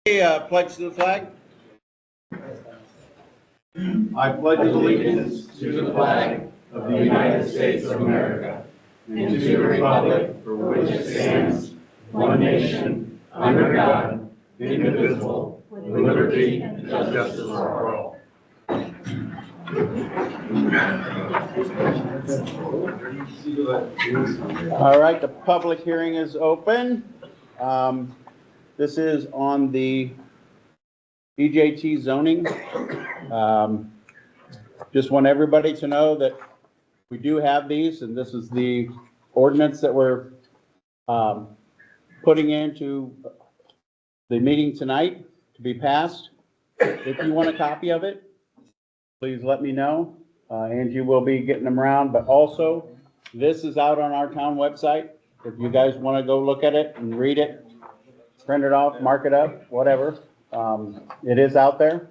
Pledge to the flag. I pledge allegiance to the flag of the United States of America and to the republic for which it stands, one nation, under God, indivisible, with liberty and justice for all. All right, the public hearing is open. This is on the EJT zoning. Just want everybody to know that we do have these, and this is the ordinance that we're putting into the meeting tonight to be passed. If you want a copy of it, please let me know. Angie will be getting them around, but also this is out on our town website. If you guys want to go look at it and read it, print it off, mark it up, whatever. It is out there.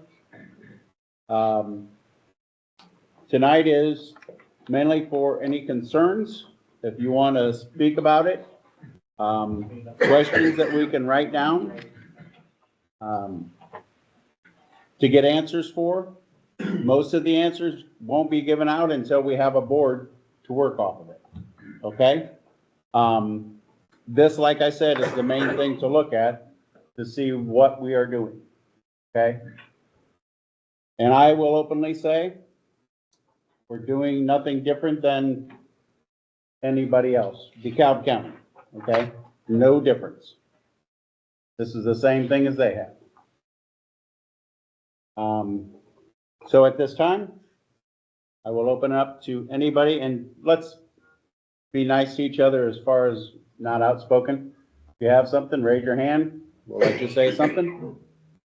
Tonight is mainly for any concerns. If you want to speak about it, questions that we can write down to get answers for. Most of the answers won't be given out until we have a board to work off of it. Okay? This, like I said, is the main thing to look at to see what we are doing. Okay? And I will openly say, we're doing nothing different than anybody else. DeKalb County. Okay? No difference. This is the same thing as they have. So at this time, I will open up to anybody, and let's be nice to each other as far as not outspoken. If you have something, raise your hand. We'll let you say something.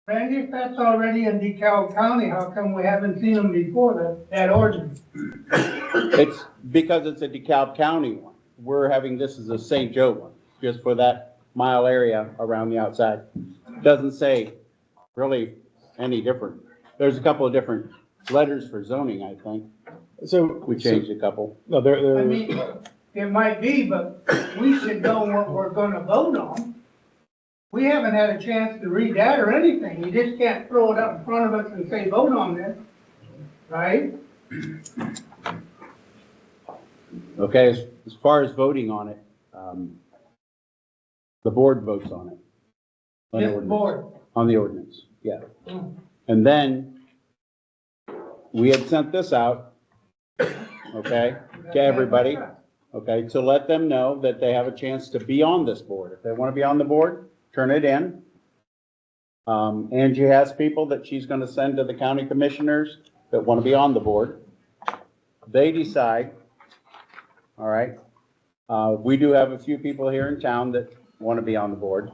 Randy, if that's already in DeKalb County, how come we haven't seen them before, that ordinance? It's because it's a DeKalb County one. We're having this as a St. Joe one, just for that mile area around the outside. Doesn't say really any different. There's a couple of different letters for zoning, I think. So We changed a couple. No, I mean, it might be, but we should know what we're gonna vote on. We haven't had a chance to read that or anything. You just can't throw it up in front of us and say, vote on this, right? Okay, as far as voting on it, the board votes on it. On the This ordinance. board. On the ordinance, yeah. Mm. And then we had sent this out, okay, to everybody, okay, to let them know that they have a chance to be on this board. If they want to be on the board, turn it in. Angie has people that she's going to send to the county commissioners that want to be on the board. They decide, all right. We do have a few people here in town that want to be on the board.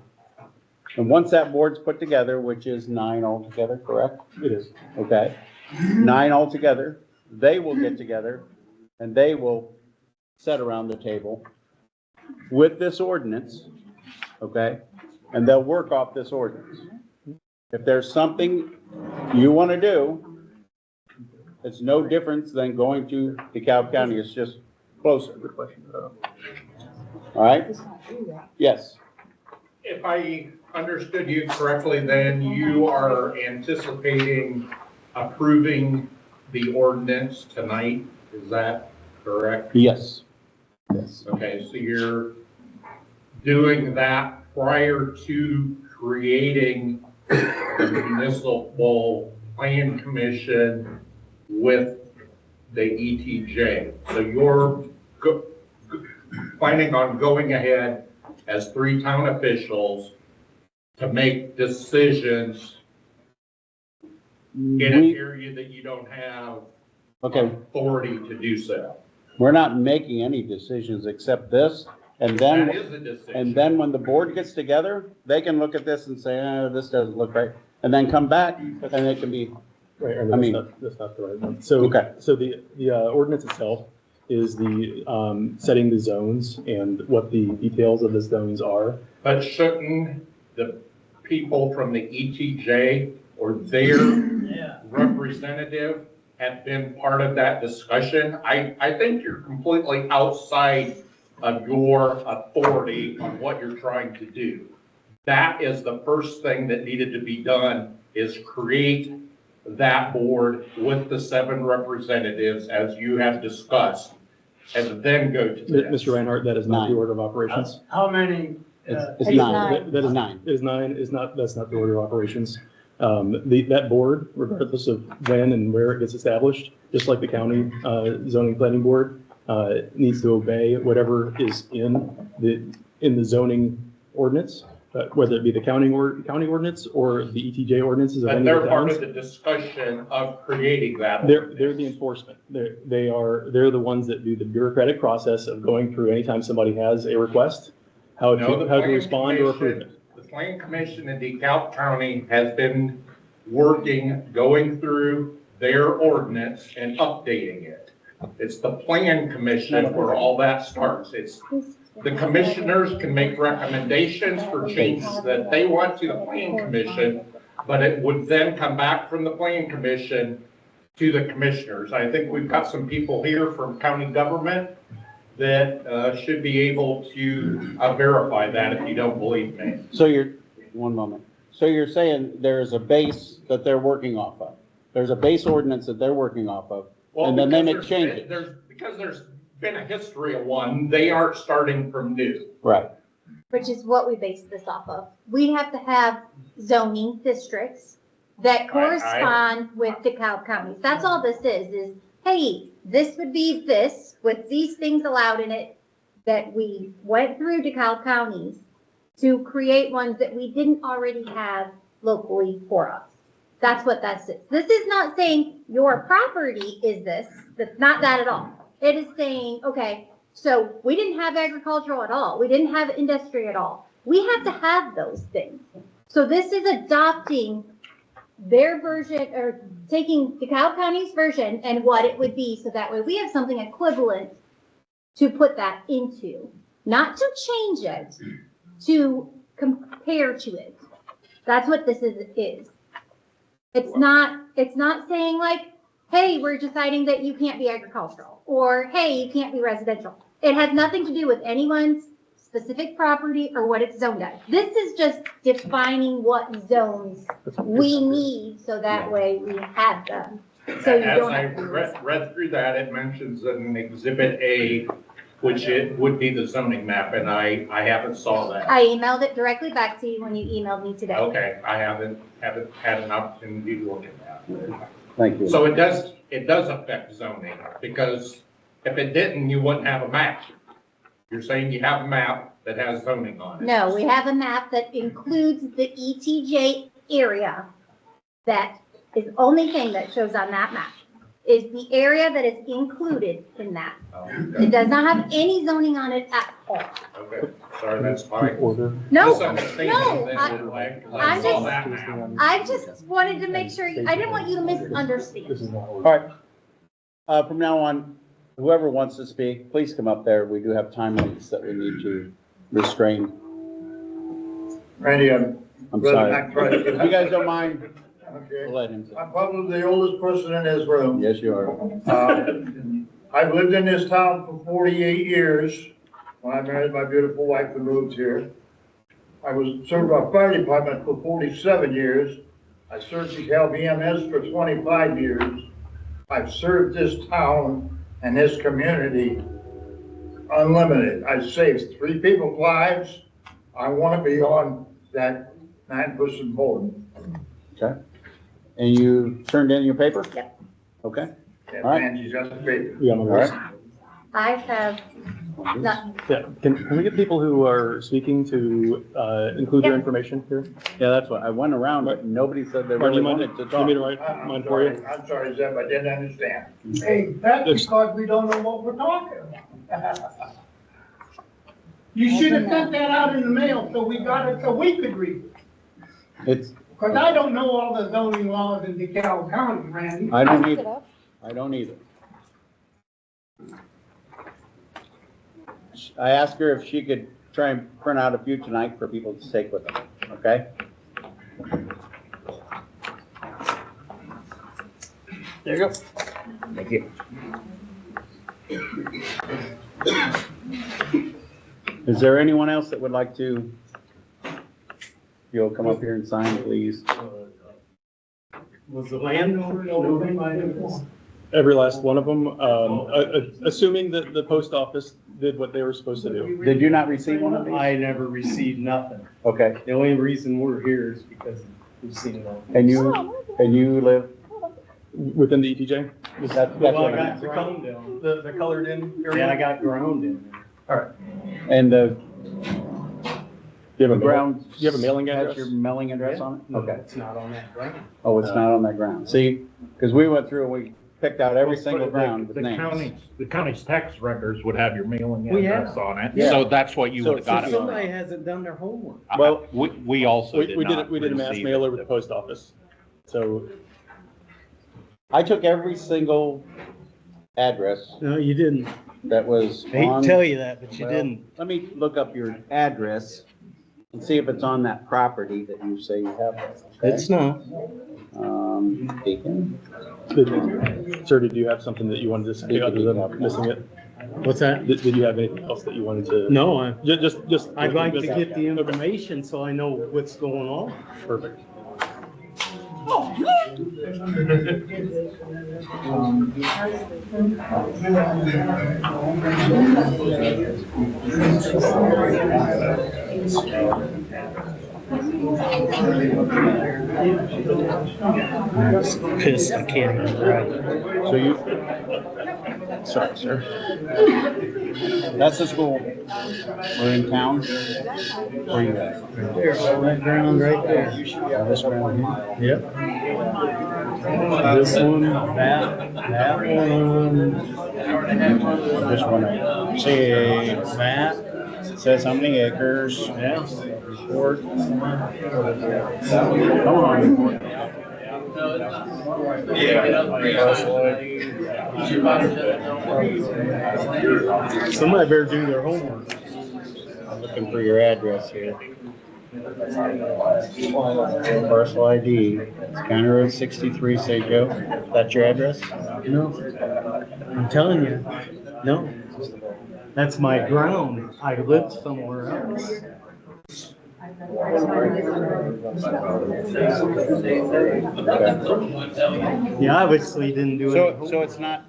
And once that board's put together, which is 9 altogether, correct? it is. Okay, 9 altogether, they will get together and they will sit around the table with this ordinance, okay? And they'll work off this ordinance. If there's something you want to do, it's no difference than going to DeKalb County. It's just closer. Good question. All right? Yes. If I understood you correctly, then you are anticipating approving the ordinance tonight, is that correct? Yes. Yes. Okay, so you're doing that prior to creating the municipal plan commission with the ETJ. So you're planning on going ahead as 3 town officials to make decisions in an area that you don't have Okay, authority to do so. we're not making any decisions except this, and That then, is a decision. and then when the board gets together, they can look at this and say, oh, this doesn't look right, and then come back, and it can be, Right, I mean- that's not the right one. So, Okay. so the ordinance itself is the setting the zones and what the details of the zones are. But shouldn't the people from the ETJ or their representative have been part of that discussion? I think you're completely outside of your authority on what you're trying to do. that is the first thing that needed to be done, is create that board with the 7 representatives as you have discussed, and then go to this. Mr. Reinhardt, that is not the 9. order of operations. How many? It's It's 9. That is 9. It is 9, that's not the order of operations. That board, regardless of when and where it gets established, just like the county zoning planning board, needs to obey whatever is in the zoning ordinance, whether it be the county ordinance or the ETJ ordinances of But any of they're the part towns. of the discussion of creating that. They're the enforcement. They're the ones that do the bureaucratic process of going through anytime somebody has a request, how No, the to Plan respond or approve Commission- it. The Plan Commission in DeKalb County has been working, going through their ordinance and updating it. It's the Plan Commission where all that starts. The commissioners can make recommendations for changes that they want to the Plan Commission, but it would then come back from the Plan Commission to the commissioners. I think we've got some people here from county government that should be able to verify that if you don't believe me. So one moment. So you're saying there's a base that they're working off of? There's a base ordinance that they're working off of, and then they make changes? Because there's been a history of one, they aren't starting from new. Right. Which is what we base this off of. We have to have zoning districts that correspond with DeKalb counties. That's all this is, hey, this would be this with these things allowed in it, that we went through DeKalb counties to create ones that we didn't already have locally for us. That's what that is. This is not saying your property is this. That's not that at all. It is saying, okay, so we didn't have agricultural at all. We didn't have industry at all. We have to have those things. So this is adopting their version, or taking DeKalb County's version and what it would be, so that way we have something equivalent to put that into. Not to change it, to compare to it. That's what this is. It's not saying like, hey, we're deciding that you can't be agricultural, or hey, you can't be residential. It has nothing to do with anyone's specific property or what it's zoned as. This is just defining what zones we need, so that way we have them. So you As don't I have to. read through that, it mentions in Exhibit A, which it would be the zoning map, and I haven't saw that. I emailed it directly back to you when you emailed me today. Okay, I haven't had an opportunity to look at that. Thank you. So it does affect zoning, because if it didn't, you wouldn't have a map. You're saying you have a map that has zoning on it. No, we have a map that includes the ETJ area. That is the only thing that shows on that map, is the area that is included in that. Oh, It okay. does not have any zoning on it at all. Okay, sorry, that's my Order. No, misunderstanding no, then, I I saw just- that map. I just wanted to make sure, I didn't want you to misunderstand. This is not All order. right. From now on, whoever wants to speak, please come up there. We do have time limits that we need to restrain. Randy, I'm I'm rather sorry. not trying to If you guys don't mind, we'll Okay. let him say. I'm probably the oldest person in this room. Yes, you are. I've lived in this town for 48 years. When I married my beautiful wife, we moved here. I was served by fire department for 47 years. I served DeKalb EMS for 25 years. I've served this town and this community unlimited. I've saved 3 people's lives. I want to be on that 9-person board. Okay. And you turned in your paper? Yep. Okay. And All right. Angie's got the paper. We got my All list. right. I have not, Yeah, can we get people who are speaking to include their Yep. information here? Yeah, that's what, I went around, but nobody said they Mark, do really you mind, wanted to do you want me to talk. write mine for you? I'm sorry, Zeb, I didn't understand. Hey, that's because we don't know what we're talking about. You should have sent that out in the mail so we got it, so we could read it. It's, Because I don't know all the zoning laws in DeKalb County, Randy. I don't either. I don't either. I asked her if she could try and print out a few tonight for people to take with them, okay? There you go. Thank you. Is there anyone else that would like to you'll come up here and sign, please. Was the landowner notified? Every last one of them, assuming that the post office did what they were supposed to do. Did you not receive one of these? I never received nothing. Okay, The only reason we're here is because we've seen it all. and you live, Within the ETJ? that's Well, what I I got meant. ground down. The colored in area? Yeah, I got ground in there. And the You have a ground. You have a mailing Has address? your mailing address on it? No, Okay. it's not on that ground. Oh, it's not on that ground. See, because we went through and we picked out every single But ground with the names. county's tax records would have your mailing We address have. on it, Yeah. so that's what you So would have got it from. Somebody hasn't done their homework. Well, We also We did did not it, we did a mass receive mailer it. with the post office. So I took every single address No, you didn't. that was I hate on. to tell you that, but you Well, didn't. Let me look up your address and see if it's on that property that you say you have. Okay? It's not. Deacon. Sir, did you have something that you wanted to say other than missing it? What's that? Did you have anything else that you wanted to? No, I, Just. I'd like to just- get the information so I know what's going on. Perfect. Pissed, I can't even write. So you, sorry, sir. That's the school. We're in town. Where you at? There, all that ground right there. Yeah, this ground here. Yep. This one, that one. This one. See, That, says how many acres. yeah. Report. Come on, report. Somebody better do their homework. I'm looking for your address here. Parcel ID, it's County Road 63, St. Joe. That's your address? No, I'm telling you, no. That's my ground. I lived somewhere else. You obviously didn't do So, it. so it's not,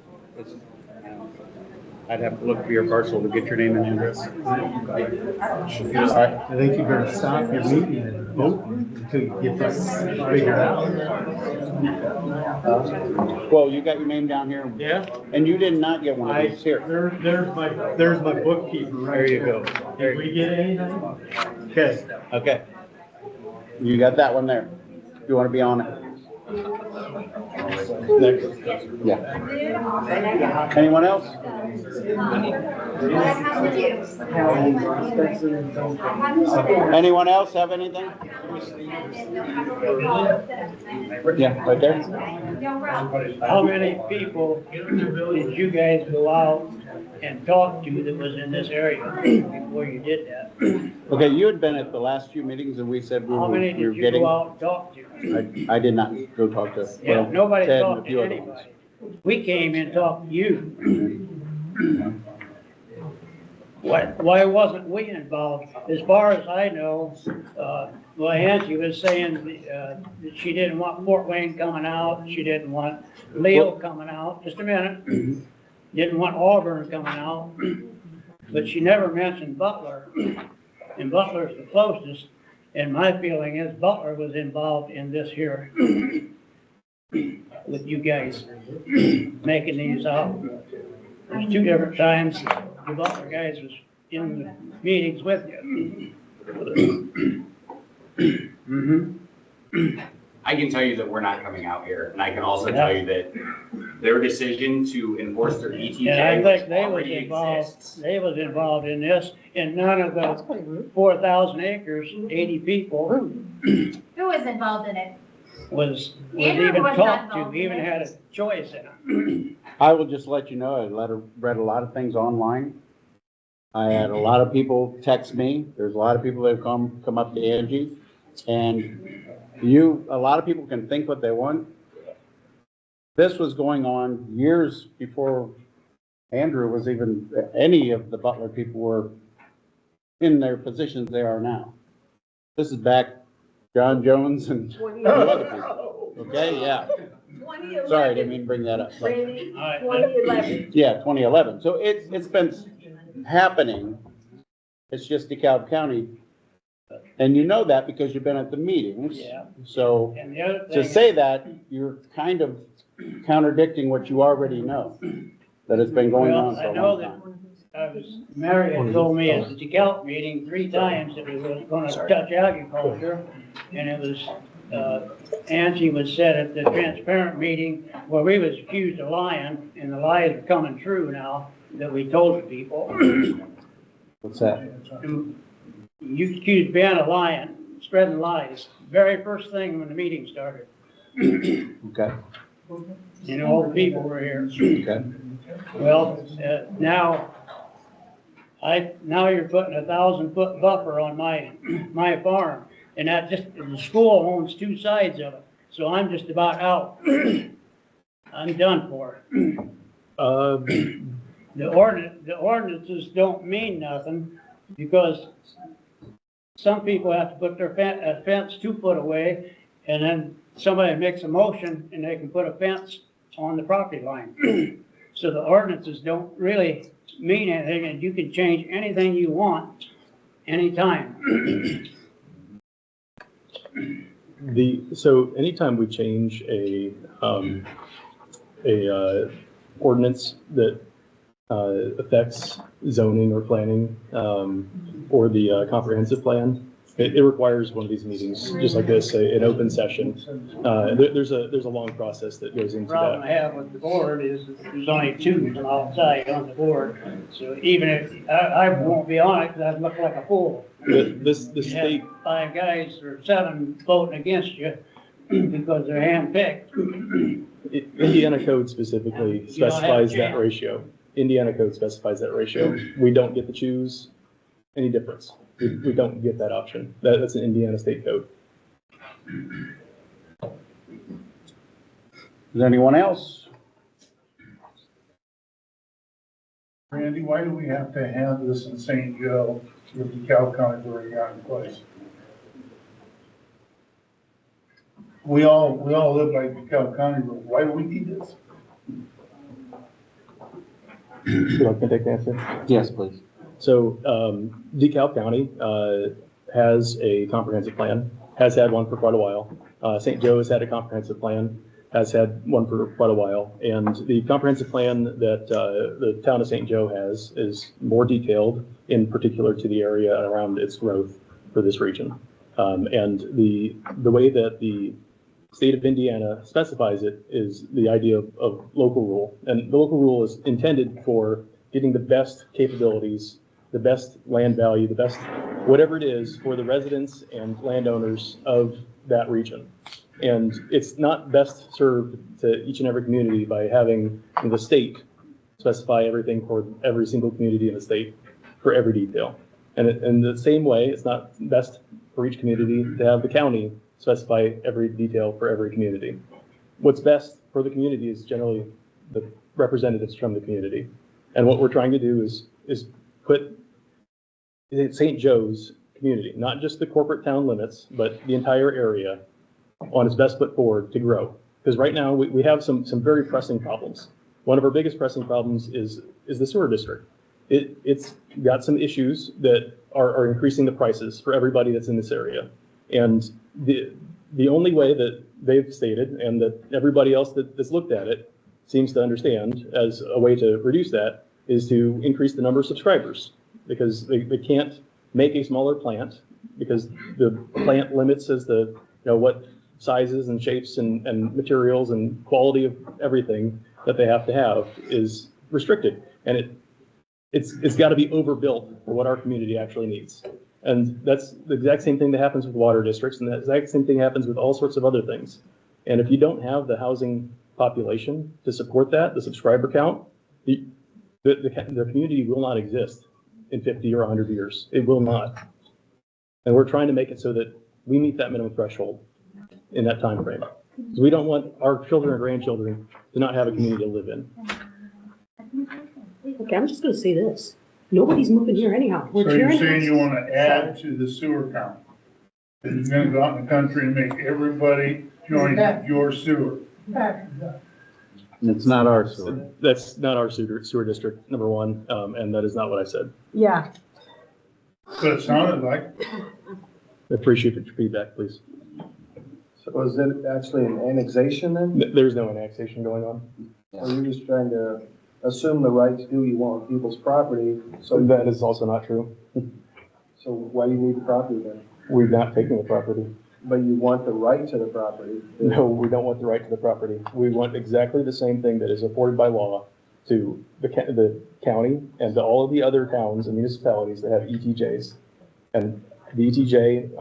I'd have to look for your parcel to get your name and address. I think you better stop your meeting and vote until you get this figured out. Well, you got your name down here, Yeah? and you did not get one of these here. There's my bookkeeper right There you there. go. Did we get anything? Okay. Okay. You got that one there. You want to be on it? Next. Yeah. Anyone else? Anyone else have anything? Yeah, right there. How many people did you guys go out and talk to that was in this area before you did that? Okay, you had been at the last few meetings and we said we How were many we were did you getting. go out and talk to? I did not go talk to. Yeah, well, nobody Ted and a talked few to other anybody. We came and talked to you. Why wasn't we involved? As far as I know, well, Angie was saying, that she didn't want Fort Wayne coming out, she didn't want Leo coming out, just a minute. Didn't want Auburn coming out, but she never mentioned Butler. And Butler's the closest, and my feeling is Butler was involved in this here with you guys making these out. There's two different times the Butler guys was in the meetings with you. I can tell you that we're not coming out here, and I can also tell you that their decision to enforce their ETJ And I think they was already involved, exists. they was involved in this, and none of the 4,000 acres, 80 people Who was involved in it? was Andrew even was not talked to, involved in even it. had a choice in it. I will just let you know, I read a lot of things online. I had a lot of people text me. There's a lot of people that have come up to Angie. And a lot of people can think what they want. This was going on years before Andrew was even, any of the Butler people were in their positions they are now. This is back John Jones and two other people. Okay, yeah. Sorry, didn't mean to bring that up. but- All right, 2011. Yeah, 2011. So it's been happening. It's just DeKalb County. And you know that because you've been at the meetings. Yeah. So And the other to thing, say that, you're kind of contradicting what you already know, that it's been going on well, for I a know long that time. Mary had told me at the DeKalb meeting 3 times that we was gonna touch agriculture. And it was, Angie was said at the transparent meeting where we was accused of lying, and the lies are coming true now that we told the people. What's that? You accused Ben of lying, spreading lies, very first thing when the meeting started. Okay, You know, all the people were here. okay. Well, now you're putting 1,000-foot buffer on my farm, and that the school owns 2 sides of it, so I'm just about out. I'm done for. The ordinances don't mean nothing, because some people have to put their fence 2 foot away, and then somebody makes a motion and they can put a fence on the property line. So the ordinances don't really mean anything, and you can change anything you want, anytime. So anytime we change a ordinance that affects zoning or planning, or the comprehensive plan, it requires one of these meetings, just like this, an open session. There's a long process that goes The into problem I that. have with the board is that there's only 2 from outside on the board, so even if, I won't be on it, because I'd look like a fool. The You state, have 5 guys or 7 voting against you because they're handpicked. Indiana code specifically You don't have a specifies that chance. ratio. Indiana code specifies that ratio. We don't get to choose any difference. We don't get that option. That's an Indiana state code. Is anyone else? Randy, why do we have to have this in St. Joe with DeKalb County already got in place? We all live by DeKalb County rules. Why do we need this? Would you like me to take the answer? Yes, please. So DeKalb County has a comprehensive plan, has had one for quite a while. St. Joe has had a comprehensive plan, has had one for quite a while. And the comprehensive plan that the town of St. Joe has is more detailed, in particular to the area around its growth for this region. And the way that the state of Indiana specifies it is the idea of local rule. And the local rule is intended for getting the best capabilities, the best land value, the best whatever it is for the residents and landowners of that region. And it's not best served to each and every community by having the state specify everything for every single community in the state for every detail. And in the same way, it's not best for each community to have the county specify every detail for every community. What's best for the community is generally the representatives from the community. And what we're trying to do is put St. Joe's community, not just the corporate town limits, but the entire area on its best foot forward to grow. Because right now we have some very pressing problems. One of our biggest pressing problems is the sewer district. It's got some issues that are increasing the prices for everybody that's in this area. And the only way that they've stated, and that everybody else that's looked at it seems to understand as a way to reduce that, is to increase the number of subscribers. Because they can't make a smaller plant, because the plant limits as to what sizes and shapes and materials and quality of everything that they have to have is restricted. And it's got to be overbuilt for what our community actually needs. And that's the exact same thing that happens with water districts, and the exact same thing happens with all sorts of other things. And if you don't have the housing population to support that, the subscriber count, the community will not exist in 50 or 100 years. It will not. And we're trying to make it so that we meet that minimum threshold in that time frame. Because we don't want our children or grandchildren to not have a community to live in. Okay, I'm just gonna say this. Nobody's moving here anyhow. We're So you're tearing saying you houses. want to add to the sewer count? You're gonna go out in the country and make everybody join your sewer. It's not our sewer. That's not our sewer district, number one, and that is not what I said. Yeah, But it sounded like, I appreciate your feedback, please. So is it actually an annexation then? There's no annexation going on. Or you're just trying to assume the right to do what you want with people's property? So that is also not true. So why do you need the property then? We're not taking the property. But you want the right to the property? No, we don't want the right to the property. We want exactly the same thing that is afforded by law to the county and to all of the other towns and municipalities that have ETJs. And the ETJ,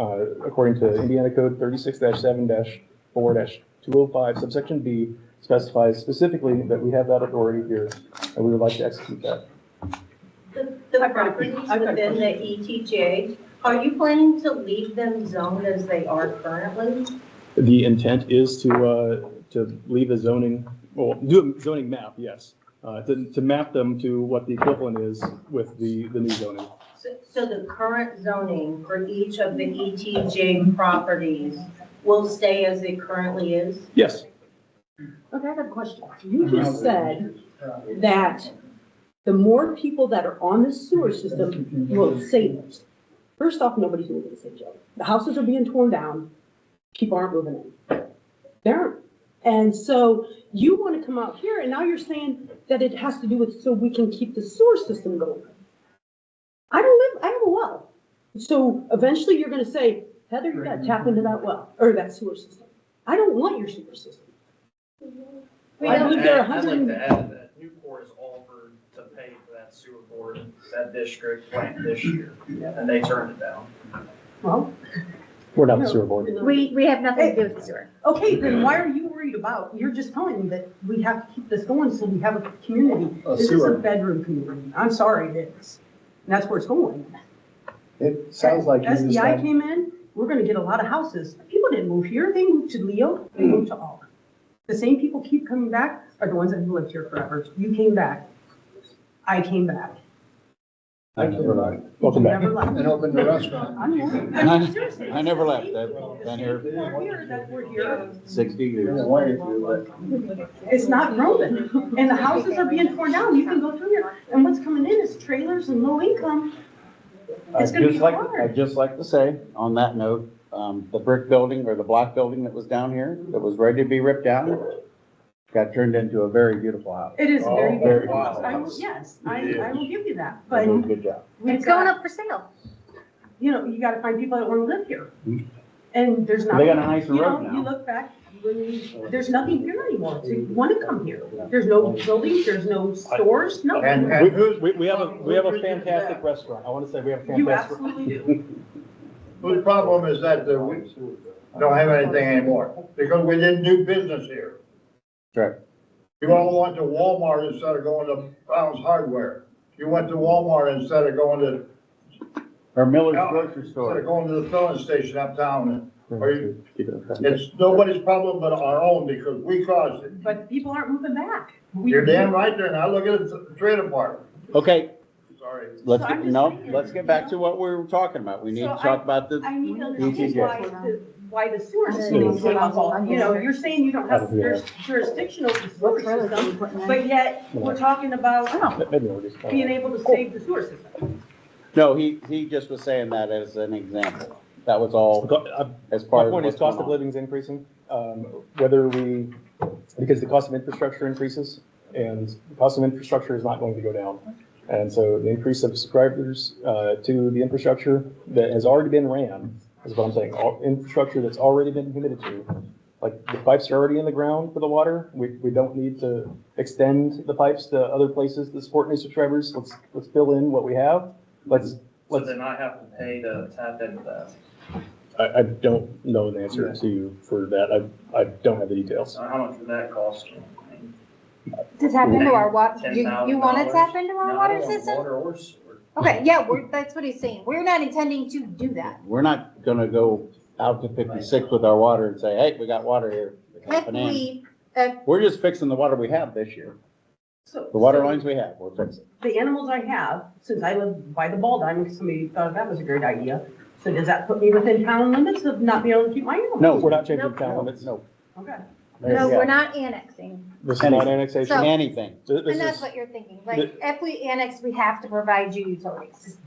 according to Indiana Code 36-7-4-205, subsection B, specifies specifically that we have that authority here, and we would like to execute that. The properties within the ETJ, are you planning to leave them zoned as they are currently? The intent is to leave the zoning, well, do a zoning map, yes. To map them to what the equivalent is with the new zoning. So the current zoning for each of the ETJ properties will stay as it currently is? Yes. okay, I have a question. You just said that the more people that are on the sewer system will save us. First off, nobody's moving, St. Joe. The houses are being torn down, people aren't moving in. They aren't. And so you want to come out here and now you're saying that it has to do with, so we can keep the sewer system going. I have a well. So eventually you're gonna say, Heather, you gotta tap into that well, or that sewer system. I don't want your sewer system. I lived there I'd like 100. to add that Newport has offered to pay for that sewer board, that district plant this year, and they turned it down. Well, We're not the sewer board. We have nothing to do with the sewer. okay, then why are you worried about, you're just telling me that we have to keep this going so we have a community. This is a bedroom community. I'm sorry, it is. And that's where it's going. It sounds like you just SDI had, came in, we're gonna get a lot of houses. People didn't move here, they moved to Leo, they moved to Auburn. The same people keep coming back are the ones that have lived here forever. You came back. I came back. I never left. Welcome back. Never left. and open the restaurant. I know. Seriously. I never left. I've been here People are here that were here. 60 I years. don't want you to, It's not growing. And the houses are being torn down. You can go through here. And what's coming in is trailers and low income. It's gonna be I'd hard. just like to say, on that note, the brick building or the block building that was down here, that was ready to be ripped down, got turned into a very beautiful house. It is very very beautiful. beautiful I will, house. yes, I will give you that. They But did a good job. It's going up for sale. you know, you gotta find people that wanna live here. And there's not. They got a nicer you know, road now. You look back, there's nothing here anymore to wanna come here. There's no buildings, there's no stores, nothing. And who's, We have a fantastic restaurant. I want to say we have a You fantastic. absolutely do. whose problem is that we don't have anything anymore? Because we didn't do business here. Right. You all went to Walmart instead of going to Brown's Hardware. You went to Walmart instead of going to, Or Miller's grocery instead of store. going to the filling station uptown. Or you, Keep it okay. it's nobody's problem but our own because we caused it. But people aren't moving back. You're damn right there. Now look at the trailer park. Okay, Sorry. let's So get, I'm just no, saying, let's get back to what we were talking about. We need to So talk about the, I need to understand ETJ. why the sewer system came up. You know, you're saying you don't have jurisdiction over the sewer system, but yet we're talking about Maybe we'll just- being able to save the sewer system. no, he just was saying that as an example. That was all as My part of point is what's cost going of on. living is increasing, because the cost of infrastructure increases, and the cost of infrastructure is not going to go down. And so the increase of subscribers to the infrastructure that has already been ran, is what I'm saying, infrastructure that's already been committed to. Like, the pipes are already in the ground for the water, we don't need to extend the pipes to other places to support new subscribers, let's fill in what we have, let's. So then I have to pay to tap into that. I don't know the answer to you for that. I don't have the details. So how much would that cost you? To tap into our water, you $10,000? want to tap into our No, I water don't want system? Water or sewer. Okay, yeah, that's what he's saying. We're not intending to do that. We're not gonna go out to 56 with our water and say, hey, we got water here. If we, We're just fixing the water we have this year. So The water lines we have, we're fixing. the animals I have, since I live by the ball diamond, somebody thought that was a great idea. So does that put me within town limits of not being able to keep my animals? No, We're not changing Nope. town limits. No. Okay. No, we're not annexing. This is not Anything. annexation. So- Anything. This And that's is, what you're thinking. Like, if we annex, we have to provide you utilities.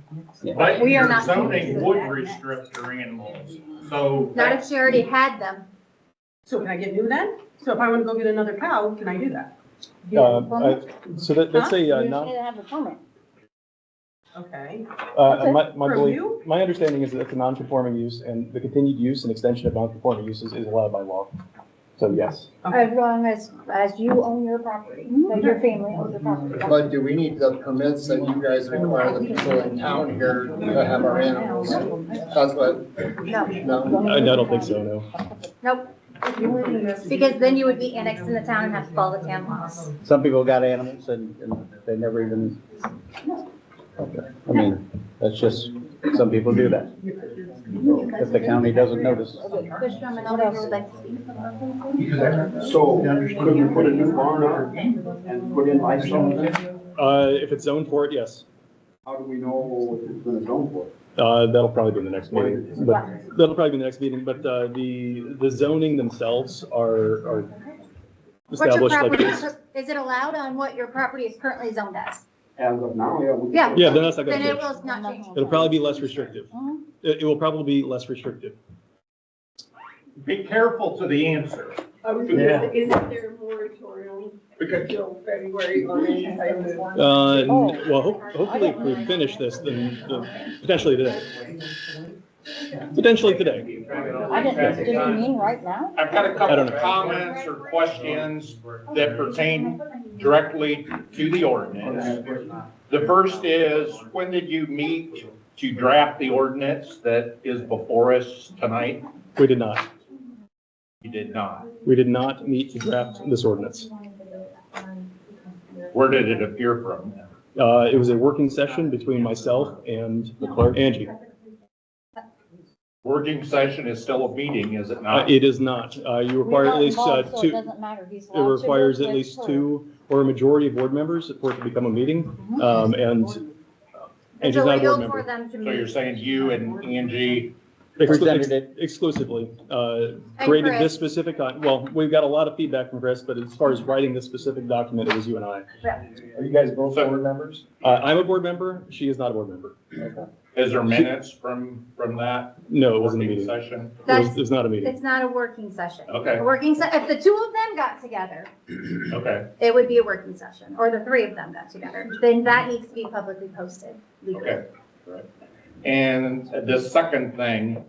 But We are your not zoning interested would in that. restrict your animals, so. Not if she already had them. So can I get new then? So if I want to go get another cow, can I do that? so that's a, You non, need to have a permit. Okay. my For belief, you? my understanding is that it's a non-conforming use and the continued use and extension of non-conforming uses is allowed by law. So yes. As long as you own your property, that your family owns your property. But do we need the permits that you guys require the people in town here to have our animals? That's what, No, no? I don't think so, no. nope. Because then you would be annexed in the town and have to follow the town laws. Some people got animals and they never even, I mean, that's just, some people do that. If the county doesn't notice. Bush Drummond, I'll let you like to speak. So, could you put a new barn up and put in livestock there? If it's zoned for it, yes. How do we know what it's gonna zone for? That'll probably be in the next meeting, but that'll probably be in the next meeting, but, the zoning themselves are What's your established like property, this. is it allowed on what your property is currently zoned as? As of now, yeah. we- Yeah. Yeah, then that's not Then gonna it change. will not change. It'll probably be less restrictive. It will probably be less restrictive. Be careful to the answer. Isn't there a moratorium until February on any type of? Well, hopefully if we finish this, then potentially today. Potentially today. I didn't, do you mean right now? I've got a I couple don't of know. comments or questions that pertain directly to the ordinance. The first is, when did you meet to draft the ordinance that is before us tonight? We did not. You did not. We did not meet to draft this ordinance. Where did it appear from? It was a working session between myself and the clerk, Angie. Working session is still a meeting, is it not? It is not. You require at least So it two, doesn't matter. He's it allowed to requires work at with least her. two or a majority of board members for it to become a meeting. And It's Angie's not a board illegal member. for them to So you're meet. saying you and Angie, Presented it. Exclusively, And created Chris. this specific, well, we've got a lot of feedback from Chris, but as far as writing this specific document, it was you and I. Are you guys both board members? I'm a board member, she is not a board member. is there minutes from that No, it wasn't a working meeting. session? It was not a meeting. It's not a working session. Okay. A working if the two of them got together, Okay, it would be a working session, or the three of them got together, then that needs to be publicly posted legally. okay. Right. And the second thing,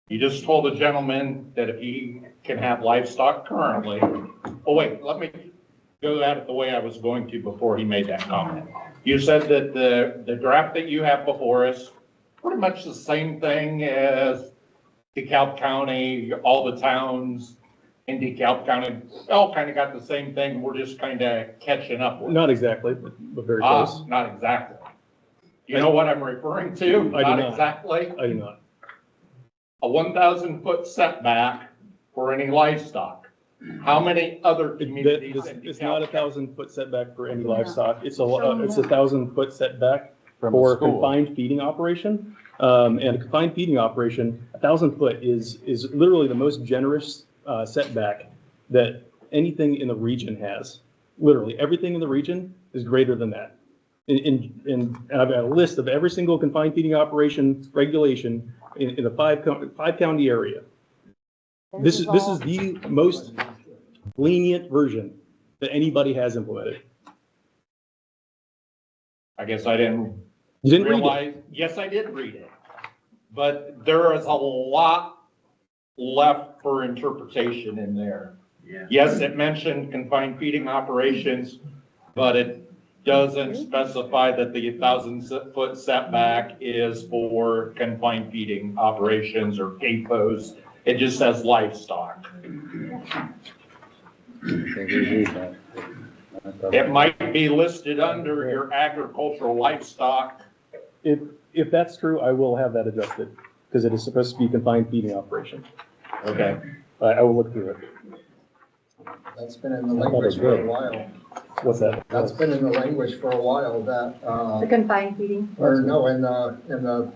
you just told a gentleman that if he can have livestock currently, oh wait, let me go at it the way I was going to before he made that comment. You said that the draft that you have before us, pretty much the same thing as DeKalb County, all the towns in DeKalb County, all kind of got the same thing, we're just kind of catching up with. Not exactly, but very close. Not exactly. You know what I'm referring to? I do not. Exactly. I do not. A 1,000-foot setback for any livestock. How many other communities in It's not a DeKalb? 1,000-foot setback for any livestock. It's a 1,000-foot setback for a confined feeding operation. And a confined feeding operation, 1,000 foot is literally the most generous setback that anything in the region has. Literally, everything in the region is greater than that. And I've got a list of every single confined feeding operation regulation in the five county area. This is the most lenient version that anybody has implemented. I guess I didn't You didn't read it. realize, yes, I did read it. But there is a lot left for interpretation in there. Yes, it mentioned confined feeding operations, but it doesn't specify that the 1,000-foot setback is for confined feeding operations or CAFOs. It just says livestock. It might be listed under your agricultural livestock. If that's true, I will have that adjusted, because it is supposed to be confined feeding operation. Okay. I will look through it. That's been in the language for a while. What's that? That's been in the language for a while, The that, confined feeding. or no, in the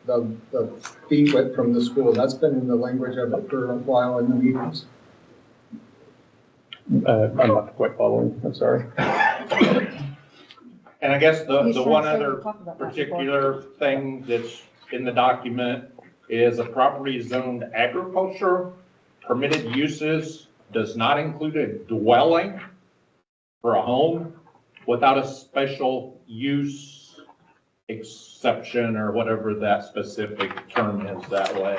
the feet width from the school. That's been in the language of it for a while in the meetings. I'm not quite following, I'm sorry. And I guess You the should one say we other talked about that particular thing that's in the document is a property zoned agriculture. Permitted uses does not include a dwelling for a home without a special use exception or whatever that specific term is that way.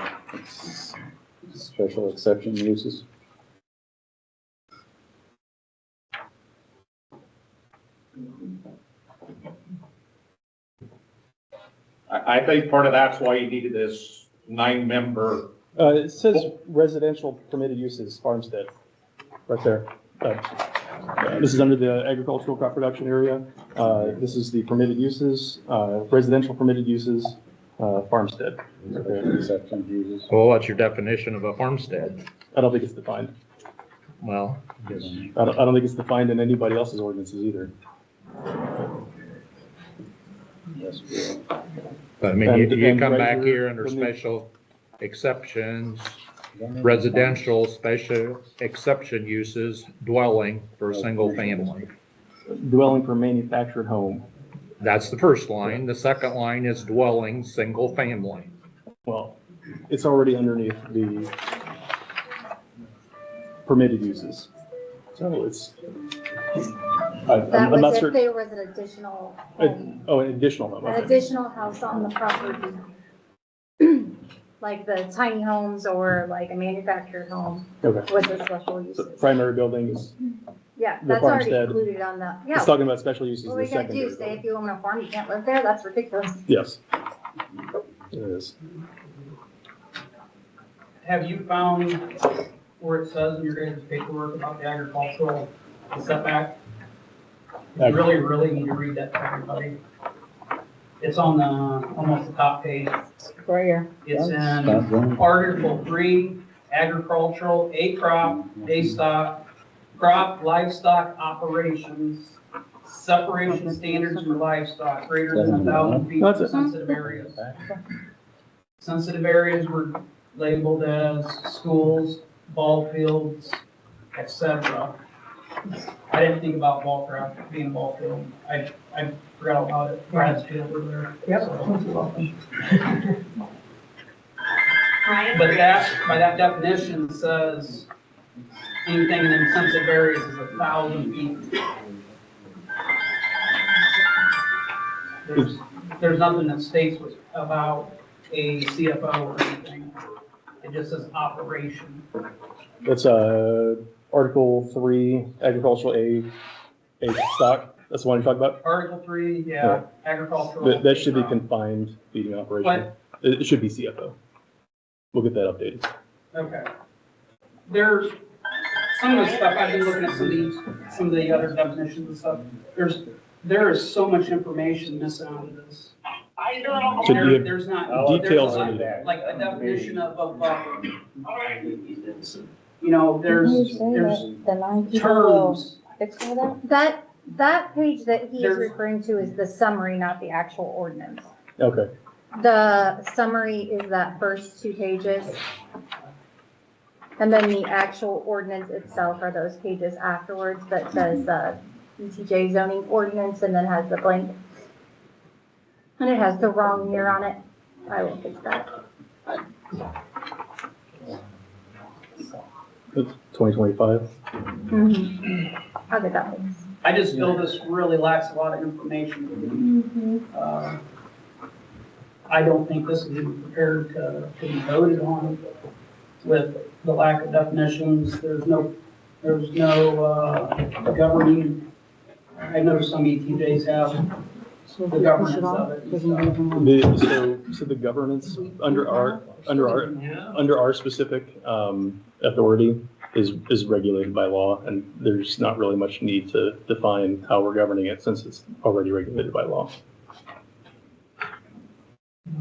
Special exception uses. I think part of that's why you needed this 9-member. It says residential permitted uses farmstead, right there. This is under the agricultural crop production area. This is the permitted uses, residential permitted uses, farmstead. Exception uses. Well, what's your definition of a farmstead? I don't think it's defined. Well, I don't think it's defined in anybody else's ordinances either. but I mean, you And come right back here, here under when you- special exceptions, residential special exception uses, dwelling for a single family. Dwelling for manufactured home. That's the first line. The second line is dwelling, single family. Well, it's already underneath the permitted uses. So it's, That I'm not was if certain. there was an additional home, Oh, an additional home. an okay. additional house on the property. Like the tiny homes or like a manufactured home Okay. with the special So uses. primary buildings, Yeah, the that's already farmstead. included on the, yeah. it's talking about special uses in What the are you gonna secondary do, say building. if you own a farm, you can't live there? That's ridiculous. Yes. It is. Have you found where it says in your guys' paperwork about the agricultural setback? You really need to read that to everybody. It's on the, almost the top page. Right here. It's in Article 3, agricultural, a crop, a stock, crop, livestock operations, separation standards for livestock greater than 1,000 feet That's from it. sensitive areas. Sensitive areas were labeled as schools, ball fields, etc. I didn't think about Ballcraft being a ball field. I forgot about it. Brad's field over there. But that, by that definition, says anything in them sensitive areas is 1,000 feet. There's nothing that states about a CFO or anything. It just says operation. That's Article 3, agricultural A stock. That's the one you're talking about? Article 3, Yeah. yeah, agricultural. That should be confined feeding operation. It should be CFO. We'll get that updated. Okay. There's, some of the stuff, I've been looking at some of the other definitions and stuff. There is so much information missing out of this. So do you have There's not. details there's on not, it? like a definition of a buffer. You know, there's The 9 people will terms. fix all that? That page that he is There's- referring to is the summary, not the actual ordinance. Okay. The summary is that first 2 pages. And then the actual ordinance itself are those pages afterwards that says, ETJ zoning ordinance and then has the blank. And it has the wrong year on it. I will fix that. It's 2025. I'll get that fixed. I just feel this really lacks a lot of information. I don't think this is even prepared to be voted on with the lack of definitions. There's no governing. I know some ETJs have the governance of it. So the governance under our specific authority is regulated by law, and there's not really much need to define how we're governing it since it's already regulated by law.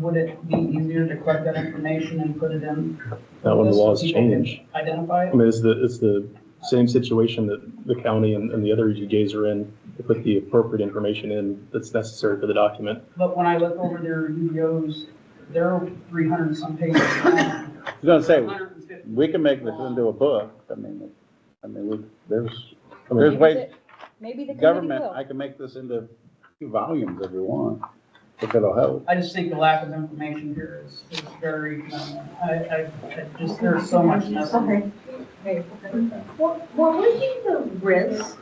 Would it be easier to collect that information and put it in? Not when the so laws people can change. Identify I it? mean, it's the same situation that the county and the other ETJs are in. They put the appropriate information in that's necessary for the document. But when I look over their UDOs, they're 300 and some pages long. I was gonna say, 150 we can make this long. into a book. There's Maybe ways, the- Maybe the committee government, will. I can make this into 2 volumes if you want, if it'll help. I just think the lack of information here is very, I just, there's so much necessary. What would be the risk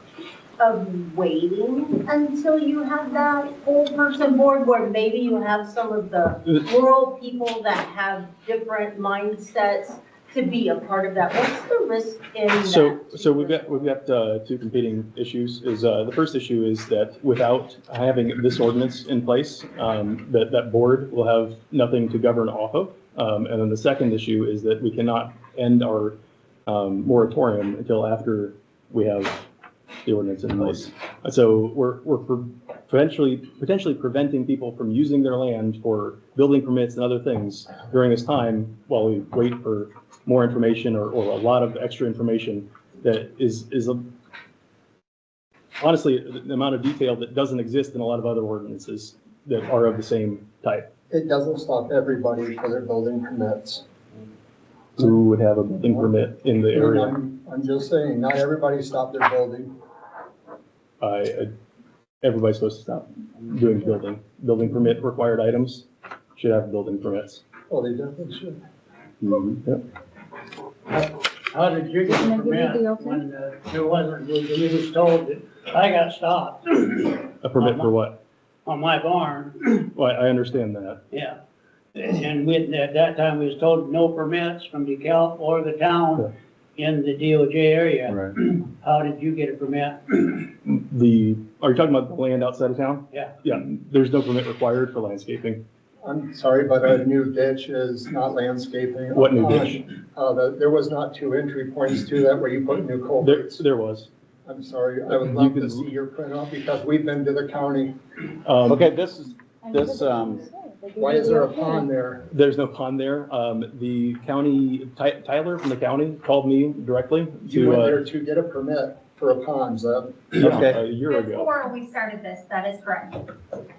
of waiting until you have that full person board where maybe you have some of the rural people that have different mindsets to be a part of that? What's the risk in that? So we've got 2 competing issues. The first issue is that without having this ordinance in place, that board will have nothing to govern off of. And then the second issue is that we cannot end our moratorium until after we have the ordinance in place. So we're potentially preventing people from using their land for building permits and other things during this time while we wait for more information or a lot of extra information that is honestly the amount of detail that doesn't exist in a lot of other ordinances that are of the same type. It doesn't stop everybody for their building permits. Who would have a building permit in the area? I'm just saying, not everybody stopped their building. Everybody's supposed to stop doing building permit required items should have building permits. Oh, they definitely should. Yep. How did you get the permit when there wasn't, you was told that I got stopped A permit for what? on my barn? Well, I understand that. Yeah. And at that time, we was told no permits from DeKalb or the town in the DOJ area. Right. How did you get a permit? Are you talking about the land outside of town? Yeah. Yeah, there's no permit required for landscaping. I'm sorry, but a new ditch is not landscaping. What new ditch? There was not 2 entry points to that where you put new culverts. There was. I'm sorry, I would love to see your printout because we've been to the county. Okay, this, Why is there a pond there? There's no pond there. The county, Tyler from the county called me directly You went to, there to get a permit for a pond, so, a year ago. Before we started this, that is correct.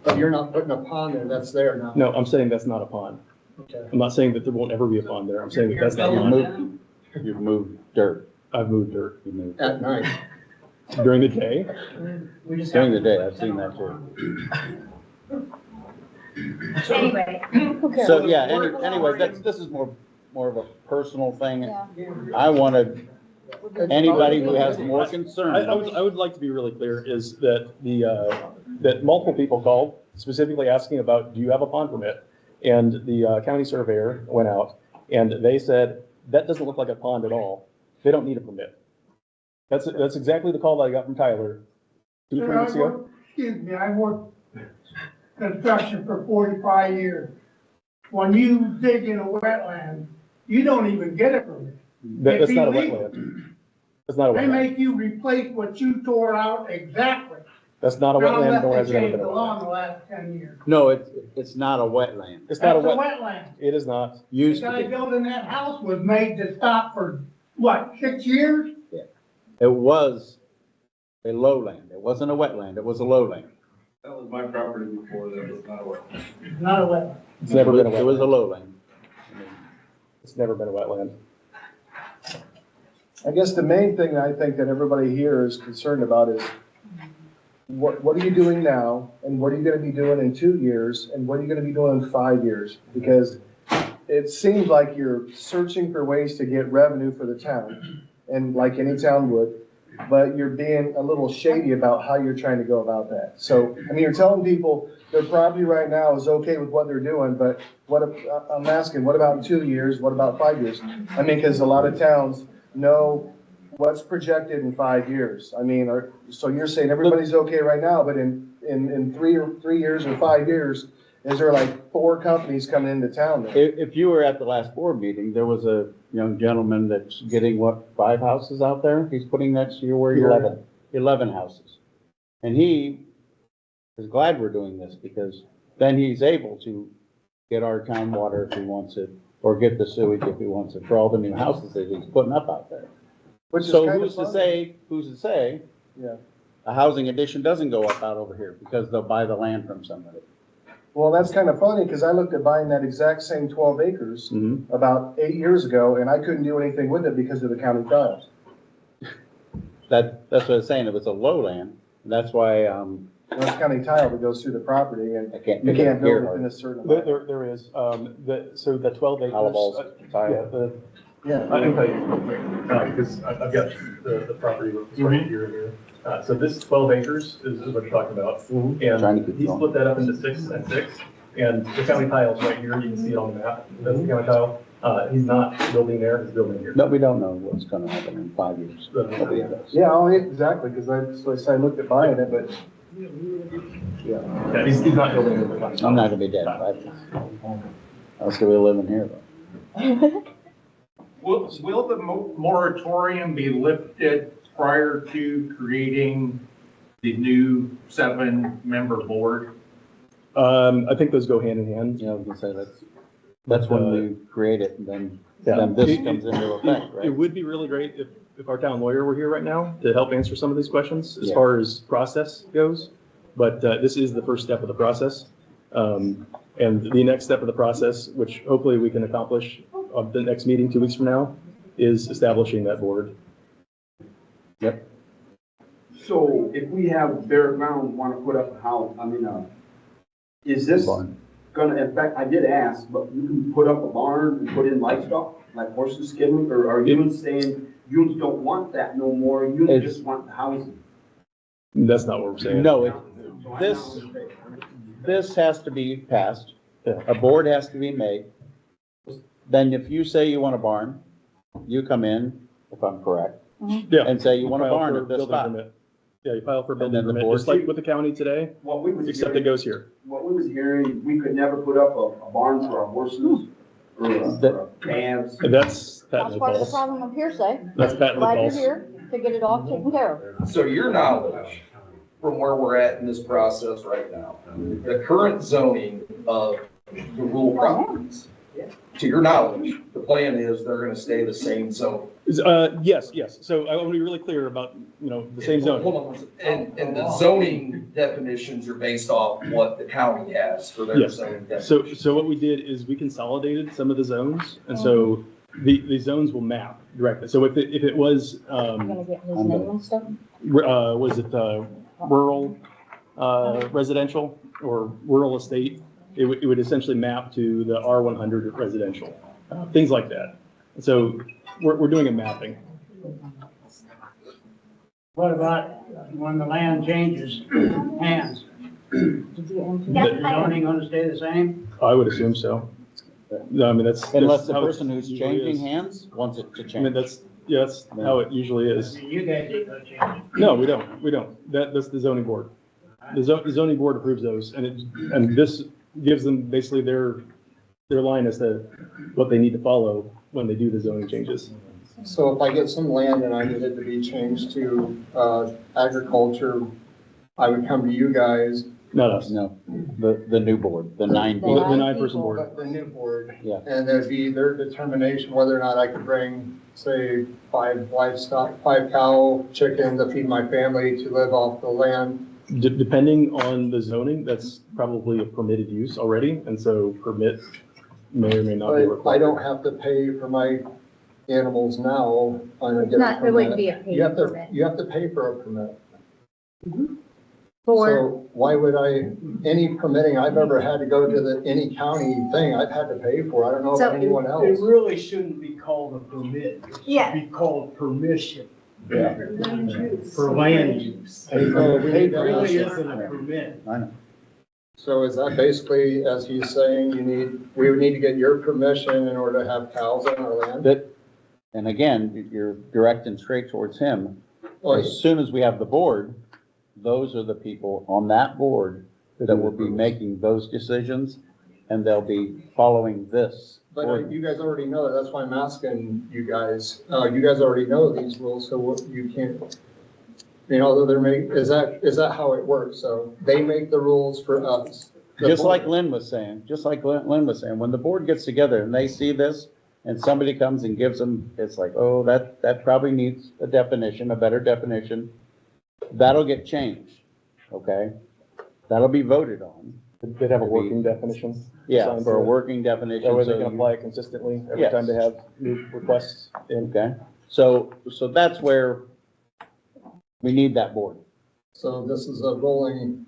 but you're not putting a pond there, that's there now. No, I'm saying that's not a pond. Okay. I'm not saying that there won't ever be a pond there. I'm saying that that's not. you've moved dirt. I've moved dirt You moved At night. during the day. We just During have the to- day, I've seen that too. Anyway. So, yeah, anyway, this is more of a personal thing. I wanted anybody who has more concern. I would like to be really clear is that that multiple people called specifically asking about, do you have a pond permit? And the county surveyor went out and they said, that doesn't look like a pond at all. They don't need a permit. That's exactly the call that I got from Tyler 2-3 weeks ago. Excuse me, I worked construction for 45 years. When you dig in a wetland, you don't even get a permit. That's not a illegal. wetland. That's not a They wetland. make you replace what you tore out exactly. That's not a wetland, nor has Unless it they ever changed been a the law wetland. in the last 10 years. No, it's not a wetland. It's not a That's a wet, wetland. it is not. The Used to guy be. building that house was made to stop for, what, 6 years? It was a lowland. It wasn't a wetland. It was a lowland. That was my property before, that was not a way. It's not a wetland. It's never been a It was a wetland. lowland. It's never been a wetland. I guess the main thing I think that everybody here is concerned about is what are you doing now? And what are you gonna be doing in 2 years? And what are you gonna be doing in 5 years? Because it seems like you're searching for ways to get revenue for the town, and like any town would, but you're being a little shady about how you're trying to go about that. So, I mean, you're telling people their property right now is okay with what they're doing, but I'm asking, what about in 2 years? What about 5 years? I mean, because a lot of towns know what's projected in 5 years. I mean, so you're saying everybody's okay right now, but in 3 years or 5 years, is there like 4 companies coming into town then? If you were at the last board meeting, there was a young gentleman that's getting, 5 houses out there? He's putting that, so you're where you're at? 11 houses. And he is glad we're doing this because then he's able to get our town water if he wants it, or get the sewage if he wants it, for all the new houses that he's putting up out there. Which is So kind of who's to funny. say Yeah. a housing addition doesn't go up out over here because they'll buy the land from somebody? Well, that's kind of funny, because I looked at buying that exact same 12 acres Mhm. about 8 years ago, and I couldn't do anything with it because of the county tiles. That's what I was saying, it was a lowland, that's why, That's county tile that goes through the proproperty, and I can't you pick it can't up here. build within a certain amount. There is, so the 12 acres. Alabal's Yeah, tile. Yeah. I can tell you, because I've got the property right here and here. So this 12 acres is what you're talking about. Trying to And keep he going. split that up into 6 and 6. And the county tile's right here, you can see it on the map. That's the county tile. He's not building there, he's building here. But we don't know what's gonna happen in 5 years. Nobody does. Yeah, exactly, because I looked at buying it, but, yeah. Yeah, he's not building it. I'm not gonna be dead. I'll still be living here though. Will the moratorium be lifted prior to creating the new 7-member board? I think those go hand in hand. Yeah, I was gonna say that's when we create it, and then this comes into effect, It right? would be really great if our town lawyer were here right now to help answer some of these questions as Yeah. far as process goes. But this is the first step of the process. And the next step of the process, which hopefully we can accomplish of the next meeting 2 weeks from now, is establishing that board. So if we have bare ground, want to put up a house, is this gonna affect, I did ask, but you can put up a barn and put in livestock, like horses, kidding, or are you saying you don't want that no more, you just want the housing? That's not what we're saying. No, this has to be passed, a board has to be made. Then if you say you want a barn, you come in, if I'm correct, Yeah. and say you want a File barn for at this building spot. permit. Yeah, you file for a And building then the permit, board- just like with the county today, What we was except it hearing, goes here. what we was hearing, we could never put up a barn for our horses, or our calves. And that's patently That's part of the false. problem of hearsay. That's patently Glad you're false. here to get it all taken care of. So your knowledge, from where we're at in this process right now, the current zoning of the rural properties, to your knowledge, the plan is they're gonna stay the same zone. Yes. So I want to be really clear about, the same zone. Hold on one second. And the zoning definitions are based off what the county has for their Yes. zoning definitions. So what we did is we consolidated some of the zones, and so the zones will map directly. So if it was, I'm gonna get his name and stuff. was it rural residential or rural estate, it would essentially map to the R100 residential, things like that. So we're doing a mapping. What about when the land changes hands? Is the zoning gonna stay the same? I would assume so. No, I mean, that's. Unless the how it person who's usually changing is. hands wants it to I mean, change. that's how it usually is. You guys ain't gonna change it. No, we don't. That's the zoning board. The zoning board approves those, and this gives them basically their line as to what they need to follow when they do the zoning changes. So if I get some land and I need it to be changed to agriculture, I would come to you guys. Not us. No, the new board, the 9 The people. 9-person board. The new board. Yeah. And there'd be their determination whether or not I could bring, say, 5 livestock, 5 cow, chicken to feed my family to live off the land. Depending on the zoning, that's probably a permitted use already, and so permit may or may not be But required. I don't have to pay for my animals now. It wouldn't be a paid You have to, permit. you have to pay for a permit. For, So why would any permitting I've ever had to go to any county thing, I've had to pay for. I don't know So- about anyone It else. really shouldn't be called a permit. It Yeah. should be called permission Yeah. for land use. Hey, so we It need to really ask- isn't a permit. I know. So is that basically, as he's saying, we would need to get your permission in order to have cows on our land? And again, you're direct and straight towards him. Oh, As soon as we have the board, those are the people on that board that will be making those decisions, and they'll be following this. But you guys already know that, that's why I'm asking you guys. You guys already know these rules, so what, you can't, is that how it works? So they make the rules for us. the Just like board. Lynn was saying, when the board gets together and they see this, and somebody comes and gives them, it's like, oh, that probably needs a definition, a better definition. That'll get changed, okay? That'll be voted on, They'd have a working definition. Yeah, assigned for a to it. working definition. That way they so can you- apply it consistently every Yes. time they have new requests in. Okay, so that's where we need that board. So this is a rolling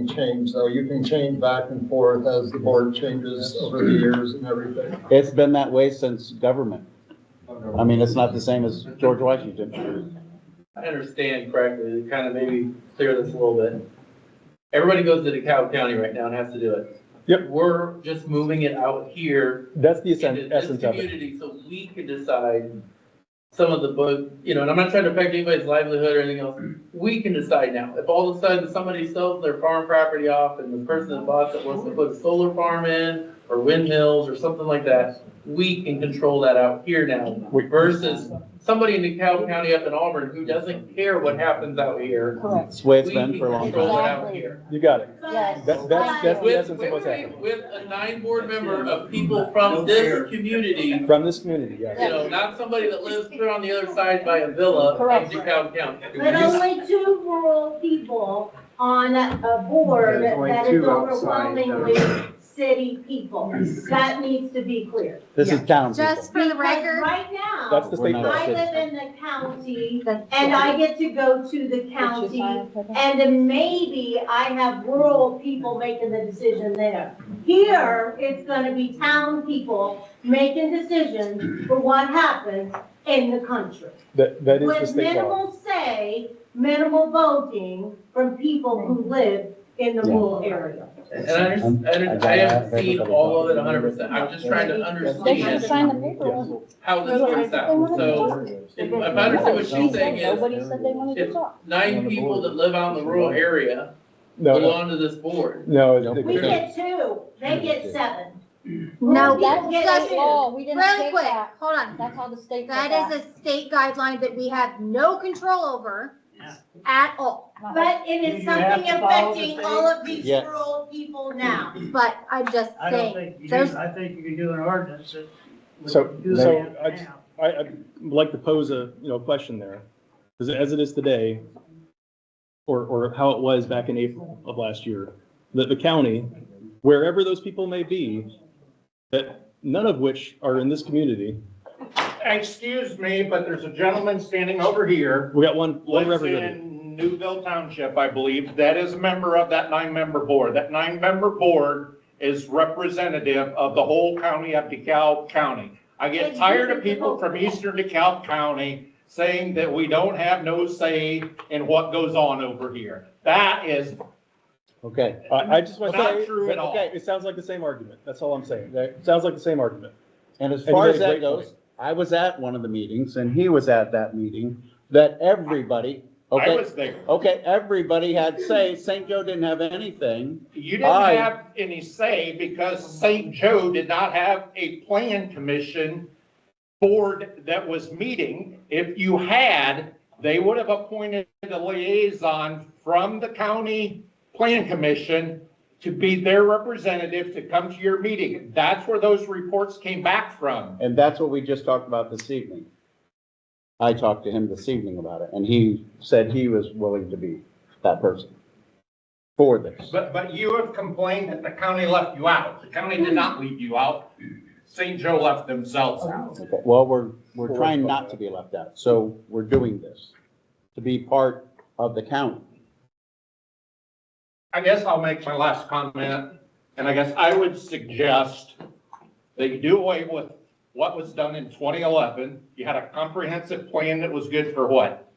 change, though. You can change back and forth as the board changes over the years and everything. It's been that way since government. I mean, it's not the same as George Washington. I understand correctly, to kind of maybe clear this a little bit. Everybody goes to DeKalb County right now and has to do it. Yep. We're just moving it out here That's the into this essence of it. community, so we can decide some of the book, and I'm not trying to affect anybody's livelihood or anything else. We can decide now. If all of a sudden somebody sells their farm property off and the person that bought it wants to put a solar farm in or windmills or something like that, we can control that out here now versus somebody in DeKalb County up in Auburn who doesn't care what happens out here. It's the way it's We been can for a long control it time. out here. You got it. Yes. That's the With, essence of what's happening. with a 9 board member of people from this community, From this community, yes. not somebody that lives clear on the other side by a villa in Correct. DeKalb County. But only 2 rural people on a board There's only that is 2 outside, overwhelmingly city people. That needs to be clear. This is town people. Just for the Because record, right now, That's the We're state not law. I city. live in the county and I get to go to the county and then maybe I have rural people making the decision there. Here, it's gonna be town people making decisions for what happens in the country. That is the With state law. minimal say, minimal voting from people who live in the rural area. And I haven't seen all of it 100%. I'm just trying to They should sign the understand paper. how this works out. So if I understand what she's saying is, Nobody said they wanted to if talk. 9 people that live out in the rural area No, belong to this board. no. We get 2, they get 7. no, That's Get just it. law. We didn't real take quick, that. hold on. That's how the state. That is a state guideline that we have no control over at all. But it is You have something to follow the affecting state. all of these Yes. rural people now. But I'm just I don't saying, think you there's, do, I think you can do an ordinance that. would So, do so that now. I'd like to pose a, question there. Because as it is today, or how it was back in April of last year, that the county, wherever those people may be, that none of which are in this community, Excuse me, but there's a gentleman standing over here, we got one lives representative. in Newville Township, I believe, that is a member of that 9-member board. That 9-member board is representative of the whole county of DeKalb County. I get tired of people from eastern DeKalb County saying that we don't have no say in what goes on over here. That is Okay, I just want to Not say, true at all. okay, it sounds like the same argument. That's all I'm saying. It sounds like the same argument. and as And far you as made a that great goes, point. I was at one of the meetings and he was at that meeting, that everybody, I okay, was there. okay, everybody had say, St. Joe didn't have anything. You didn't I- have any say because St. Joe did not have a plan commission board that was meeting. If you had, they would have appointed a liaison from the county plan commission to be their representative to come to your meeting. That's where those reports came back from. And that's what we just talked about this evening. I talked to him this evening about it, and he said he was willing to be that person for this. But you have complained that the county left you out. The county did not leave you out. St. Joe left themselves out. Okay, well, we're trying not to be left out, so we're doing this to be part of the county. I guess I'll make my last comment, and I guess I would suggest that you do away with what was done in 2011. You had a comprehensive plan that was good for what?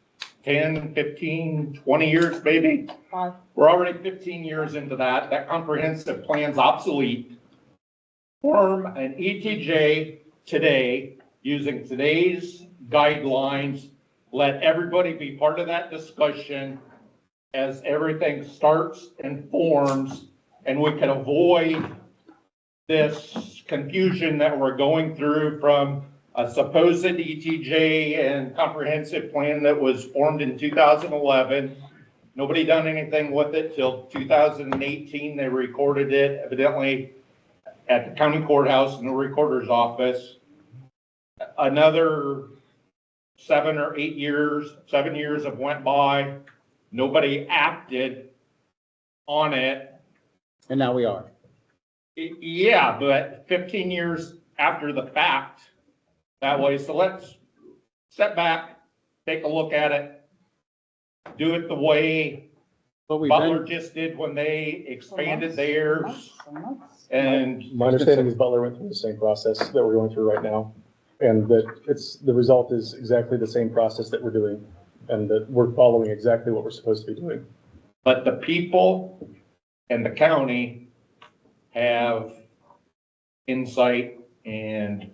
10, 15, 20 years maybe? 5. We're already 15 years into that. That comprehensive plan's obsolete. Form an ETJ today using today's guidelines. Let everybody be part of that discussion as everything starts and forms, and we can avoid this confusion that we're going through from a supposed ETJ and comprehensive plan that was formed in 2011. Nobody done anything with it till 2018. They recorded it evidently at the county courthouse in the recorder's office. Another 7 years have went by. Nobody acted on it. And now we are. Yeah, but 15 years after the fact, that way, so let's step back, take a look at it, do it the way But we've Butler been, just did when they expanded theirs, and My understanding is Butler went through the same process that we're going through right now. And that the result is exactly the same process that we're doing, and that we're following exactly what we're supposed to be doing. but the people and the county have insight and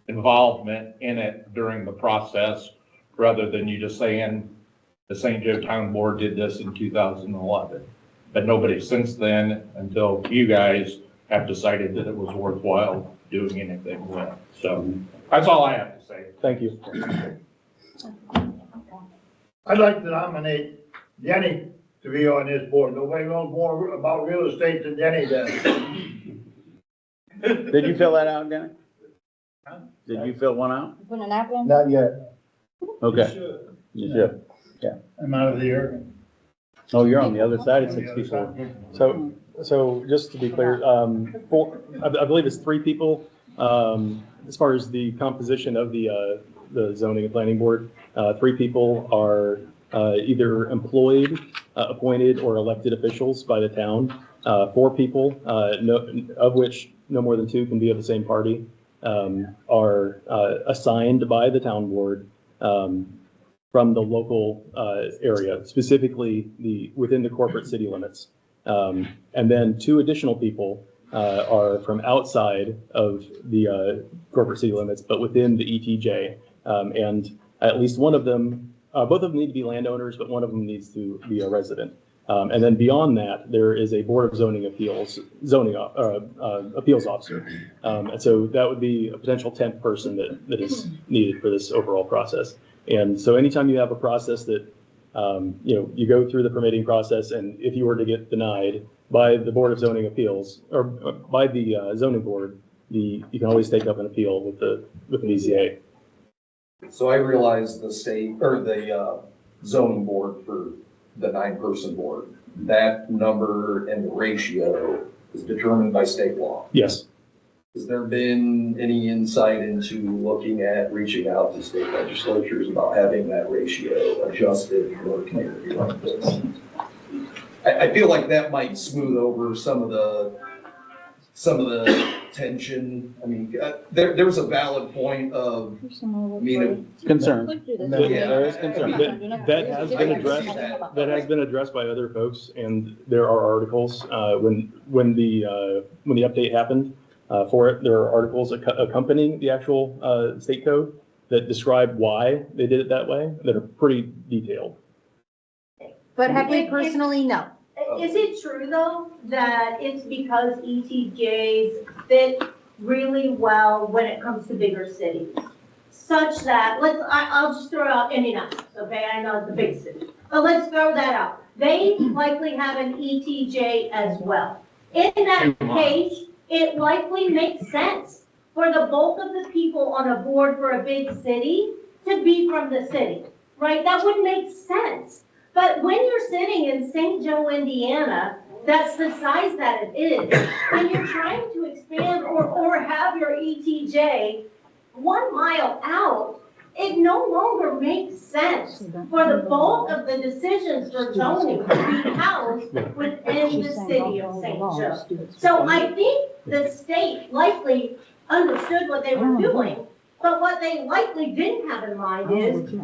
involvement in it during the process, rather than you just saying the St. Joe Town Board did this in 2011. But nobody since then, until you guys have decided that it was worthwhile doing anything with. So that's all I have to say. Thank you. I'd like to nominate Jenny to be on this board. Nobody knows more about real estate than Jenny does. did you fill that out, Danny? Did you fill one out? Put an apple in? Not yet. Okay. You should. I'm out of the area. Oh, you're on the other side of 64. So just to be clear, I believe it's 3 people. As far as the composition of the zoning and planning board, 3 people are either employed, appointed, or elected officials by the town. 4 people, of which no more than 2 can be of the same party, are assigned by the town board from the local area, specifically within the corporate city limits. And then 2 additional people are from outside of the corporate city limits, but within the ETJ. And at least one of them, both of them need to be landowners, but one of them needs to be a resident. And then beyond that, there is a Board of Zoning Appeals, appeals officer. And so that would be a potential 10th person that is needed for this overall process. And so anytime you have a process that, you go through the permitting process, and if you were to get denied by the Board of Zoning Appeals, or by the zoning board, you can always take up an appeal with the BZA. So I realize the state, or the zoning board for the 9-person board, that number and the ratio is determined by state law. Yes. Has there been any insight into looking at reaching out to state legislatures about having that ratio adjusted for a community like this? I feel like that might smooth over some of the tension. I mean, there's a valid point of, Concern. There is concern. That has been addressed. That has been addressed by other folks, and there are articles, when the update happened, for it, there are articles accompanying the actual state code that describe why they did it that way, that are pretty detailed. But have we personally? No. Is it true though, that it's because ETJs fit really well when it comes to bigger cities? Such that, I'll just throw out Indianapolis, okay, I know it's a big city, but let's throw that out. They likely have an ETJ as well. In that case, it likely makes sense for the bulk of the people on a board for a big city to be from the city, right? That would make sense. But when you're sitting in St. Joe, Indiana, that's the size that it is, and you're trying to expand or have your ETJ 1 mile out, it no longer makes sense for the bulk of the decisions for zoning to be housed within the city of St. Joe. So I think the state likely understood what they were doing, but what they likely didn't have in mind is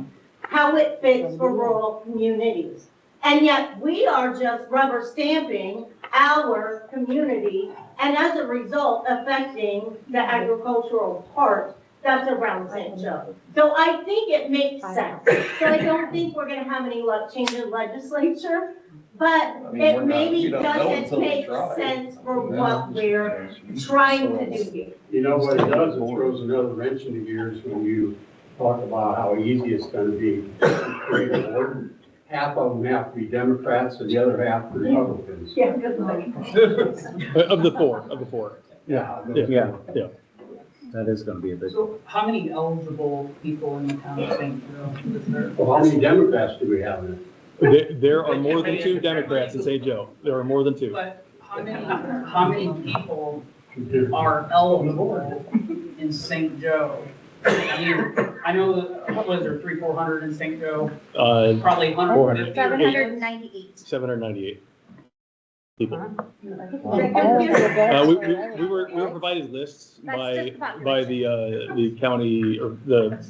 how it fits for rural communities. And yet we are just rubber stamping our community, and as a result affecting the agricultural part that's around St. Joe. So I think it makes sense. So I don't think we're gonna have any luck changing legislature, but it maybe doesn't make sense for what we're trying to do here. You know what it does, it throws another wrench in the gears when you talk about how easy it's gonna be to create a board. Half of them have to be Democrats and the other half Republicans. Yeah, good luck. Of the four. Yeah. Yeah. That is gonna be a big. So how many eligible people in the town of St. Joe? Well, how many Democrats do we have in it? There are more than 2 Democrats in St. Joe. There are more than 2. But how many people are eligible in St. Joe? I mean, I know, what was there, 300-400 in St. Joe? Probably 150. 798. 798 people. We were provided lists by the county, or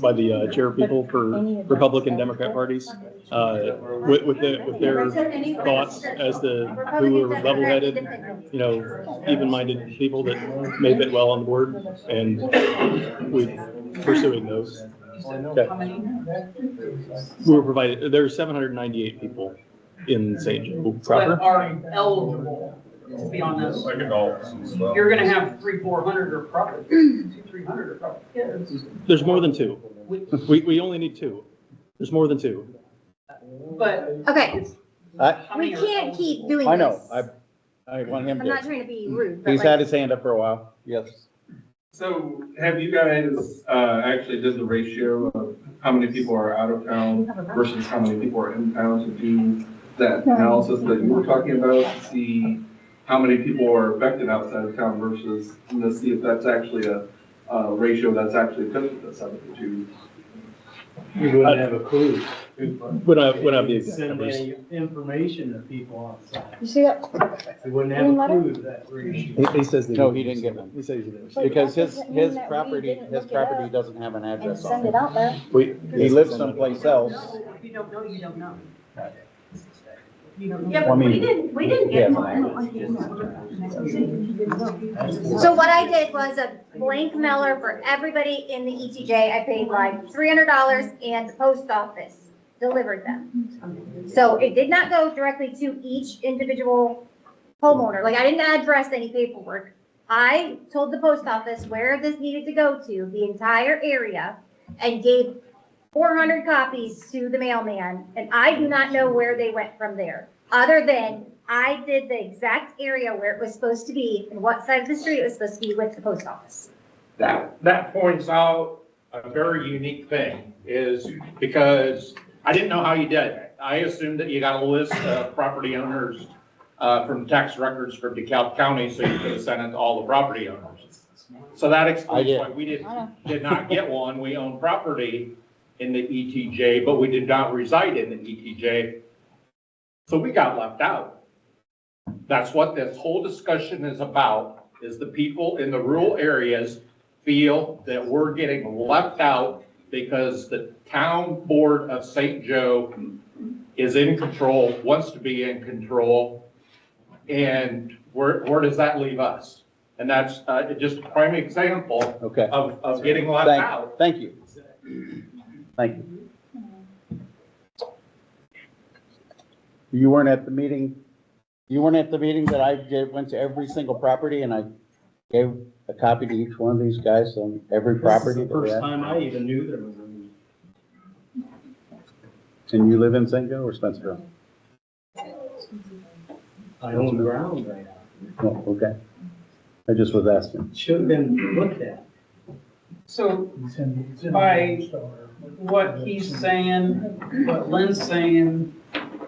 by the chair people for Republican, Democrat parties, with their thoughts as to who were level-headed, even-minded people that may fit well on the board, and we're pursuing those. Okay. We were provided, there are 798 people in St. Joe proper. That are eligible to be on this. Like adults and stuff. You're gonna have 300-400 or probably 200-300 or probably kids. There's more than two. We only need two. There's more than two. But. Okay, we can't keep doing this. I know, I want him I'm not to. trying to be rude, but He's like, had his hand up for a while. Yes. So have you guys, actually did the ratio of how many people are out of town versus how many people are in town to do that analysis that you were talking about, to see how many people are affected outside of town versus, to see if that's actually a ratio that's actually fit with the 7-2? You wouldn't have a clue. Would I have the exact Send numbers? any information to people outside. you see that? We wouldn't have a clue that ratio. He says that. No, he didn't get them. He says he didn't. Because his Doesn't mean that we property, didn't his look it property up doesn't have an and address send on it it. out there. He lives someplace else. If you don't know, you don't know. Yeah, Well, I but mean, we didn't he get has an one. So what I did was a blank mailer for everybody in the ETJ. I paid like $300 and the post office delivered them. So it did not go directly to each individual homeowner. Like I didn't address any paperwork. I told the post office where this needed to go to, the entire area, and gave 400 copies to the mailman, and I do not know where they went from there, other than I did the exact area where it was supposed to be and what side of the street it was supposed to be with the post office. That points out a very unique thing, is because I didn't know how you did it. I assumed that you got a list of property owners from tax records for DeKalb County, so you could have sent it to all the property owners. So that explains why we did not get one. We own property in the ETJ, but we did not reside in the ETJ. So we got left out. That's what this whole discussion is about, is the people in the rural areas feel that we're getting left out because the town board of St. Joe is in control, wants to be in control. And where does that leave us? And that's just a prime example of getting left out. Thank you. Thank you. You weren't at the meeting, that I went to every single property and I gave a copy to each one of these guys on every property? This is the first time I even knew there was a. And you live in St. Joe or Spencerville? I own the ground right now. Oh, okay. I just was asking. Should have been looked at. So by what he's saying, what Lynn's saying,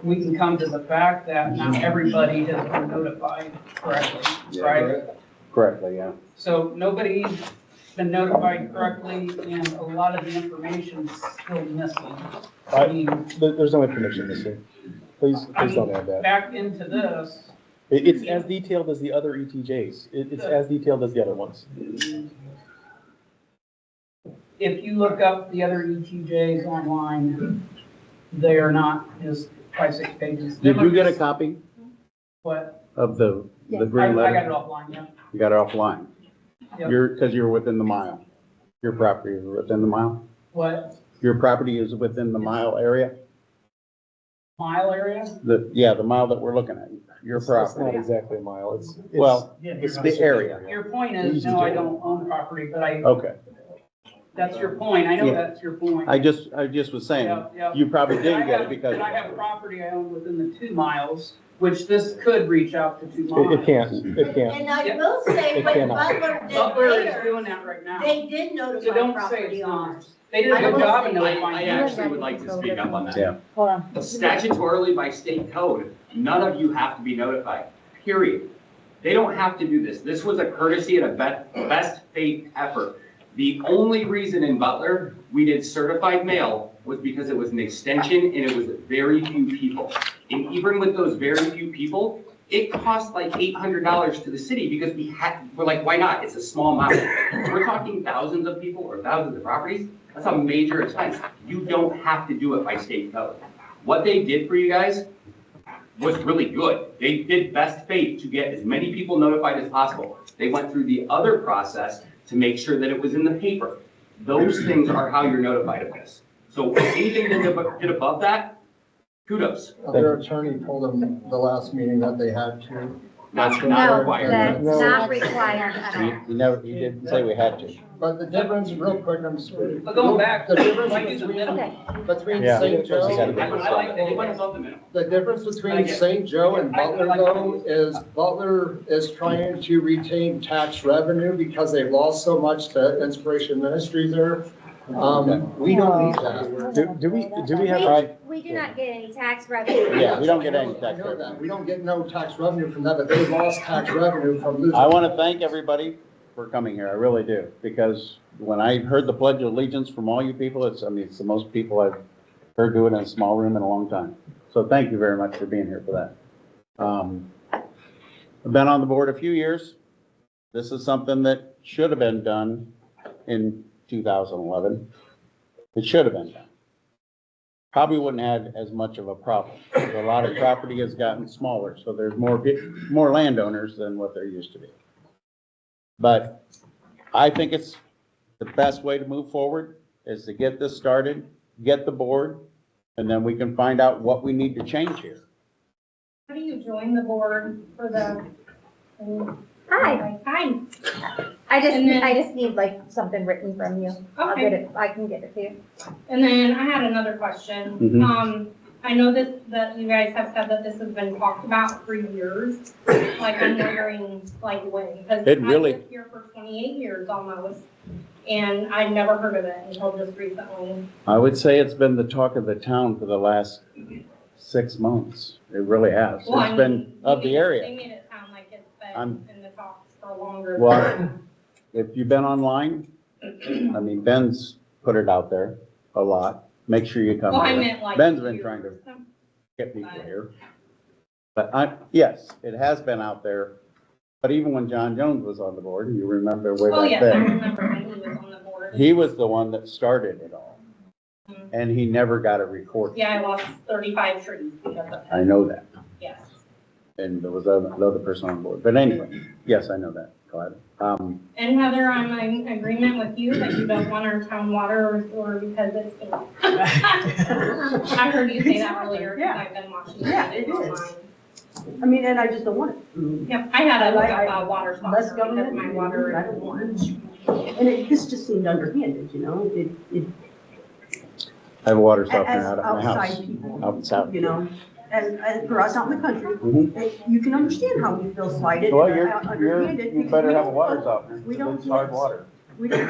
we can come to the fact that not everybody has been notified correctly, right? Correctly, yeah. So nobody's been notified correctly and a lot of the information's still missing. I mean, There's no information missing. Please don't add that. back into this, It's as detailed as the other ETJs. It's as detailed as the other ones. if you look up the other ETJs online, they are not just 5-6 pages. Did you get a copy What? of the I green letter? got it offline, yeah. You got it offline? Yep. Because you're within the mile. Your property is within the mile? What, Your property is within the mile area? mile area? The mile that we're looking at, your It's property. not exactly a mile. Well, Yeah, it's the area. Your point is, no, I don't own property, but Okay. that's your point, I know Yeah. that's your point. I just was saying, Yeah. you probably And I didn't get it have- because. And I have property I own within the 2 miles, which this could reach out to 2 miles. It can't. And I will say, It what cannot. Butler did Butler is there, doing that right now. they did So notify don't say property it's not. owners. They did a I good will job say- in notifying. I actually would like to speak up on that. Yeah. Hold on. Statutorily by state code, none of you have to be notified, period. They don't have to do this. This was a courtesy and a best faith effort. The only reason in Butler we did certified mail was because it was an extension and it was very few people. And even with those very few people, it cost like $800 to the city because we're like, why not? It's a small amount. We're talking thousands of people or thousands of properties. That's a major expense. You don't have to do it by state code. What they did for you guys was really good. They did best faith to get as many people notified as possible. They went through the other process to make sure that it was in the paper. Those things are how you're notified of this. So anything that did above that, kudos. Their attorney told them the last meeting that they had to. That's No, not required. that's not required at all. He didn't say we had to. But the difference, real quick, I'm just. But going back, The difference like it's a between, minimum. between Yeah. St. Joe. You gotta be- I like that. They went above the minimum. The difference between St. Joe and Butler though is Butler is trying to retain tax revenue because they've lost so much to Inspiration Ministries there. We don't need that. Do we have, We do not get any tax revenue. Yeah, we don't get any I tax know revenue. that. We don't get no tax revenue from that, but they lost tax revenue from losing. I want to thank everybody for coming here, I really do, because when I heard the Pledge of Allegiance from all you people, it's the most people I've heard do it in a small room in a long time. So thank you very much for being here for that. I've been on the board a few years. This is something that should have been done in 2011. It should have been done. Probably wouldn't have had as much of a problem. A lot of property has gotten smaller, so there's more landowners than what there used to be. But I think it's the best way to move forward is to get this started, get the board, and then we can find out what we need to change here. How do you join the board for the? Hi. Hi. I And then- just need like something written from you. I'll get it, I can get it to you. And then I had another question. Mhm. I know that you guys have said that this has been talked about for years. Like, I'm wondering, like, when? Because It I've really- lived here for 28 years almost, and I'd never heard of it until just recently. I would say it's been the talk of the town for the last 6 months. It really has. Well, I It's been mean, of the They area. made it sound like it's I'm- been in the talks for longer. Well, if you've been online, I mean, Ben's put it out there a lot. Make sure you come Well, I here. meant like. Ben's been years. trying to get people here. But yes, it has been out there. But even when John Jones was on the board, you remember way Oh, back yes, I then, remember when he was on the board. he was the one that started it all. Mhm. And he never got it recorded. Yeah, I lost 35 trees because of that. I know that. Yes. And there was another person on board. But anyway, yes, I know that, Clyde. And Heather, I'm in agreement with you that you don't want our town water or sewer because it's. I heard you say that earlier because I've been watching it online. I mean, and I just don't want it. Yep, I had to look I- up water Less sponsor because government, my water. I don't want it. And this just seemed underhanded, you know, I have a water softener as out at my house. outside people, Out south. you know, and for us out in the country, Mhm. you can understand how we feel slighted Well, and underhanded. you because better we have a don't water vote- softener. We don't It's hard get- water. We don't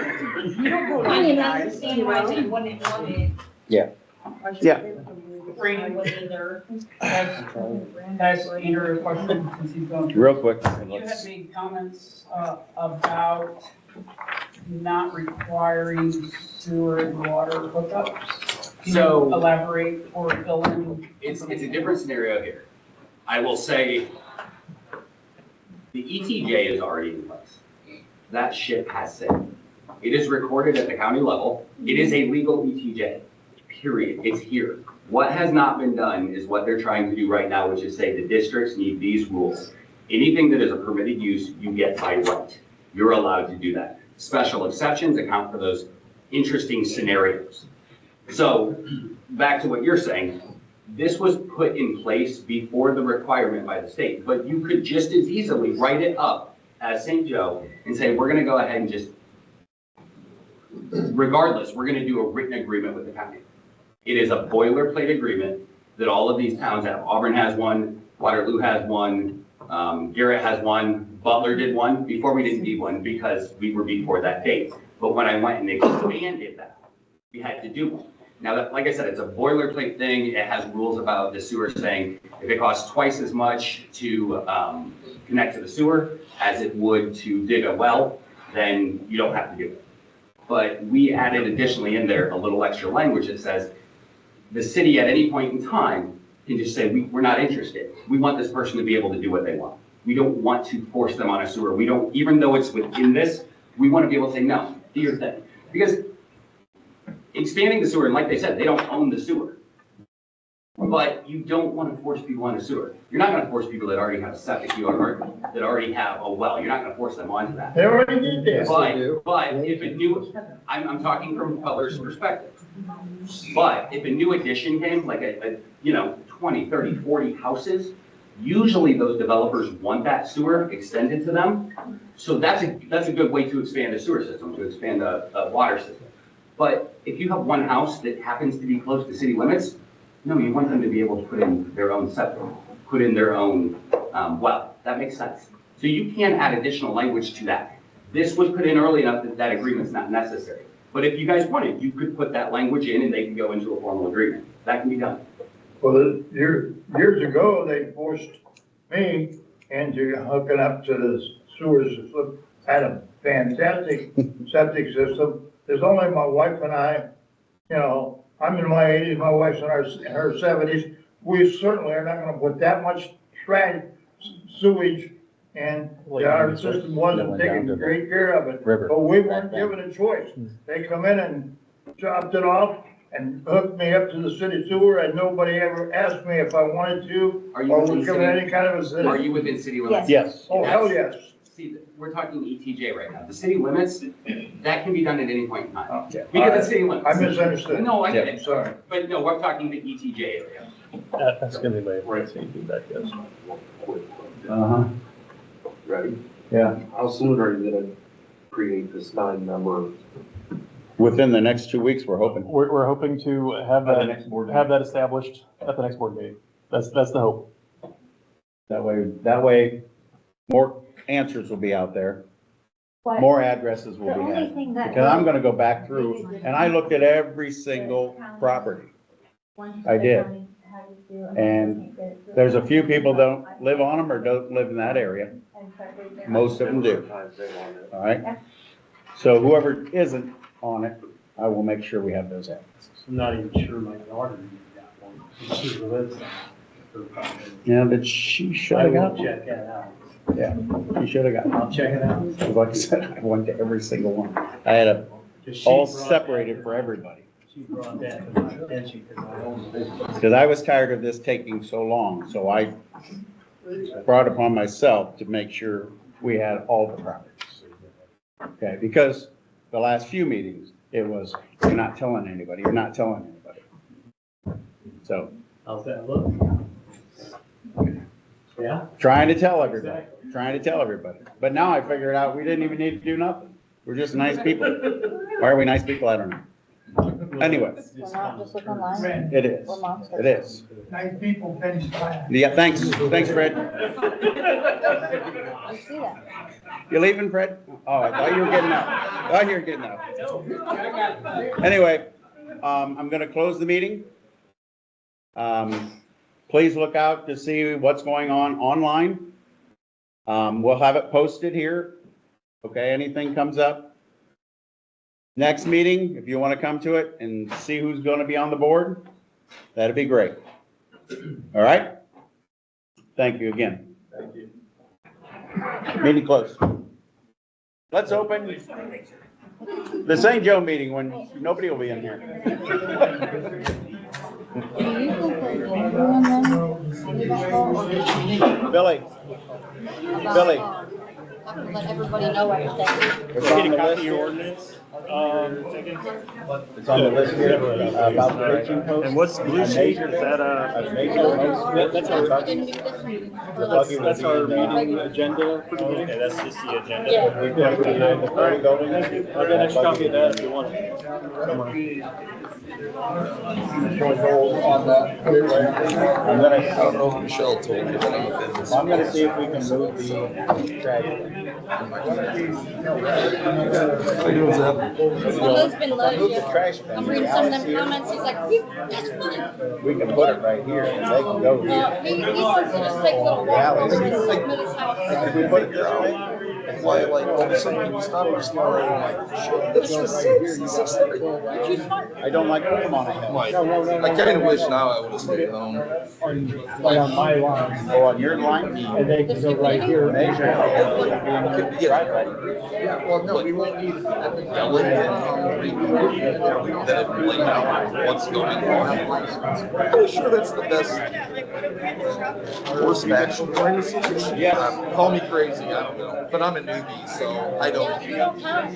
vote I on can guys, understand you why know? they wouldn't want it. Yeah. Yeah. Brandon wouldn't either. Guys, Andrew, a question since he's going through. Real quick. You had made comments about not requiring sewer and water hookups. Can So- you elaborate or fill in? It's a different scenario here. I will say, the ETJ is already in place. That ship has sailed. It is recorded at the county level. It is a legal ETJ, period. It's here. What has not been done is what they're trying to do right now, which is say the districts need these rules. Anything that is a permitted use, you get by right. You're allowed to do that. Special exceptions account for those interesting scenarios. So, back to what you're saying, this was put in place before the requirement by the state, but you could just as easily write it up as St. Joe and say, we're gonna go ahead and just, regardless, we're gonna do a written agreement with the county. It is a boilerplate agreement that all of these towns have. Auburn has one, Waterloo has one, Garrett has one, Butler did one. Before we didn't need one because we were before that date. But when I went and expanded that, we had to do one. Now, that, like I said, it's a boilerplate thing. It has rules about the sewer saying if it costs twice as much to connect to the sewer as it would to dig a well, then you don't have to do it. But we added additionally in there a little extra language that says the city at any point in time can just say, we're not interested. We want this person to be able to do what they want. We don't want to force them on a sewer. We don't, even though it's within this, we want to be able to say, no, do your thing. Because expanding the sewer, and like they said, they don't own the sewer. But you don't want to force people on a sewer. You're not going to force people that already have a septic, that already have a well. You're not going to force them onto that. They already did this. But if a new, I'm talking from Butler's perspective. But if a new addition came, like a 20, 30, 40 houses, usually those developers want that sewer extended to them. So that's a good way to expand a sewer system, to expand a water system. But if you have one house that happens to be close to city limits, no, you want them to be able to put in their own septic, put in their own well. That makes sense. So you can add additional language to that. This was put in early enough that that agreement's not necessary. But if you guys wanted, you could put that language in and they can go into a formal agreement. That can be done. Well, years ago, they forced me into hooking up to the sewer system. Had a fantastic septic system. There's only my wife and I, I'm in my 80s, my wife's in her 70s. We certainly are not gonna put that much trash, sewage, and our system wasn't taking great care of it. But we weren't given a choice. They come in and chopped it off and hooked me up to the city sewer, and nobody ever asked me if I wanted to, or was given any kind of a. Are you within city limits? Yes. Oh, hell yes. See, we're talking ETJ right now. The city limits, that can be done at any point in time. Yeah. Because it's city limits. I misunderstood. No, I get it. Sorry. But no, we're talking the ETJ area. That's gonna be my feedback, yes. Uh-huh. Ready? Yeah. How soon are you gonna create this 9-member? Within the next 2 weeks, we're hoping. We're hoping to have By the next board meeting. have that established at the next board meeting. That's the hope. That way, more answers will be out there. What- More addresses will The be only had. thing that. Because I'm gonna go back through, and I looked at every single property. I did. And there's a few people don't live on them or don't live in that area. Most of them do. All right? So whoever isn't on it, I will make sure we have those addresses. I'm not even sure my daughter got one. She lives there. Yeah, but she should I have will got one. check that out. Yeah, she should have got one. I'll check it out. Because like I said, I went to every single one. I had it all separated for everybody. She brought that to my attention because I own the business. Because I was tired of this taking so long, so I brought it upon myself to make sure we had all the properties. Okay, because the last few meetings, it was, you're not telling anybody, you're not telling anybody. So, How's that look? Yeah? trying to tell everybody. But now I figured out we didn't even need to do nothing. We're just nice people. Why are we nice people? I don't know. Anyway, We're not just looking online. it is, We're monsters. it is. Nice people finish class. Yeah, thanks, Fred. You see that? You leaving, Fred? Oh, I thought you were getting out. I thought you were getting out. Anyway, I'm gonna close the meeting. Please look out to see what's going on online. We'll have it posted here. Okay, anything comes up. Next meeting, if you want to come to it and see who's going to be on the board, that'd be great. All right? Thank you again. Thank you. Meeting closed. Let's open the St. Joe meeting when nobody will be in here. Billy. Let everybody know what you're saying. It's on the list here. ordinance. It's on the list here about the pitching post. And what's blue sheet? Is that that's our meeting agenda for the meeting? Okay, that's just the agenda. Yeah. We've got to do the current building. I'll get an extra copy of that if you want. On that. I don't know if Michelle told you, but I'm a business. I'm gonna see if we can move the track. How you doing, Zeb? My husband loves Move you. the trash bin. I'm reading some of them comments, he's like, that's funny. We can put it right here and they can go here. He wants to just take a little walk over and submit his house. If we put it this way, Why, like, all of a sudden people stop and smell it, like, shit, this was 6:30. I don't like putting them on a hill. Like, I kinda wish now I would've stayed home. Like on my line, Oh, on your line? and they can go right here. Measure. Yeah, well, no, we won't need delegate that have laid out what's going on. I'm pretty sure that's the best course of action. Yes. Call me crazy, I don't know, but I'm a newbie, so I don't. You don't count.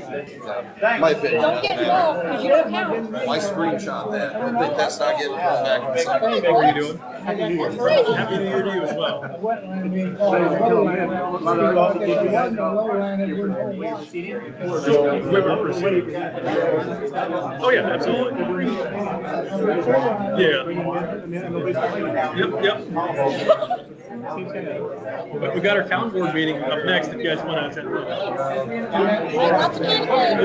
My opinion. Don't get involved, because you don't count. Why screenshot that? I think that's not getting put back in How are you doing? Happy New Year to you as well. Oh, yeah, absolutely. Yeah. Yep. But we got our town board meeting up next if you guys want to attend. Lots of candy. Oh, yeah,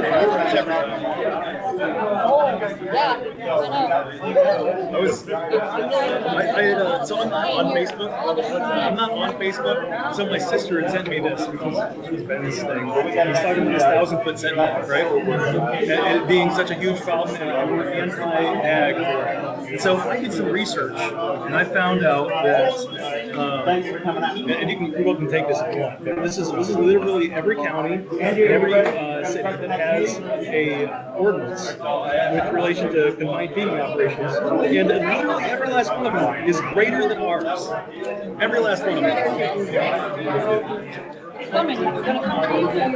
I know. So I'm on Facebook. I'm not on Facebook. So my sister had sent me this because she's been this thing. He's talking about this 1,000-foot setback, right? And it being such a huge problem and we're anti-ag. So I did some research and I found out that, and you can go up and take this if you want. This is literally every county, every city that has a ordinance with relation to combined feeding operations, and literally every last one of them is greater than ours. Every last one of them. Coming, you're gonna come to you, you're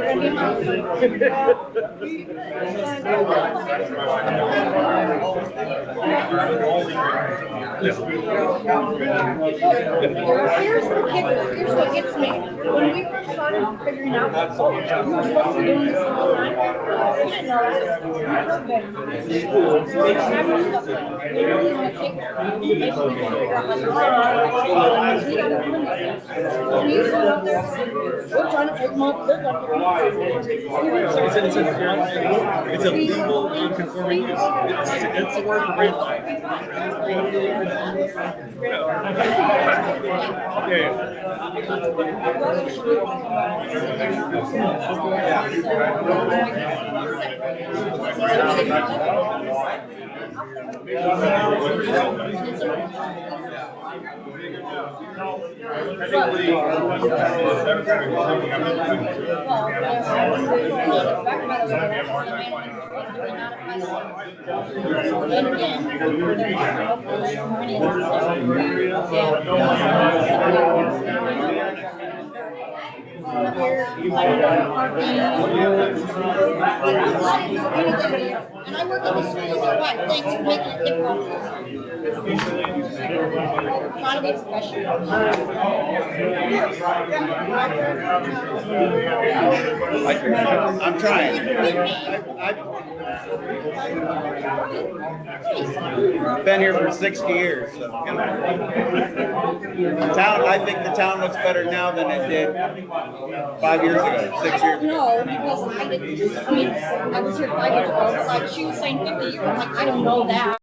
Here's what gets me. When we first started figuring out, oh, you were supposed to be doing this all the time. We didn't know that. We're trying to take them off. It's a legal non-conforming use. It's a word for it. And I work in the schools, right, thanks for making it difficult. Trying to be professional. I'm trying. I've been here for 60 years, so. Town, I think the town looks better now than it did 5 years ago, 6 years ago. No, because I didn't, I mean, I was here 5 years ago, it's like she was saying 50 years, I'm like, I don't know that.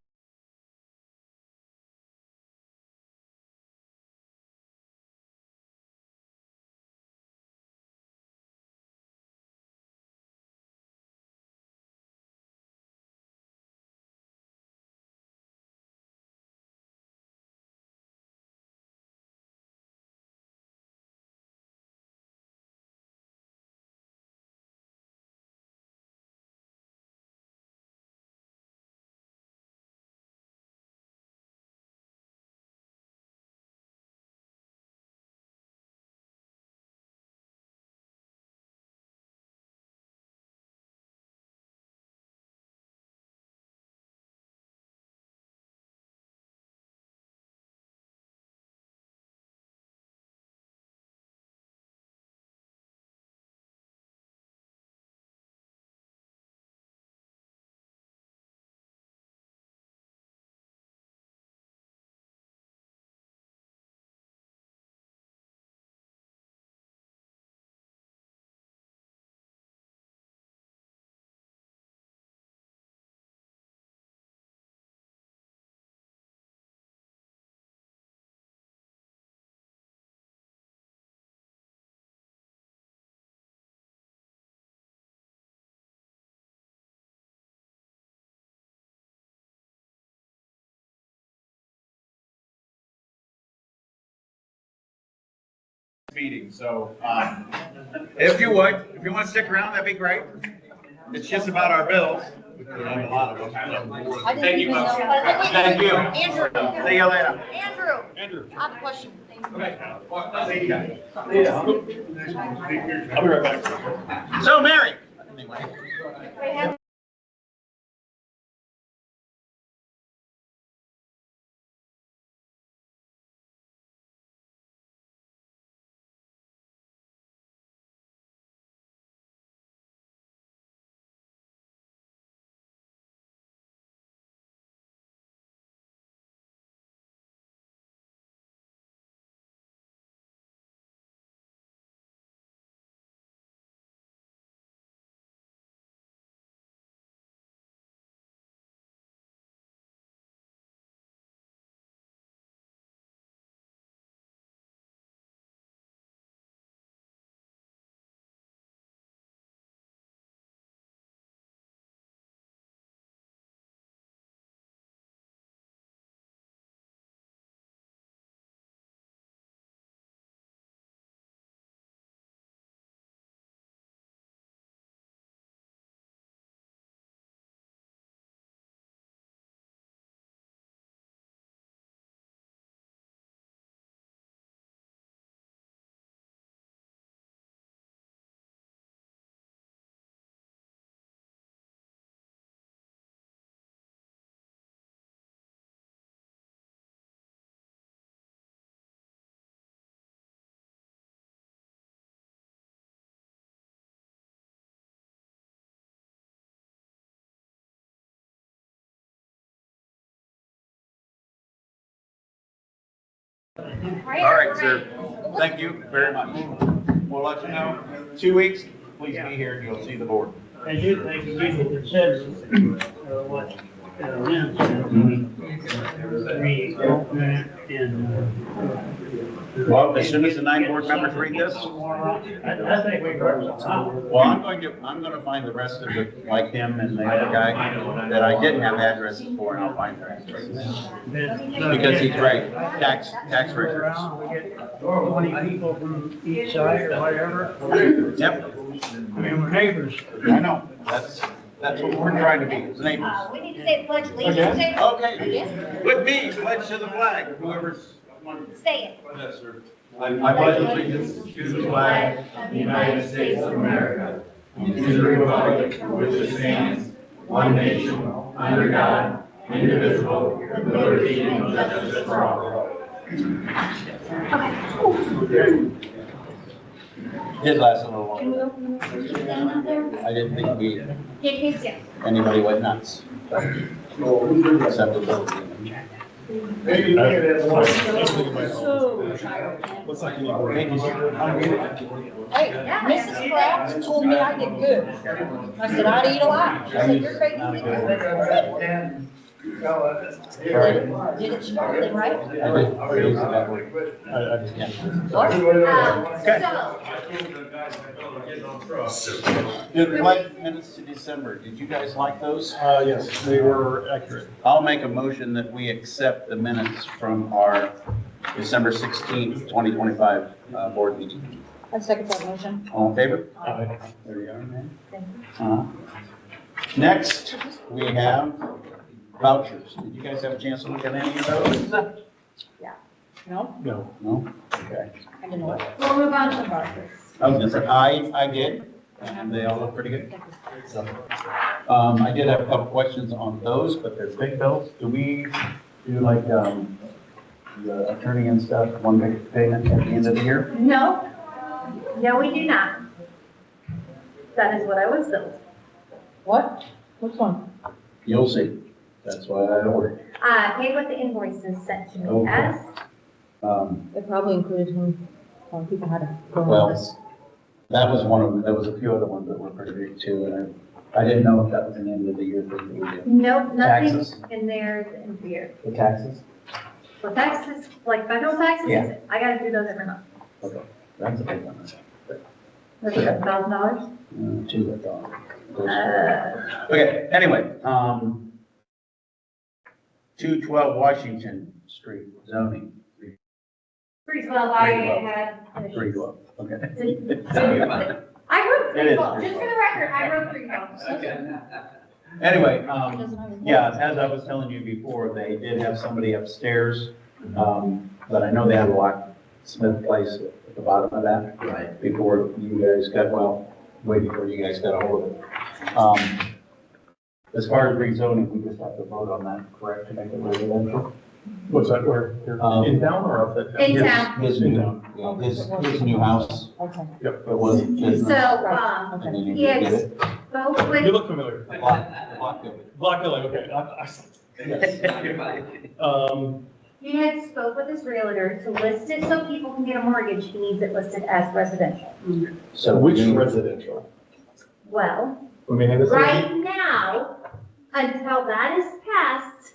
meeting, so, if you would, if you want to stick around, that'd be great. It's just about our bills. We could have a lot of them. Thank you. Thank you. Andrew. See you later. Andrew, I have a question. Okay. See you guys. I'll be right back. So, Mary. Anyway. All right, sir. Thank you very much. We'll let you know. 2 weeks, please be here and you'll see the board. And you think you need to consider, what, Lynn said. Reopen and, Well, as soon as the 9 board members read this, I think we got some time. well, I'm going to find the rest of it, like him and the other guy, that I didn't have addresses for, and I'll find their addresses. Because he's right, tax records. We get 20 people from each side or whatever. Yep. I mean, we're neighbors. I know, that's what we're trying to be, is neighbors. We need to say the pledge of allegiance. Okay, with me, pledge to the flag, whoever's. Say it. Yes, sir. I pledge allegiance to the flag of the United States of America and to the republic for which it stands, one nation, under God, indivisible, with liberty and justice for all. Did last a little Can we longer. open the down out there? I didn't think Yeah. anybody went nuts. Acceptability. Maybe you can have one. What's like any board? Hey, Mrs. Kraft told me I did good. I said, I'd eat a lot. She said, you're great, you did good. Did it smartly, right? Good pledge minutes to December. Did you guys like those? Yes, they were accurate. I'll make a motion that we accept the minutes from our December 16th, 2025 board meeting. I second that motion. All in favor? Aye. There you are, man. Next, we have vouchers. Did you guys have a chance to look at any of those? No, No. No? Okay. I didn't know what. We'll move on to vouchers. I was gonna say, I did, and they all look pretty good. So, I did have a couple questions on those, but they're big bills. Do we do like, the attorney and stuff, one big payment at the end of the year? No, no, we do not. That is what I was told. What? Which one? You'll see. That's why I ordered. Paid what the invoices sent to me Okay. as. It probably included when people had to go on Well, this. that was one of them. There was a few other ones that were pretty big too, and I didn't know if that was an end of the year thing that we did. Nope, nothing Taxes? in there is in here. The taxes? Well, taxes, like federal taxes, Yeah. I gotta do those every month. Okay, that's a big one. That's $7,000. Two, I thought. Uh, Okay, anyway, 212 Washington Street zoning. 312, I had. 312, okay. I wrote It is 312, just for the record, I wrote 312. Anyway, yeah, as I was telling you before, they did have somebody upstairs, but I know they had a locksmith place at the bottom of that. Right. Before you guys got, way before you guys got a hold of it. As far as rezoning, we just have to vote on that, correct, to make it residential? What's that, where, in town or up that? In town. His new house. Okay. Yep. It wasn't business. So, And then you he had did it. spoke You with, look familiar. The block of it. Block Billy, okay. he had spoke with his realtor to list it so people can get a mortgage, he needs it listed as residential. So Which residential? Well, Let me hang this. right now, until that is passed,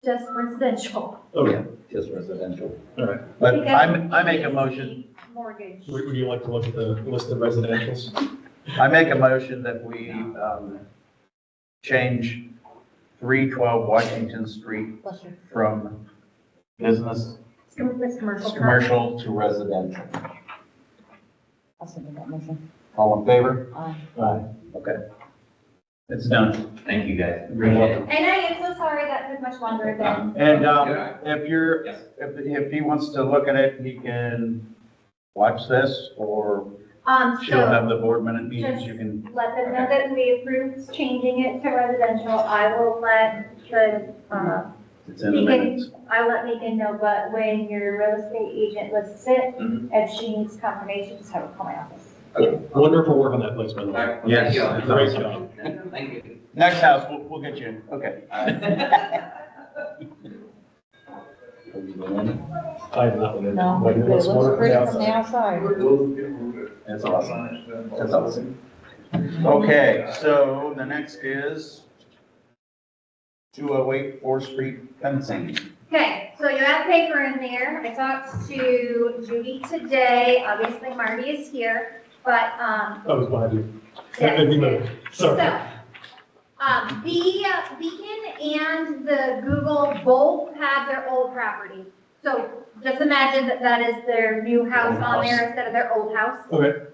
just residential. Okay, Just residential. all right. But Because I make a motion, Mortgage. Would you like to look at the list of residentials? I make a motion that we, change 312 Washington Street Bless you. from business, It's commercial. commercial to residential. I'll second that motion. All in favor? Aye. Aye. Okay. It's done. Thank you, guys. You're welcome. And I am so sorry that took much longer than. And, if he wants to look at it, he can watch this, or she'll have the board minute meetings, you can. Let them know that we approved changing it to residential. I will let the, It's in the Megan, minutes. I let Megan know, but when your real estate agent lists it, if she needs confirmation, just have her call my office. Wonderful work on that place, by the way. Yes. Great job. Thank you. Next house, we'll get you in. Okay. I have not been in. No, But it it looks looks wonderful pretty from outside. the outside. That's awesome. That's awesome. Okay, so the next is 208 4th Street fencing. Okay, so you have paper in there. I talked to Judy today. Obviously Marty is here, but, I was behind you. Yeah. Let me move. Sorry. So, the Beacon and the Google both have their old property. So just imagine that that is their new house on there instead of their old house. Okay.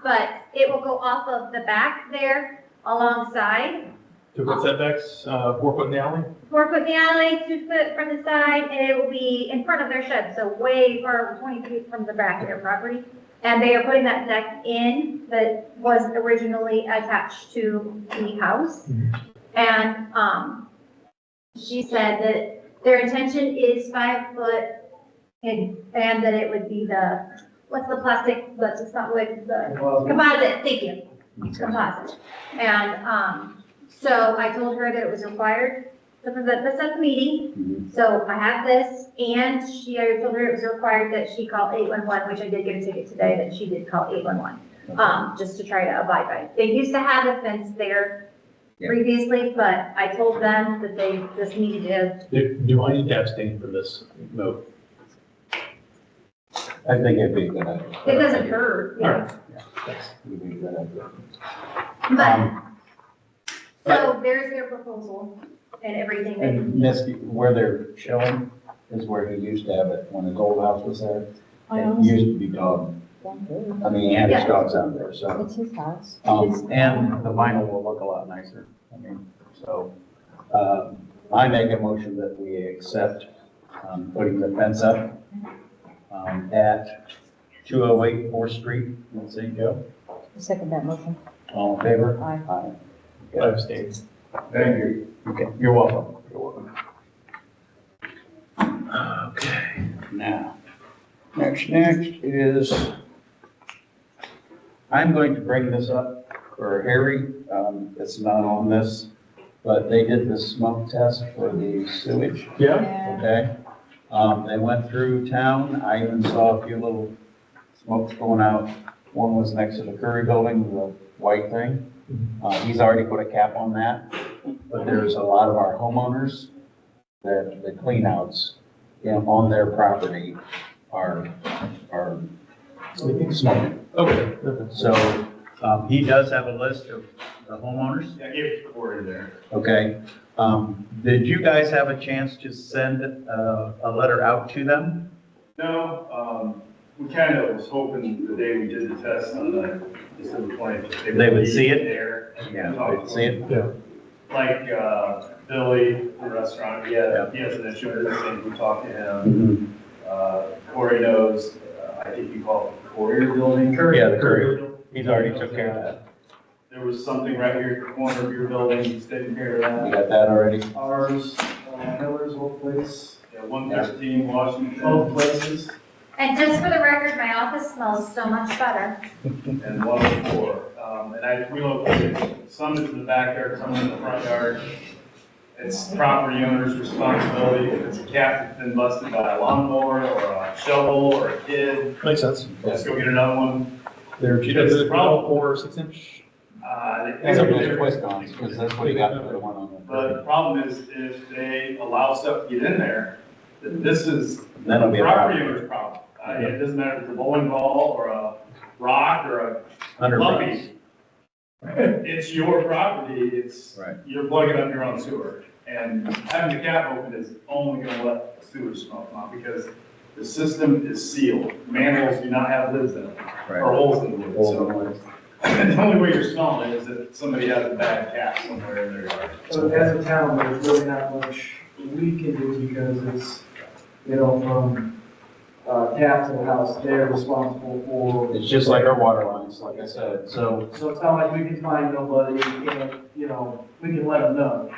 But it will go off of the back there alongside, 2 foot setbacks, 4 foot in the alley? 4 foot in the alley, 2 foot from the side, and it will be in front of their shed, so way far, 20 feet from the back of their property. And they are putting that deck in that was originally attached to the house. And, she said that their intention is 5 foot and that it would be what's the plastic, but it's not wood, the composite, thank you, composite. And, so I told her that it was required, this is at the meeting, so I have this, and I told her it was required that she call 811, which I did get a ticket today, that she did call 811, just to try to abide by it. They used to have a fence there previously, but I told them that they just needed to. Do I need to abstain from this vote? I think it'd be a good idea. It doesn't hurt, All yeah. right. Thanks. It'd be a good idea. So there's their proposal and everything. And Misty, where they're showing is where he used to have it, when his old house was there. It used to be dog. I mean, he had his dogs out there, so. It's his house. And the vinyl will look a lot nicer. I mean, so, I make a motion that we accept, putting the fence up, at 208 4th Street in St. Joe. Second that motion. All in favor? Aye. Aye. I abstain. Thank you. Okay, you're welcome. You're welcome. Okay, now, next is, I'm going to bring this up for Harry. It's not on this, but they did the smoke test for the sewage. Yeah? Okay. They went through town. I even saw a few little smokes going out. One was next to the Curry Building, the white thing. He's already put a cap on that, but there's a lot of our homeowners that the cleanouts on their property are smoking. Okay. So, he does have a list of the homeowners. I gave it to the board in there. Okay, Did you guys have a chance to send a letter out to them? No, we kind of was hoping the day we did the test on the December 20th. They would see it? There. Yeah, they'd see it? Yeah. Like, Billy, the restaurant, he has an issue with this thing, we talked to him. Corey knows, I think you call it the Courier Building. Yeah, the Courier. He's already took care of that. There was something right here at the corner of your building, he's taking care of that. You got that already? Ours, Miller's old place. Yeah, 115 Washington. Both places. And just for the record, my office smells so much better. And 104. And I relocated some into the backyard, some in the front yard. It's property owner's responsibility. If it's a cat that's been busted by a lawnmower or a shovel or a kid, Makes sense. let's go get another one. They're Because the problem, 4 or 6 inch. Because that's what you got to put one on. But the problem is if they allow stuff to get in there, then this is That'll be a property problem. owner's problem. It doesn't matter if it's a bowling ball or a rock or a 100 bucks. puppy. It's your property, you're plugging up your own sewer. And having the cap open is only gonna let sewage smoke out because the system is sealed. Manholes do not have lids in them, or holes in the lid. So the only way you're smelling it is if somebody has a bad cap somewhere in their yard. So as a town, there's really not much we can do because it's, you know, from tap to the house, they're responsible for. It's just like our water lines, like I said, so. So it's not like we can find nobody, we can't, you know, we can let them know.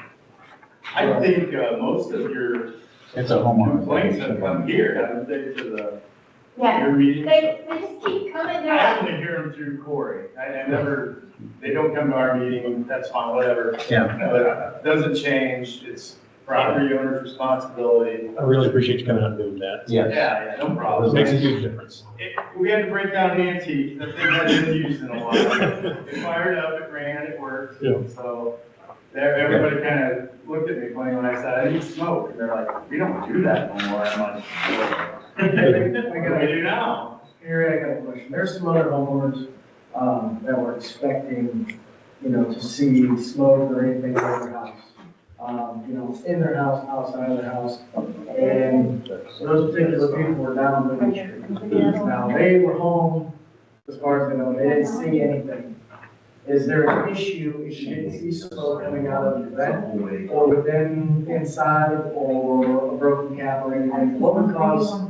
I think most of your It's a homeowner. complaints have come here, haven't they, to the, Yeah, your meetings? they just keep coming I there. only hear them through Corey. I never, they don't come to our meeting, that's fine, whatever. Yeah. But it doesn't change, it's property owner's responsibility. I really appreciate you coming out and doing that. Yeah, no It problem. makes a huge difference. We had to break down the antique, the thing hasn't been used in a while. It fired up, it ran, it worked. Yeah. So everybody kind of looked at me funny when I said, I need smoke. And they're like, we don't do that no more. I'm like, what do we do now? Here, I got a question. There's some other homeowners, that were expecting, you know, to see smoke or anything in their house. You know, in their house, outside of their house. And those particular people were down Liberty Street. Now, they were home, as far as I know, they didn't see anything. Is there an issue if you didn't see smoke coming out of the vent or within, inside, or a broken cap or anything? What would cause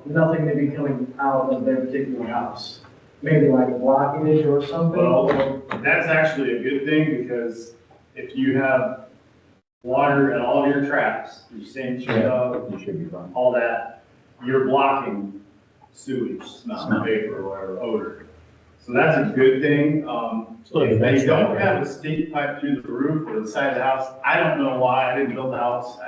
nothing to be coming out of their particular house? Maybe like a blockage or something? Well, that's actually a good thing because if you have water in all your traps, your sinks, your tub, You should be fine. all that, you're blocking sewage, smell, vapor, or whatever, odor. So that's a good thing. If they don't have a stink pipe through the roof or the side of the house, I don't know why, I didn't build the house.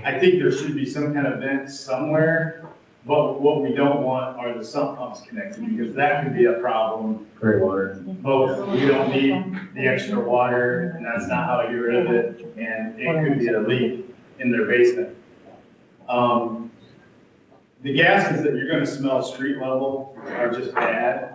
I think there should be some kind of vent somewhere, but what we don't want are the sump pumps connected, because that could be a problem. Gray water. Both, we don't need the extra water, and that's not how you get rid of it, and it could be a leak in their basement. The gases that you're gonna smell street level are just bad.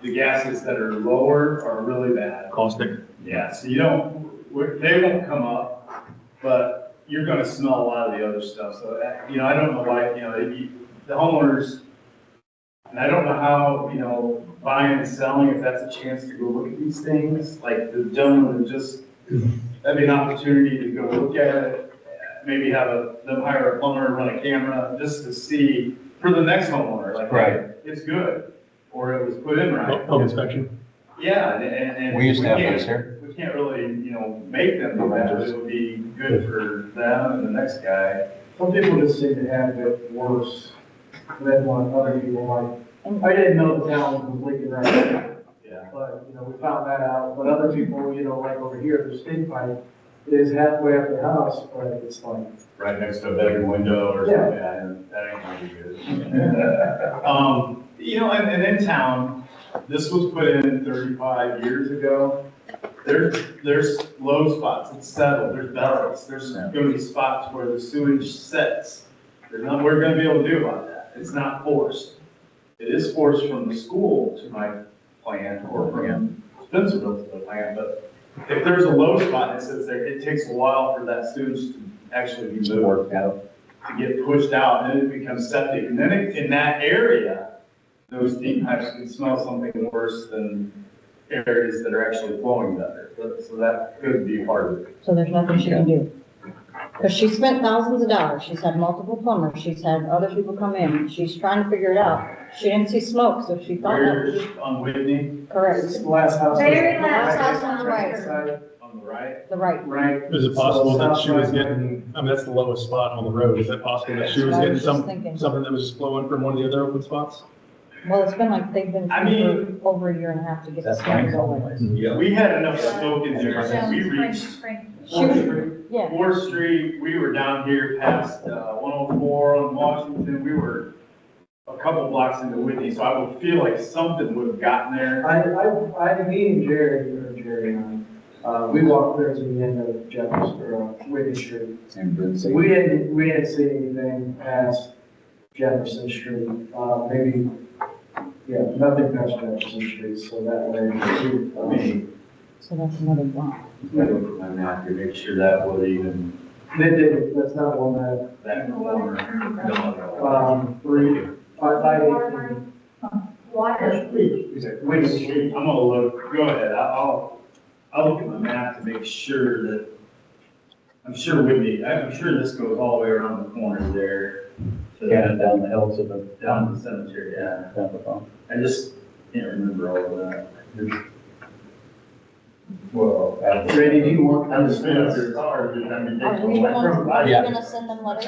The gases that are lower are really bad. Caustic. Yeah, so you don't, they won't come up, but you're gonna smell a lot of the other stuff, so, you know, I don't know why, you know, the homeowners, and I don't know how, you know, buying and selling, if that's a chance to go look at these things, like the gentleman that just, that'd be an opportunity to go look at it, maybe have them hire a plumber, run a camera, just to see, for the next homeowner, like, Right. it's good, or it was put in right. Home inspection. Yeah, and. We used to have can't- those here. We can't really, you know, make them do that, but it would be good for them and the next guy. Some people just seem to have it worse than what other people like. I didn't know the town was completely right. Yeah. But, you know, we found that out. But other people, you know, like over here, the stink pipe is halfway up the house, but it's like. Right next to a bedroom window or something, and that ain't gonna be good. You know, and in town, this was put in 35 years ago. There's low spots, it's settled, there's bellies, there's gonna be spots where the sewage sets. There's nothing we're gonna be able to do about that. It's not forced. It is forced from the school to my plant or from Spencerville to the plant, but if there's a low spot that sits there, it takes a while for that sewage to actually be moved. To get pushed out, and then it becomes septic, and then in that area, those deep pipes can smell something worse than areas that are actually flowing better, so that could be part of it. So there's nothing she can do. Because she spent thousands of dollars, she's had multiple plumbers, she's had other people come in, she's trying to figure it out. She didn't see smoke, so she thought that was. Where's on Whitney? Correct. Last house. Very last house on the right. On the right? The right. Right. Is it possible that she was getting, I mean, that's the lowest spot on the road, is it possible that she was I getting was just thinking. something that was just flowing from one of the other open spots? Well, it's been like, they've been I mean- for over a year and a half to get the smoke going. Yeah, we had enough smoke in there, that we reached She was, yeah. 4th Street, we were down here past 104 on Washington, we were a couple blocks into Whitney, so I would feel like something would have gotten there. Me and Jerry, we walked there to the end of Jefferson, or Whitney Street. We didn't see anything past Jefferson Street, maybe, nothing past Jefferson Street, so that way. So that's another block. I look at my map to make sure that would even, That's not one that corner. Whitney Street. I'm gonna look, go ahead, I'll look at my map to make sure that, I'm sure this goes all the way around the corner there. Down the hill to the. Down to the cemetery, yeah. Down the phone. I just can't remember all of that. Well, Randy, do you want? I'm just saying, if there's cars, I mean, Are we Yeah. gonna send them letters?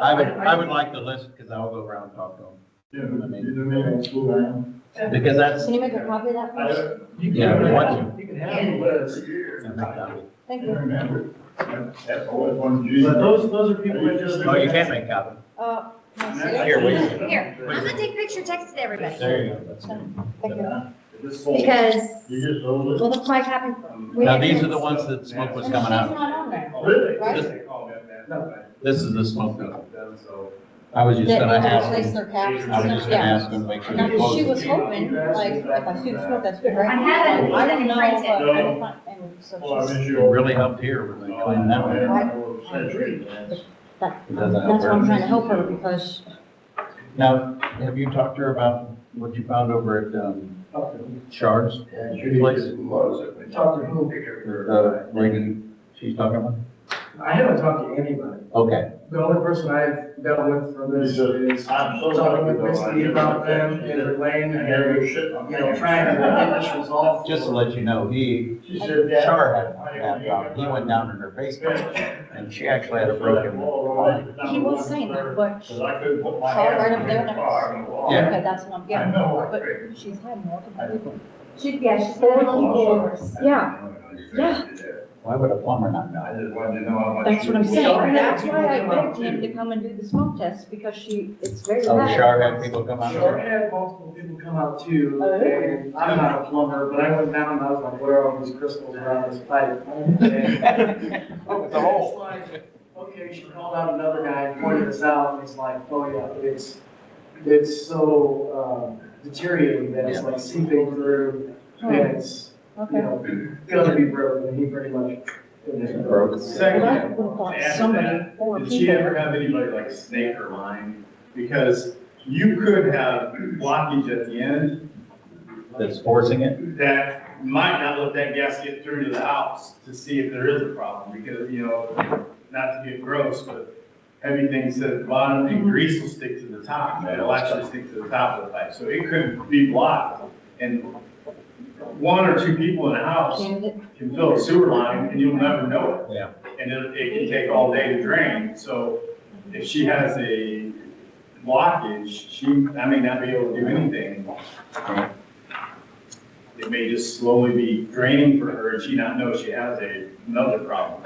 I would like the list, because I'll go around and talk to them. Because that's, Can you make a copy of that, please? yeah, we want You can have the list. to. Thank you. That's always one. But those are people that just. Oh, you can't make copies. Can I see it? Here, wait. Here, I'm gonna take a picture, text it to everybody. There you go. That's good. Thank you. Because, You just hold it. well, that's my copy. Now, these are the ones that smoke was coming She's out. not on there. Really? Right? This is the smoke. I was just That gonna they ask replace them. their caps and I was stuff, just gonna yeah. ask them to make sure Now, they close. she was hoping, like, if I see the smoke, that's good, right? I haven't I didn't know, printed. but I didn't find, and so she's. It really helped here when they cleaned that one. I agree. That, It doesn't help that's why I'm her. trying to help her, because Now, have you talked to her about what you found over at, Shards place? Talk to who? The lady she's talking about? I haven't talked to anybody. Okay. The only person I've dealt with for this is I'm so talking lucky with though, I Misty never- about them and Elaine and, Never shit. trying to get this resolved. Just to let you know, She said that. Shar had that problem. He went down in her basement and she actually had a broken. he was saying that, but Cause I couldn't put my Saw hand right in up there the next. car and walk. Yeah. Okay, that's what I'm I getting, know. but she's had multiple people. She's been on boards. Yeah, yeah. Why would a plumber not know? I just wanted to know how much. That's what I'm you- saying, that's why I begged him to come and do the smoke test, because it's very Oh, bad. Shar had people come out So I there? had multiple people come out too, Oh, really? and I'm not a plumber, but I went down and I was like, what are all these crystals around this pipe? Oh, it's a hole. Like, okay, she called out another guy and pointed this out, and he's like, oh yeah, it's so deteriorating that it's like seeping through, and it's, Okay. gonna be broken, and he pretty much. Broke. Second, Well, I would've thought after somebody, that, 4 did she people. ever have anybody like snake her line? Because you could have blockage at the end That's forcing it? that might not let that gas get through to the house to see if there is a problem, because, not to get gross, but heavy things sit at the bottom and grease will stick to the top. It'll actually stick to the top of the pipe, so it could be blocked. And 1 or 2 people in a house can fill a sewer line and you'll never know it. Yeah. And it can take all day to drain, so if she has a blockage, I may not be able to do anything. It may just slowly be draining for her and she not know she has another problem.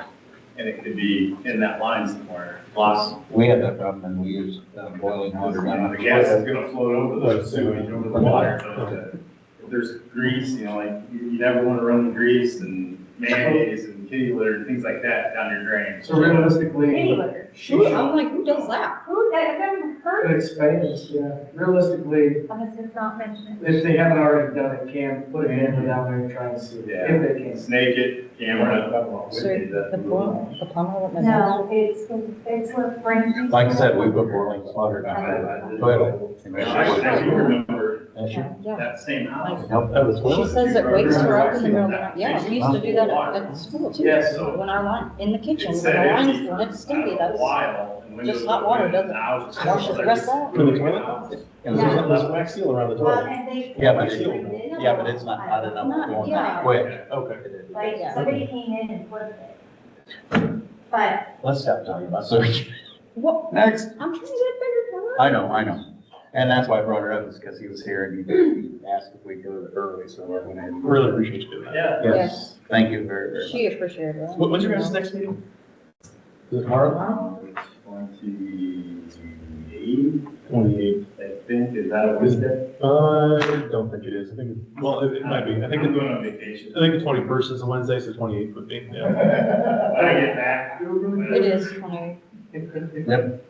And it could be in that line somewhere, blocked. We had that problem and we used boiling water. The gas is gonna float over the sewage, over the water. But, if there's grease, like, you never wanna run the grease and mayonnaise and kitty litter and things like that down your drain. So realistically, Kitty litter. I'm like, who does that? Who, I've never heard it expands, yeah. Realistically, of this, it's not mentioned. if they haven't already done it, can put a camera down there and try and see if they can. Snake it, camera. So the plumber, what No, it's with Frankie. Like I said, we put boiling water down the toilet. I do remember Yeah. that same house. Nope. She says it wakes her up in the middle of the night. Yeah, we used to do that at school too. Yeah, so- When our line, in the kitchen, It when said the it line's, was when it's stinky, that's While, and just windows hot water, open, doesn't and houses- washes the rest out. In the toilet? There's wax seal around the Well, toilet. and they. Yeah, but it's not hot enough Not- going yeah. that quick. Okay. Like, Yeah. somebody came in and flipped it. But Let's stop talking about sewage. What? Next. I'm trying to get it figured out. I know. And that's why I brought it up, is because he was here and he asked if we could do it early, so I went in. Really appreciate you doing that. Yeah. Yes, thank you very, very much. She appreciated it. When's your guys' next meeting? Is it tomorrow? 28. I think, is that a Wednesday? I don't think it is. I think, well, it might be. I think, I'm going on vacation. I think the 21st is a Wednesday, so 28th would be, yeah. When I get back. It is 28. Yep.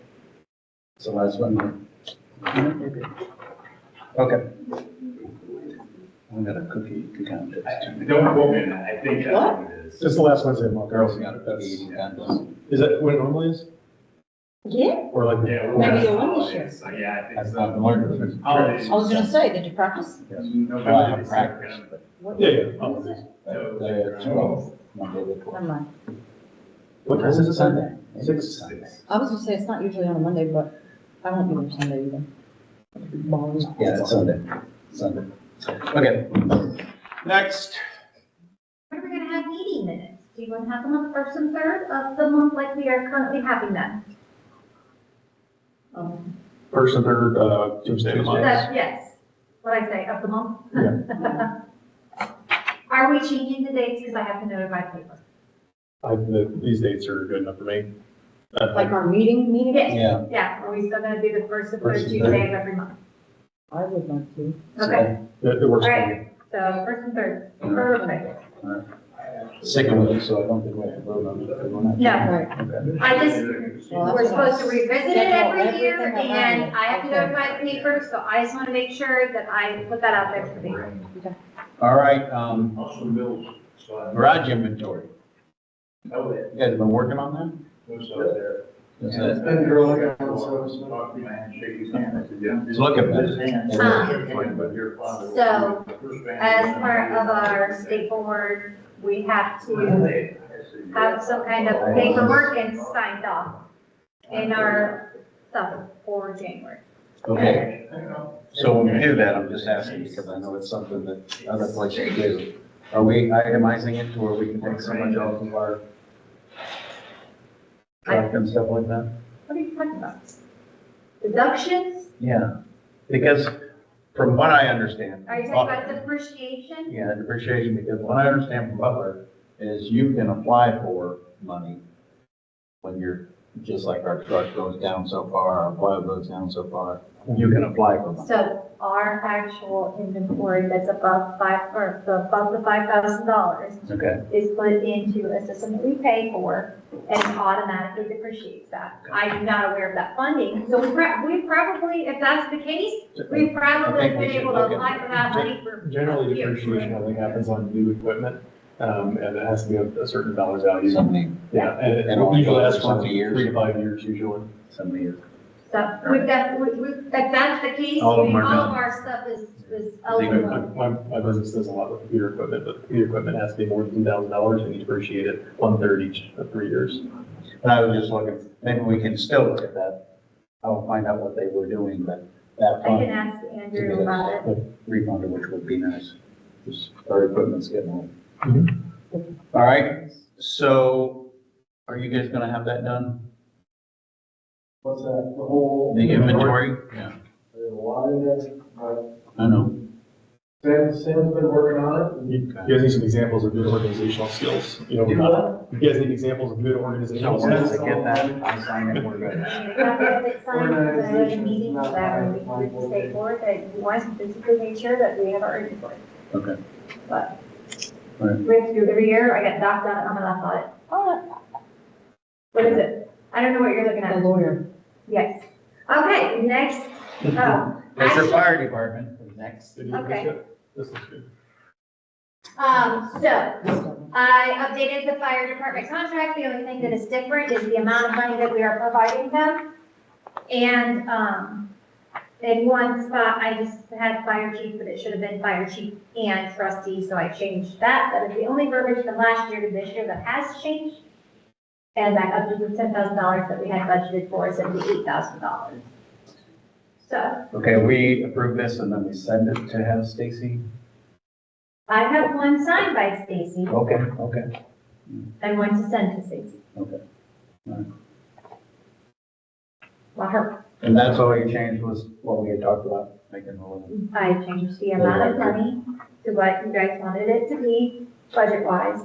So last one. Okay. I got a cookie contest. Don't quote me on that, I think that's What? what it is. It's the last Wednesday of the month. Girls got a cookie eating contest. Is that what it normally is? Yeah. Or like? Yeah, Maybe you'll win this year. So, yeah, I think I've so. I've learned. Holidays. I was gonna say, did you practice? Well, I have practice, but Yeah, yeah. Holidays. they're 12, Monday the 12th. Never mind. What time is it Sunday? Six. I was gonna say, it's not usually on a Monday, but I won't be there Sunday either. Balls. Yeah, it's Sunday. Okay. Next. When are we gonna have meeting minutes? Do you want to have them on the first and third of the month like we are currently having them? First and third, Tuesday of the month. Yes, what I say, of the month? Are we changing the dates, because I have to notify the paper? These dates are good enough for me. Like our meeting? Yes, yeah, are we still gonna do the first and third First and Tuesday third. of every month? I would like to. Okay, It works all for me. right, so first and third, perfect. Sticking with it, so I don't think we have to vote on it. No, Okay. I just, Well, we're that's supposed to nice. revisit it Schedule every year, everything and around it. I have to Okay. notify the paper, so I just wanna make sure that I put that out there for the paper. All right, garage inventory. Oh, yeah. You guys have been working on that? What's up there? Is It's that- been growing out, so Talk to man, shake his hand. It's looking better. So, as part of our state board, we have to have some kind of paperwork and signed off in our stuff for January. Okay. So when we do that, I'm just asking because I know it's something that other places do. Are we itemizing it to where we can take so much off of our truck and stuff like that? What are you talking about? Deductions? Yeah, because from what I understand. Are you talking about depreciation? Yeah, depreciation, because what I understand from Butler is you can apply for money when you're, just like our truck goes down so far, our plow goes down so far, you can apply for money. So our actual inventory that's above above the $5,000 Okay. is put into a system that we pay for and automatically depreciates that. I'm not aware of that funding, so we probably, if that's the case, we probably I think we been should able to look at apply for that money for. Generally, years. depreciation only happens on new equipment, and it has to be a certain dollar value. So many, Yeah, and And it only usually goes lasts for so for many years. 3 to 5 years usually. so many years. So if that's the case, All of them all are done. of our stuff is Even eligible. my business does a lot with computer equipment, but computer equipment has to be more than $2,000, and you depreciate it 1/3 each of 3 years. And I was just looking, maybe we can still look at that. I'll find out what they were doing, but that I can fund ask to Andrew get about it. us refunded, which would be nice. Just our equipment's getting old. Mhm. All right, so are you guys gonna have that done? what's that, the whole. The inventory? Yeah, There's a lot in it, but I know. Sam's been working on You guys need some examples of good organizational skills, you know. You guys need examples of good So organizational once skills. I get that, I'll sign it, we're good. We have to have it signed, because I had a meeting with that, with the state board, that we want to physically make sure that we have our inventory. Okay. But Right. We have to do it every year, I get docked on it, how much I thought it. Oh, What is it? I don't know what you're looking the at. lawyer. Yes. Okay, next, That's your actually, fire department is next. Okay. This is good. So, I updated the fire department contract, the only thing that is different is the amount of money that we are providing them. And, in one spot, I just had fire chief, but it should have been fire chief and trustee, so I changed that. That is the only verbiage from last year to this year that has changed. And that up to the $10,000 that we had budgeted for is going to be $8,000. So, Okay, we approve this and then we send it to have Stacy? I have one signed by Stacy Okay, okay. and one to send to Stacy. Okay. Well, her, And that's all you changed was what we had talked about, making a little. I changed the amount of money to what you guys wanted it to be budget-wise.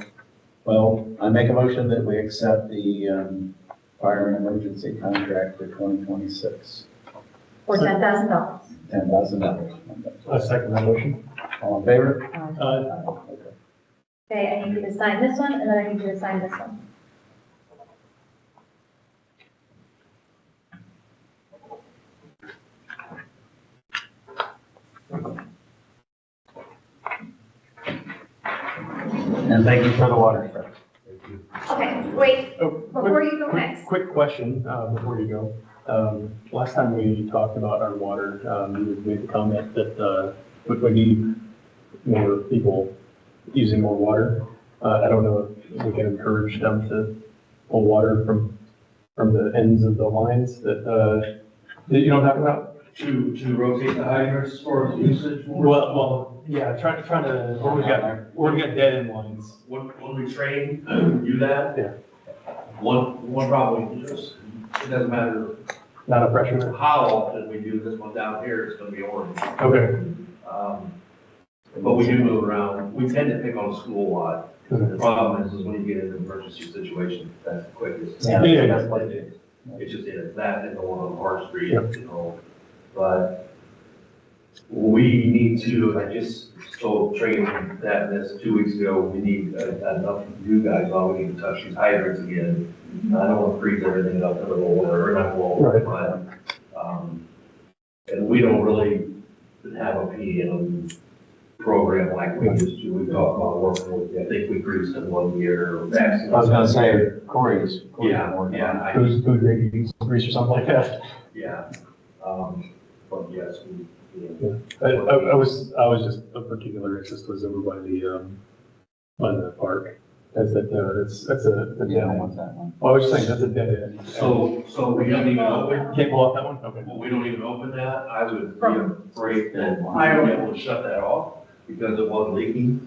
Well, I make a motion that we accept the fire and emergency contract for 2026. For $10,000. $10,000. I second that motion. All in favor? Okay, I need you to sign this one, and then I need you to sign this one. And thank you for the water stuff. Okay, wait, Oh, before you go next. Quick question, before you go. Last time we talked about our water, you made the comment that, we need more people using more water. I don't know if we can encourage them to pull water from the ends of the lines that you know what I'm talking about? To rotate the hydrants for usage? Well, yeah, trying to, where we got dead end lines. When we train, do that? Yeah. One problem, just, it doesn't matter Not a pressure. how often we do this one down here, it's gonna be orange. Okay. But we do move around, we tend to pick on the school a lot. The problem is when you get into an emergency situation, that's the quickest. Yeah. That's what it is. It's just, that and the one on Hart Street, you know, but we need to, I just told Trey that this 2 weeks ago, we need enough new guys on, we need to touch these hydrants again. I don't want to freeze everything up in the water, or not water, but, and we don't really have a PM program like we used to. We talked about working with, I think we greased in 1 year. I was gonna say, Corey's. Yeah. Food grade grease or something like that. Yeah, but yes, we. I was just a particular interest was over by the park. That's a dead end. What's that one? Oh, I was just saying, that's a dead end. So we don't even open, Can't pull off that one? Okay. we don't even open that, I would be afraid that I would be able to shut that off because it was leaking.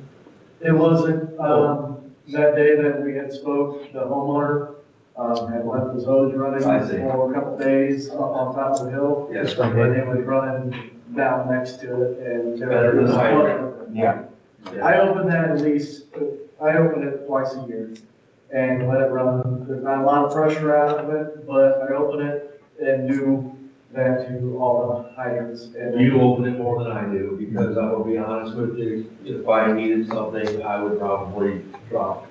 It wasn't, that day that we had spoke, the homeowner, had left his hose running I see. for a couple days up on top of the hill. Yes. And it was running down next to it and. Better than the hydrant. Yeah. I open that at least, I open it twice a year and let it run. There's not a lot of pressure out of it, but I open it and do that to all the hydrants. And You open it more than I do, because I will be honest with you, if I needed something, I would probably drop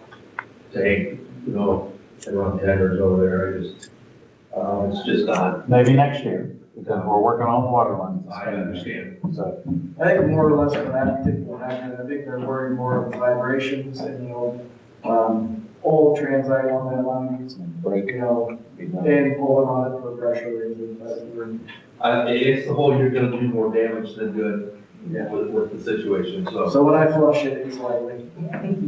tank, you know, and run tenders over there, I just, it's just not. Maybe next year, because we're working on the water lines. I understand. So, I think more or less for that particular hydrant, I think they're worried more of the vibrations and, you know, old transite on that line, you know, and pulling on it for pressure reasons. It's the whole, you're gonna do more damage than good with the situation, so. So when I flush it, it's lightly,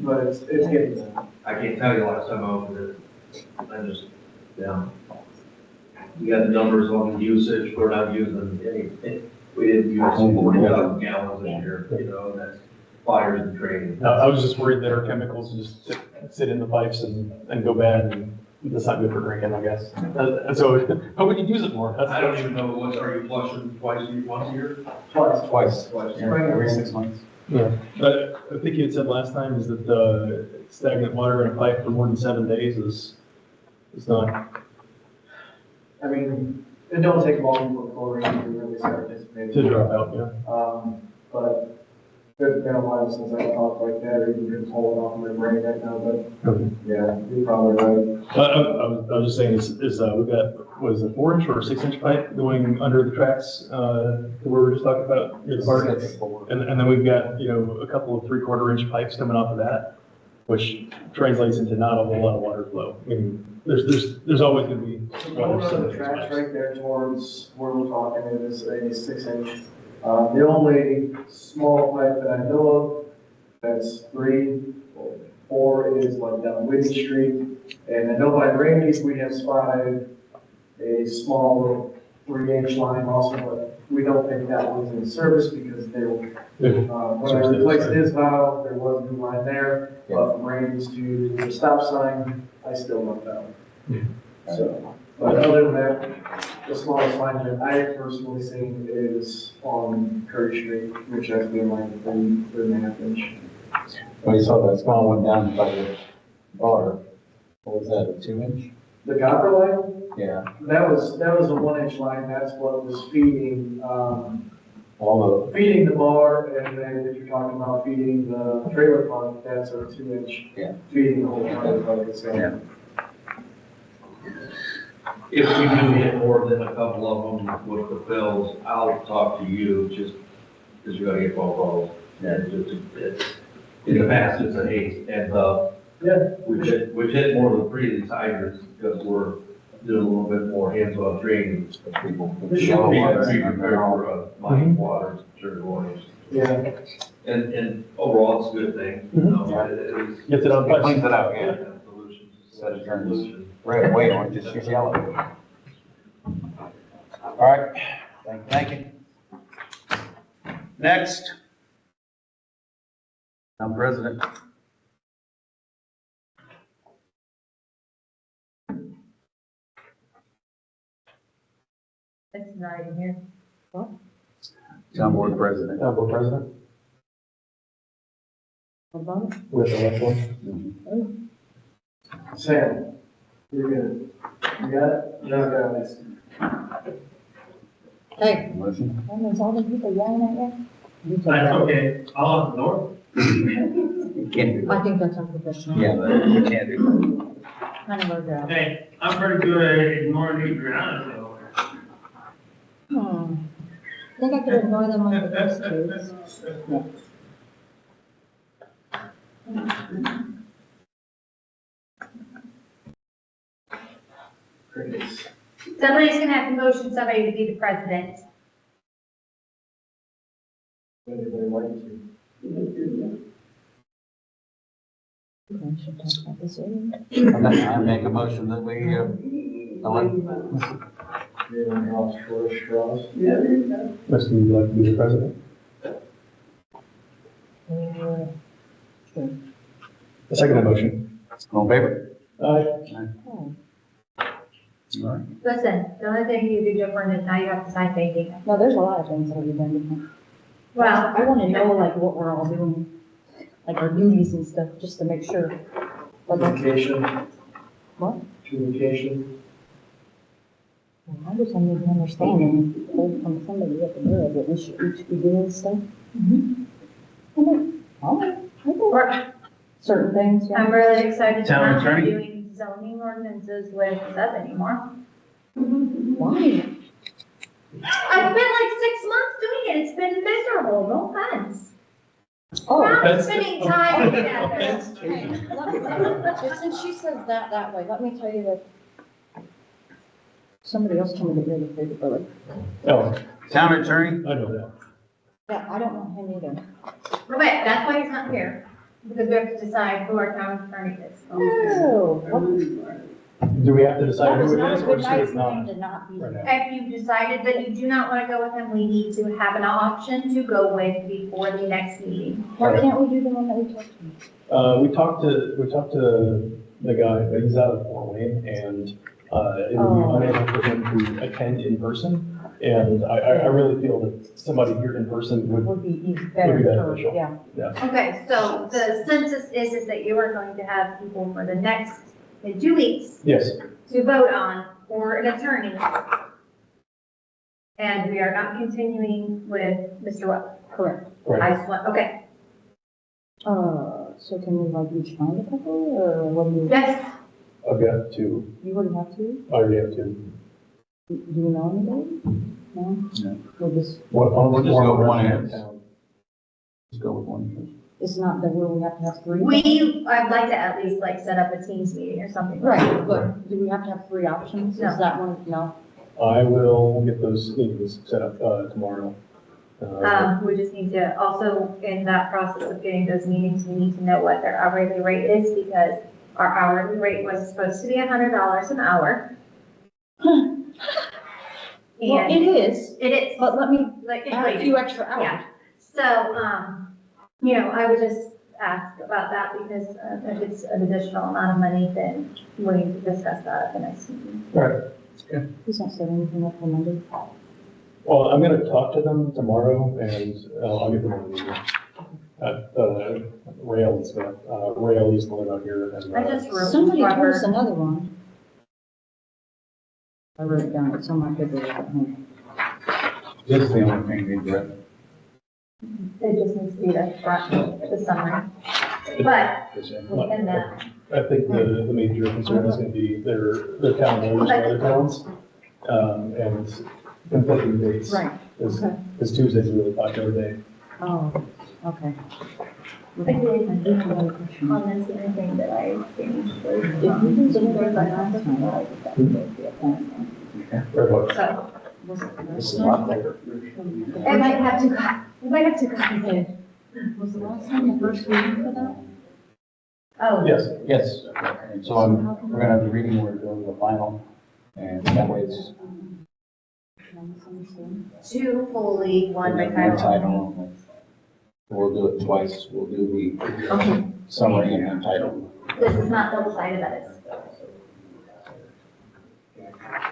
but it's getting there. I can't tell you last time I opened it, I just, yeah. We got the numbers on the usage, we're not using any, we didn't use 40,000 gallons this year, you know, and that's fires and training. No, I was just worried that our chemicals just sit in the pipes and go bad, and that's not good for drinking, I guess. So, how would you use it for? I don't even know, are you flushing once a year? Twice. every 6 months. Yeah, but I think you had said last time is that stagnant water in a pipe for more than 7 days is not. I mean, it don't take long for chlorine to really start dissipating. To drop out, yeah. But It's been a while since I talked like that, or even been pulling off my brain right now, but yeah, you're probably right. I was just saying, we've got, was it 4-inch or 6-inch pipe going under the tracks, to where we were just talking about near the park? And then we've got, a couple of 3/4-inch pipes coming off of that, which translates into not a whole lot of water flow. I mean, there's always gonna be water. One of the tracks right there towards where we're talking is a 6-inch. The only small pipe that I know of that's 3 or 4 is like down Whitney Street. And I know by Randy's, we have spotted a small little 3-inch line also, but we don't think that was in service because they were, when I replaced his valve, there was a new line there. But from Randy's to the stop sign, I still don't know. So, but other than that, the smallest line that I have personally seen is on Curry Street, which has been like 3.5 inch. Well, you saw that small one down by the bar. What was that, a 2-inch? The copper line, Yeah. that was a 1-inch line. That's what was feeding, All feeding the bar. And then if you're talking about feeding the trailer park, that's a 2-inch. Yeah. Feeding the whole trailer park itself. If we do get more than a couple of them with the bills, I'll talk to you, just because you're gonna get phone calls. And in the past, it's a haste, and, we've hit more than 3 of these hydrants because we're doing a little bit more hands-on training. People be prepared for, mining water, certain warnings. Yeah. And overall, it's a good thing. Gets it on. Cleans it out, yeah. Solutions. Instead of turning right away, or just use yellow. All right, thank you. Next. Now, President. It's not in here. What? Town Board President. Town Board President. What about it? With the left one. Sam, you're good. You got it? No, got it. Hey, Motion. that means all the people yelling at you? You take That's that. okay, I'll ignore. You can't do I that. think that's unprofessional. Yeah, but you can't do Kind of our job. Hey, I'm pretty good at ignoring you, Brianna, so. Think I could ignore them like the rest too. Somebody's gonna have to motion somebody to be the president. Anybody like to? We should talk about this later. that. I make a motion that we, elect. You don't draw straws. Must you like to be the president? A second motion. All in favor? Aye. Oh, All right. Listen, the only thing you do different is now you have to sign banking. no, there's a lot of things that we've done different. Well, I want to know like what we're all doing, like our duties and stuff, just to make sure. But that's- Communication. What? Communication. I just need to understand and hold from somebody at the mirror that we should each be doing stuff. I mean, all right, okay. Certain things, yeah. I'm really excited to Town not be attorney? doing zoning ordinances with Seth anymore. Why? I've spent like 6 months doing it. It's been miserable, no offense. Oh, We're not that's- spending time together. Hey, just since she says that way, let me tell you that somebody else told me to really big bully. Oh, Town Attorney? I know that. Yeah, I don't know him either. Okay, that's why he's not here, because we have to decide who our town attorney is. Oh, Do we have to that decide was who it not a is, or good should night it for him not? to not be Right here. now. If you decided that you do not want to go with him, we need to have an option to go with before the next meeting. Why can't we do the one that we talked to? We talked to the guy, but he's out of Fort Wayne, and, it would be unable for him to attend in person. And I really feel that somebody here in person Would be better, Would be for- beneficial. yeah. Okay, so the census is that you are going to have people for the next, in 2 weeks, yes. to vote on for an attorney. And we are not continuing with Mr. Webb. Correct. I just want, okay, So can we like each find a couple, or what do you? Yes, I've got two. You already have two? I already have two. Do you know anybody? No? No. We'll just, What, We'll just go with one in hand. town. Just go with one. it's not that we have to have three? I'd like to at least like set up a Teams meeting or something. Right, but do we have to have three options? No. Is that one, no? I will get those meetings set up, tomorrow. We just need to, also in that process of getting those meetings, we need to know what their hourly rate is because our hourly rate was supposed to be $100 an hour. Well, And it is, it is, but let me like, add a few extra hours. yeah. So, you know, I would just ask about that because if it's an additional amount of money, then we need to discuss that at the next meeting. Right. He's not setting anything up for Monday. Well, I'm gonna talk to them tomorrow and I'll get them on the email. Rail and stuff. Rail used to live out here. And, I just wrote Somebody told Robert. us another one. I wrote it down, it's on my paper at home. This is the only thing we read. It just needs to be the front, the summary. But, and that, I think the major concern is gonna be their town hours for other towns, and conflicting dates. Right, okay. Because Tuesday's a really popular day. Oh, okay. I do have any comments or anything that I changed. If you can do it by last time, that would be a plan. So, This is a lot better. it might have to go, it might have to go. Was the last time the first meeting for that? Oh. Yes. Yes. So we're gonna have the reading, we're doing the final, and that way it's. Two fully, one by One title. title only. We'll do it twice, we'll do the Okay. summary and then title. This is not double-sided, that is.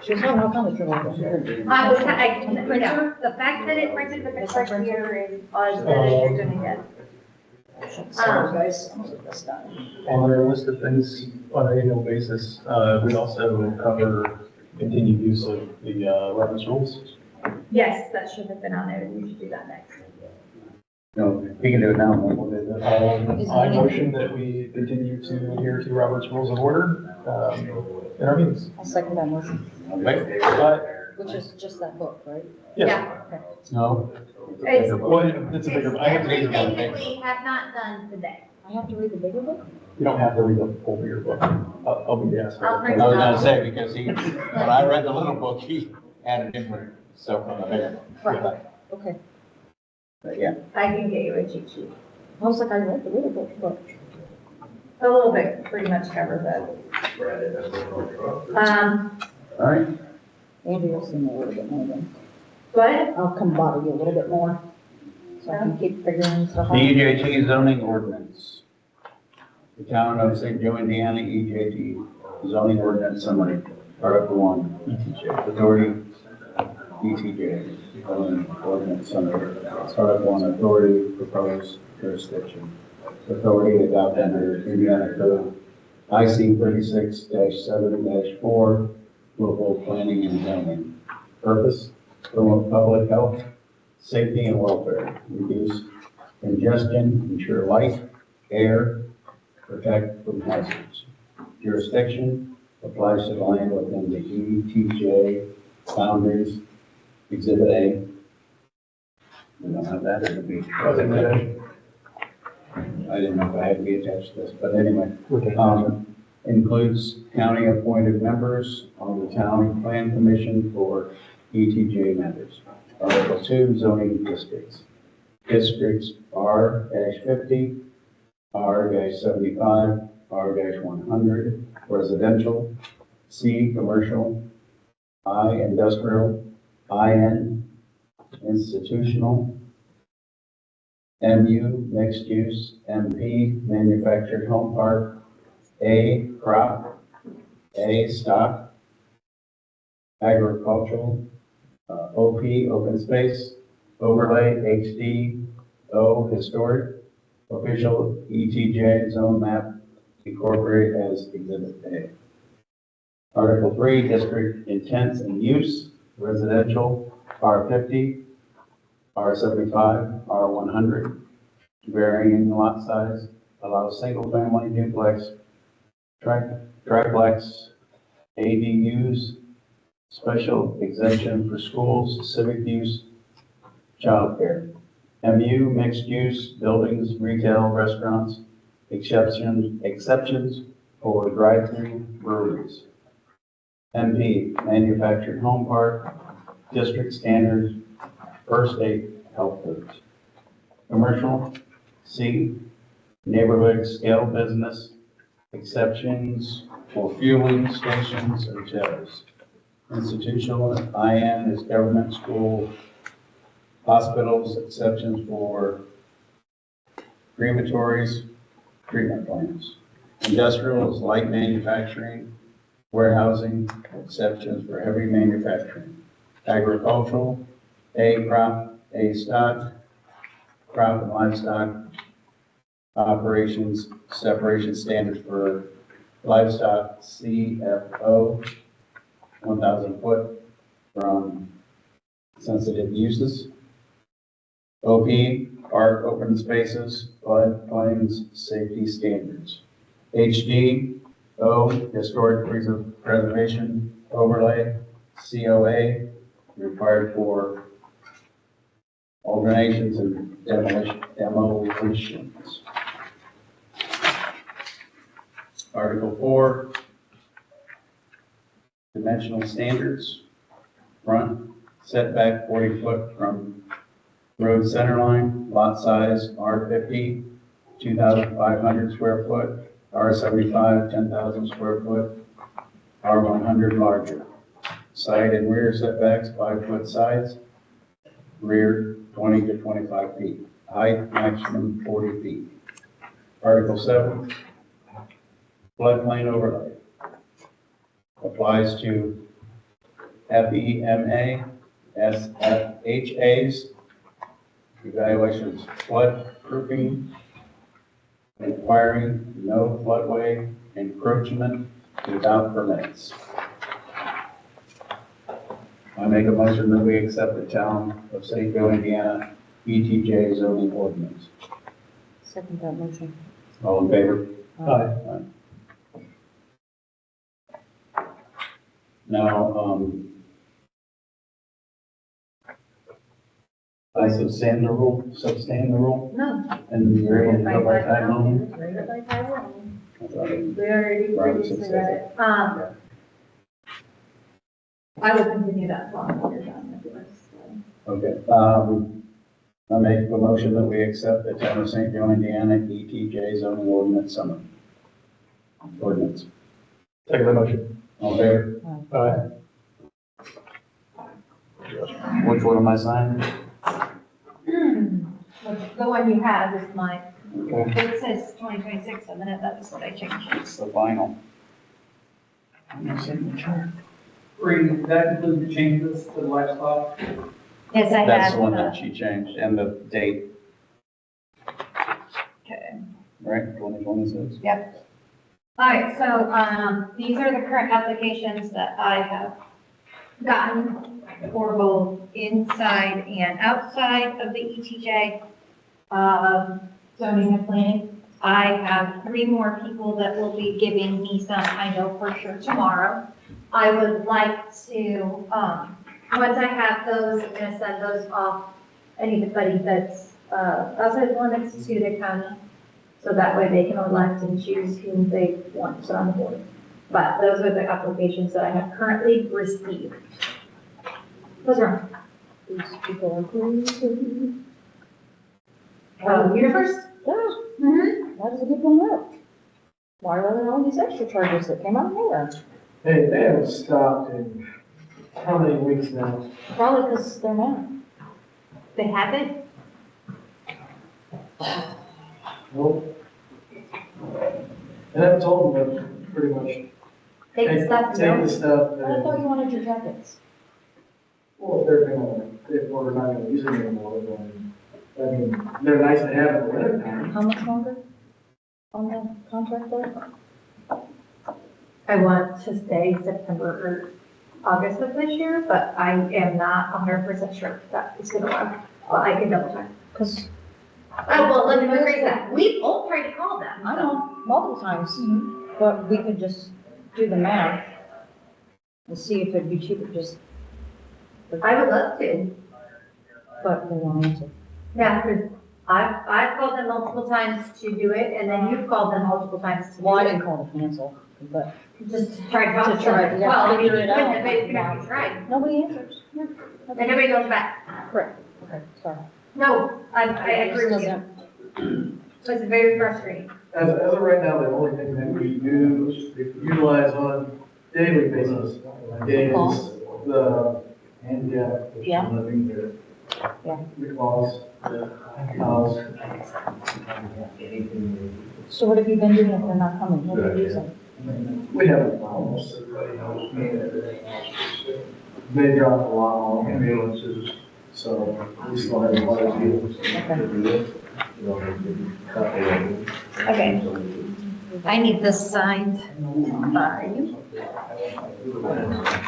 She's not how come it's really. I can print out, the fact that it printed with the correct year is as good as you're gonna get. Sorry, guys, I'm gonna get this done. On our list of things on an annual basis, we also cover continued use of the Robert's rules. Yes, that should have been on there, we should do that next. No, we can do it now, and then we'll do that. I motion that we continue to adhere to Robert's Rules of Order in our meetings. I'll second that motion, which is just that book, right? Yes. Okay. No. It's- Well, it's a bigger, I have to read Everything the that we have not done today. I have to read the bigger book? You don't have to read the whole bigger book. I'll be the asshole. I'll print I was it gonna out. say, because when I read the little book, he added in stuff from the bigger. Right, okay. But yeah. I can get you a cheat sheet. I was like, I read the little book, but. A little bit, pretty much covers it. All right. Andy will see me a little bit more then. What? I'll come bother you a little bit more, so I can keep figuring stuff The out. EJT zoning ordinance. The town of St. Joe, Indiana, EJT zoning ordinance summary. Article 1, ETJ, authority, ETJ, zoning ordinance summary. Article 1, authority, proposed jurisdiction. Authority adopted under Indiana Code IC 36-7-4, local planning and zoning. Purpose, promote public health, safety and welfare, reduce congestion, ensure light, air, protect from hazards. Jurisdiction applies to the land within the ETJ boundaries. Exhibit A. We don't have that in the beach. I didn't know if I had to be attached to this, but anyway. Includes county appointed members on the town plan commission for ETJ matters. Article 2, zoning districts. Districts R-50, R-75, R-100, residential, C, commercial, I, industrial, IN, institutional, MU, mixed use, MP, manufactured home park, A, crop, A, stock, agricultural, OP, open space, overlay, HD, O, historic, official ETJ zone map, incorporated as Exhibit A. Article 3, district intents and use, residential, R50, R75, R100, varying lot size, allows single-family duplex, triplex, ADUs, special exemption for schools, civic use, childcare. MU, mixed use, buildings, retail, restaurants, exceptions for drive-through breweries. MP, manufactured home park, district standards, first aid, health foods. Commercial, C, neighborhood scale business, exceptions for fueling stations and shelters. Institutional, IN is government, school, hospitals, exceptions for crematories, treatment plants. Industrial is light manufacturing, warehousing, exceptions for heavy manufacturing. Agricultural, A crop, A stock, crop and livestock operations, separation standards for livestock, CFO, 1,000 foot from sensitive uses. OP, park open spaces, floodplains, safety standards. HD, O, historic preservation overlay, COA, required for alternations and demolitions. Article 4, dimensional standards, front setback 40 foot from road center line, lot size R50, 2,500 square foot, R75, 10,000 square foot, R100 larger. Side and rear setbacks, 5 foot sides, rear 20 to 25 feet, height maximum 40 feet. Article 7, floodplain overlay. Applies to FEMA, SFHAs, evaluations, flood proofing, requiring no floodway encroachment without permits. I make a motion that we accept the town of St. Joe, Indiana, ETJ zoning ordinance. Second that motion. All in favor? Aye. Now, I substand the rule, No. and you're able to go by time only? Read it by title only. I thought it- We already previously read it. I will continue that long when you're done with yours. Okay, I make a motion that we accept the town of St. Joe, Indiana, ETJ zoning ordinance summary. Ordinance. Second the motion. All in favor? Aye. Which one am I signing? The one you have is mine. Okay. It says 2026 a minute, that's what I changed. It's the final. Bree, did that include the changes to the livestock? Yes, I have. That's the one that she changed, and the date, Okay. right, 2026? Yep. All right, so, these are the current applications that I have gotten for both inside and outside of the ETJ, zoning and planning. I have 3 more people that will be giving me some, I know for sure tomorrow. I would like to, once I have those, I'm gonna send those off, anybody that's, outside the limits to the county. So that way they can elect and choose whom they want to sit on the board. But those are the applications that I have currently received. What's wrong? These people are crazy. You first? Yeah. Mm-hmm. Why does it keep going up? Why are there all these extra charges that came out of nowhere? Hey, they haven't stopped in how many weeks now? Probably because they're not. They haven't? Nope. And I've told them to pretty much Take the stuff take down. the stuff I thought and, you wanted your jackets. well, if they're gonna, if we're not gonna use them anymore, then, I mean, they're nice to have in the winter time. How much longer on the contract there? I want to stay September or August of this year, but I am not 100% sure if that is gonna work. But I can double check. Because Oh, well, let me rephrase that. We've all tried to call them. I know, multiple times, but we could just do the math and see if it'd be cheaper, just. I would love to. But they won't answer. Yeah, because I've called them multiple times to do it, and then you've called them multiple times to do it. Well, I didn't call to cancel, but. Just to try to talk To to try, them. yeah, Well, I mean, figure you it couldn't out. have made it if you tried. Nobody answers. Yeah. And nobody goes back. Correct, okay, sorry. No, I agree with you. It's very frustrating. As of right now, the only thing that we utilize on a daily basis is the handicap. Yeah. Living there. Yeah. The calls, the house. So what have you been doing if they're not coming? What are you using? We have almost everybody knows me and everything. They drop a lot on ambulances, so we still have a lot of deals. Okay. I need this signed by you.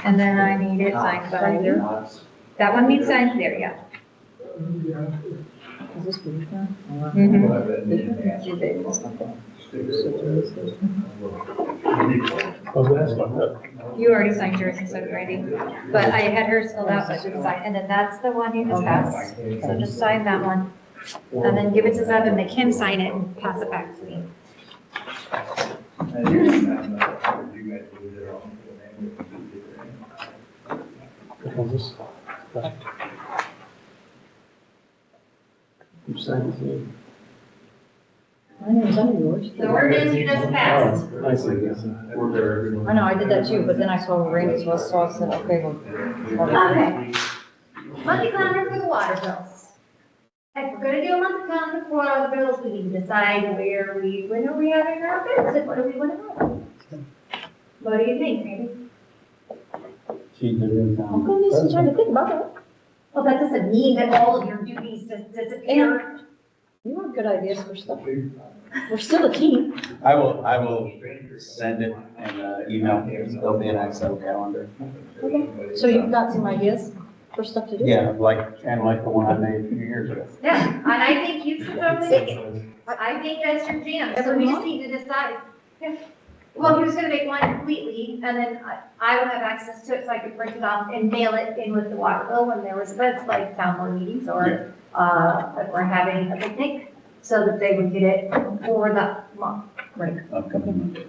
And then I need it signed by you. That one needs signed there, yeah. Is this for you, Karen? You already signed yours instead of Randy, but I had hers filled out, so I didn't sign, and then that's the one you just passed. So just sign that one, and then give it to Zeb and make him sign it and pass it back to me. You signed this name. My name's under yours. The ordinance you just passed. I see, yes. We're there. I know, I did that too, but then I saw Randy, so I said, okay, well. Okay. Monthly calendar for the water bills. If we're gonna do a monthly calendar for all the bills, we need to decide when are we having our events and what do we want to have? What do you think, Randy? She's the new I'm gonna need some time to think about that. Well, that doesn't mean that all of your duties just disappear. You have good ideas for stuff. We're still a team. I will send it in email. There'll be an Excel calendar. Okay. So you've got some ideas for stuff to do? Yeah, like the one I made a few years ago. Yeah, and I think you should totally make it. I think that's your jam, so we just need to decide. Yeah. Well, he was gonna make one completely, and then I would have access to it, so I could print it off and mail it in with the water bill when there was events like town board meetings, or, if we're having a picnic, so that they would get it for the month. Right. Upcoming month.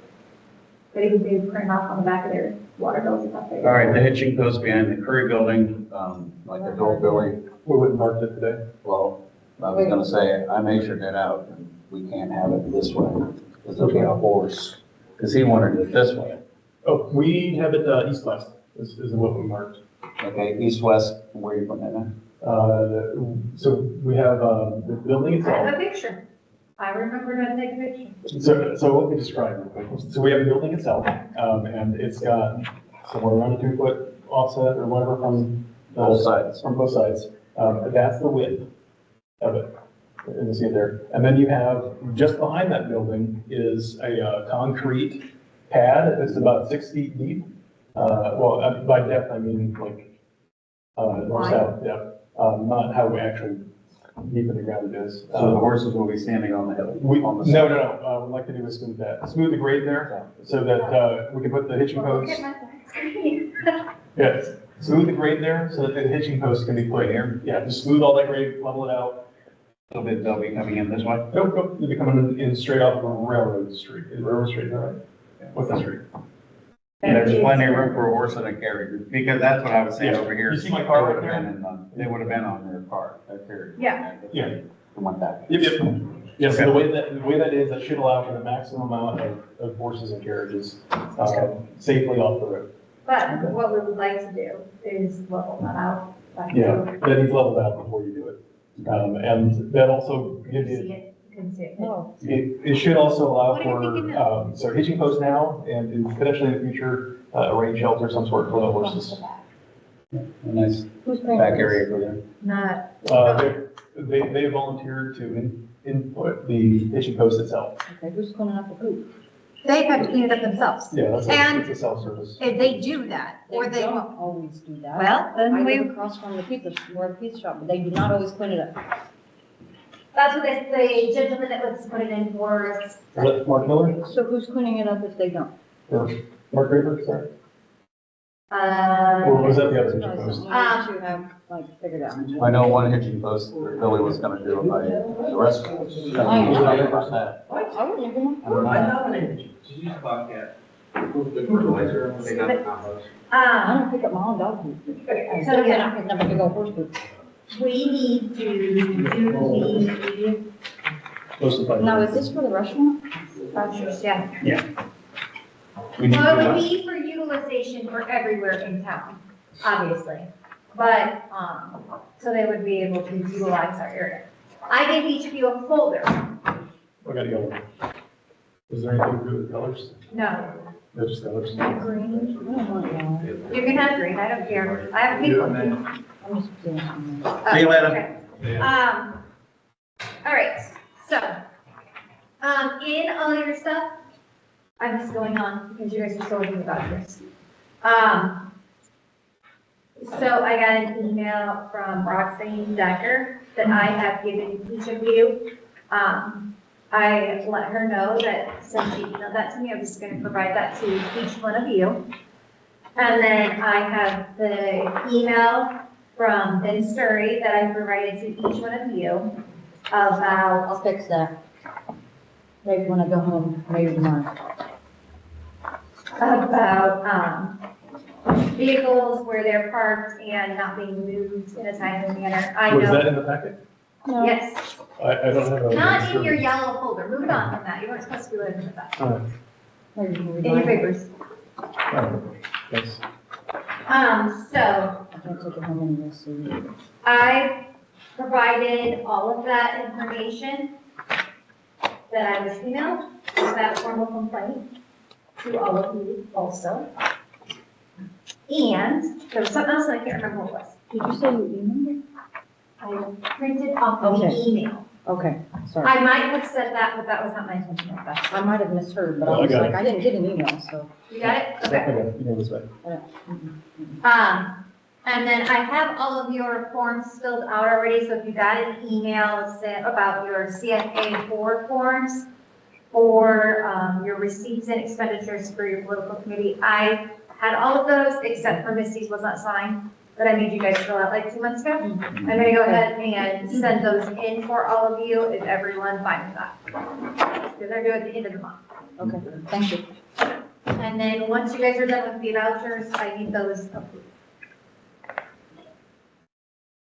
But it would be printed off on the back of their water bills and stuff. All right, the hitching post behind the Curry building, like I told Billy, We wouldn't mark it today. well, I was gonna say, I measured it out, and we can't have it this way, because it'll be a horse, because he wanted it this way. Oh, we have it east-west is what we marked. Okay, east-west, where are you putting it in? So we have the building I itself. have a picture. I remember to take a picture. So let me describe real quick. So we have the building itself, and it's got somewhere around a 2-foot offset or whatever from Both sides. From both sides. That's the width of it. And you see it there. And then you have, just behind that building is a concrete pad that's about 6 feet deep. Well, by depth, I mean like, north-south depth, not how we actually deep in the ground it is. So the horses will be standing on the hill? No, we'd like to do a smooth that, smooth the grade there, so that, we can put the hitching Well, posts. look at my screen. Yes, smooth the grade there, so that the hitching posts can be put here. Yeah, just smooth all that grade, level it out. So they'll be coming in this way? Nope, they'll be coming in straight off of a railroad street. Is Railroad Street, is that right? What's the street? And there's plenty of room for a horse and a carriage, because that's what I was saying Yeah. over here. You see my car right there? They would have been on their car, their carriage. Yeah. Yeah. And went back. Yep. Yeah, so the way that is, that should allow for the maximum amount of horses and carriages, safely off the road. But what we would like to do is level that out. Like, Yeah, that needs leveled out before you do it. And that also gives See you, it, you can see it. Oh, it should also allow What are you thinking for, so hitching posts now and potentially in the future, a rain shelter, of some sort for the horses. A nice who's paying back for area this? for them. Not, They volunteered to input the hitching post itself. Okay, who's cleaning up the poop? they have to clean it up themselves. Yeah, that's And it's a self-service. if they do that, or they don't won't. always do that. Well, then I we, live across from the pizza shop, but they do not always clean it up. That's what the gentleman that was put it in for. Is that Mark Miller So who's cleaning it up if they don't? or Mark Raper, sorry? Uh, Or was that the other Hitching Post? You need to have, like, figured out. I know one Hitching Post that Billy was gonna do it by the rest of us. I know. I I wouldn't even know. I nominated you. Did you use Bobcat? The fertilizer, they got the compost. I don't pick up my own dog food. I So, yeah. I'm picking up a big old horse food. we need to do Now, is this for the restaurant? yeah. Yeah. Well, it would be for utilization for everywhere in town, obviously. But, so they would be able to utilize our area. I gave each of you a folder. I got yellow. Is there anything to do with colors? No, No, just colors. Green? I don't want yellow. you can have green, I don't care. I have pink one. I'm just doing something. See you later. Okay. All right, so, in all your stuff, I'm just going on because you guys are still looking about this. So I got an email from Roxanne Decker that I have given each of you. I let her know that since she emailed that to me, I'm just gonna provide that to each one of you. And then I have the email from Ben Sturry that I provided to each one of you about, I'll fix that. Maybe when I go home, maybe tomorrow. about, vehicles where they're parked and not being moved in a timely manner. I Was that know, in the packet? yes, I don't have a. not in your yellow folder, moved on from that, you weren't supposed to be looking at that, All right. Maybe you can read in your mine. papers. All right. Thanks. So, I can't take it home anyway, so. I provided all of that information that I was emailed, with that formal complaint to all of you also. And there was something else and I can't remember what it was. Did you say you emailed it? I printed off the Okay. email. Okay, sorry. I might have said that, but that was not my intention at that. I might have misheard, but I Well, I was got like, it. I didn't get an email, so. You got it? Okay. Okay, you know this way. And then I have all of your forms filled out already, so if you got an email about your CFA 4 forms for your receipts and expenditures for your political committee, I had all of those except for Misty's was not signed, that I made you guys fill out like 2 months ago. I'm gonna go ahead and send those in for all of you, if everyone fine with that. Because they're due at the end of the month. Okay, thank you. And then once you guys are done with the vouchers, I need those approved.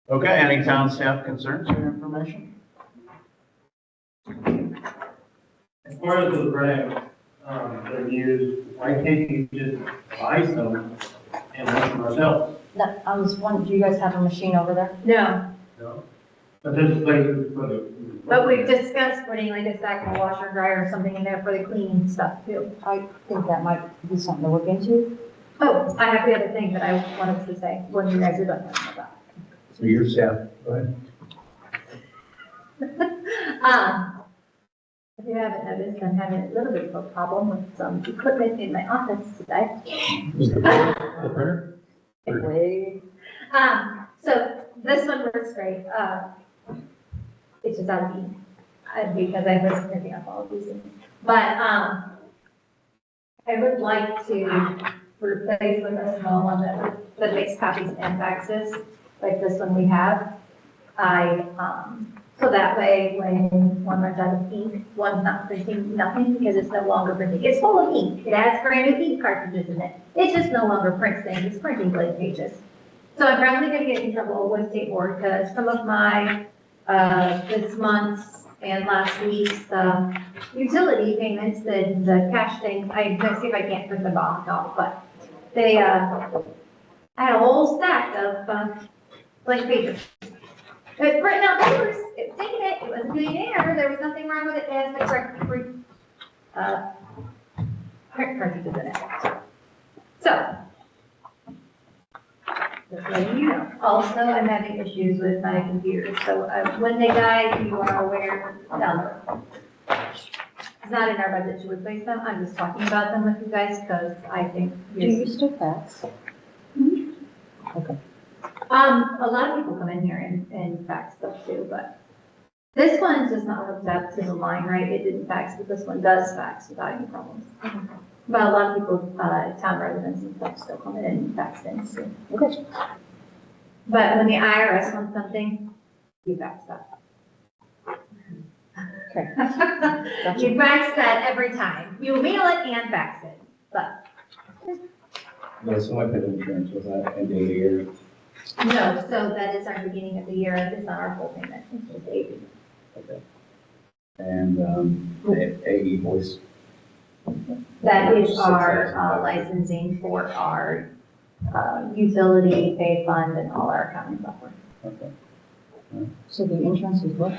Okay, any town staff concerns or information? As far as the grant, they're used, why can't you just buy some and wash them ourselves? That, I was wondering, do you guys have a machine over there? No, No? But there's places for the. but we've discussed putting like a stack of washer and dryer or something in there for the cleaning stuff too. I think that might be something to look into. Oh, I have the other thing that I wanted to say when you guys are done with that. So your staff, go ahead. If you haven't noticed, I'm having a little bit of a problem with some equipment in my office today. Was the printer? Wait. So this one works great. It's just out of ink, because I was printing up all of these things. But, I would like to replace with a small one that makes copies and faxes, like this one we have. So that way, when one runs out of ink, one's not printing nothing because it's no longer printing. It's full of ink. It has brand new ink cartridges in it. It just no longer prints things. It's printing blank pages. So I'm probably gonna get in trouble with state board because some of my, this month's and last week's, utility payments, the cash things, I'm gonna see if I can't print them off, but they, I had a whole stack of, blank pages. It was printing out papers, it was taking it, it wasn't doing an error, there was nothing wrong with it, it has the correct print cartridges in it. So, just letting you know. Also, I'm having issues with my computer, so when they die, you are aware, no. It's not in our budget to replace them, I'm just talking about them with you guys, because I think. Do you still fax? Okay. A lot of people come in here and fax stuff too, but This one's just not hooked up to the line, right? It didn't fax, but this one does fax without any problems. But a lot of people, town residents and stuff still come in and fax things too. Okay. But when the IRS wants something, you fax that. Okay. You fax that every time. You mail it and fax it, but The selective insurance, was that end of the year? no, so that is our beginning of the year. It's not our full payment. It's just 80. Okay. And, AE voice. That is our licensing for our utility pay fund and all our accounting software. Okay. So the insurance is what?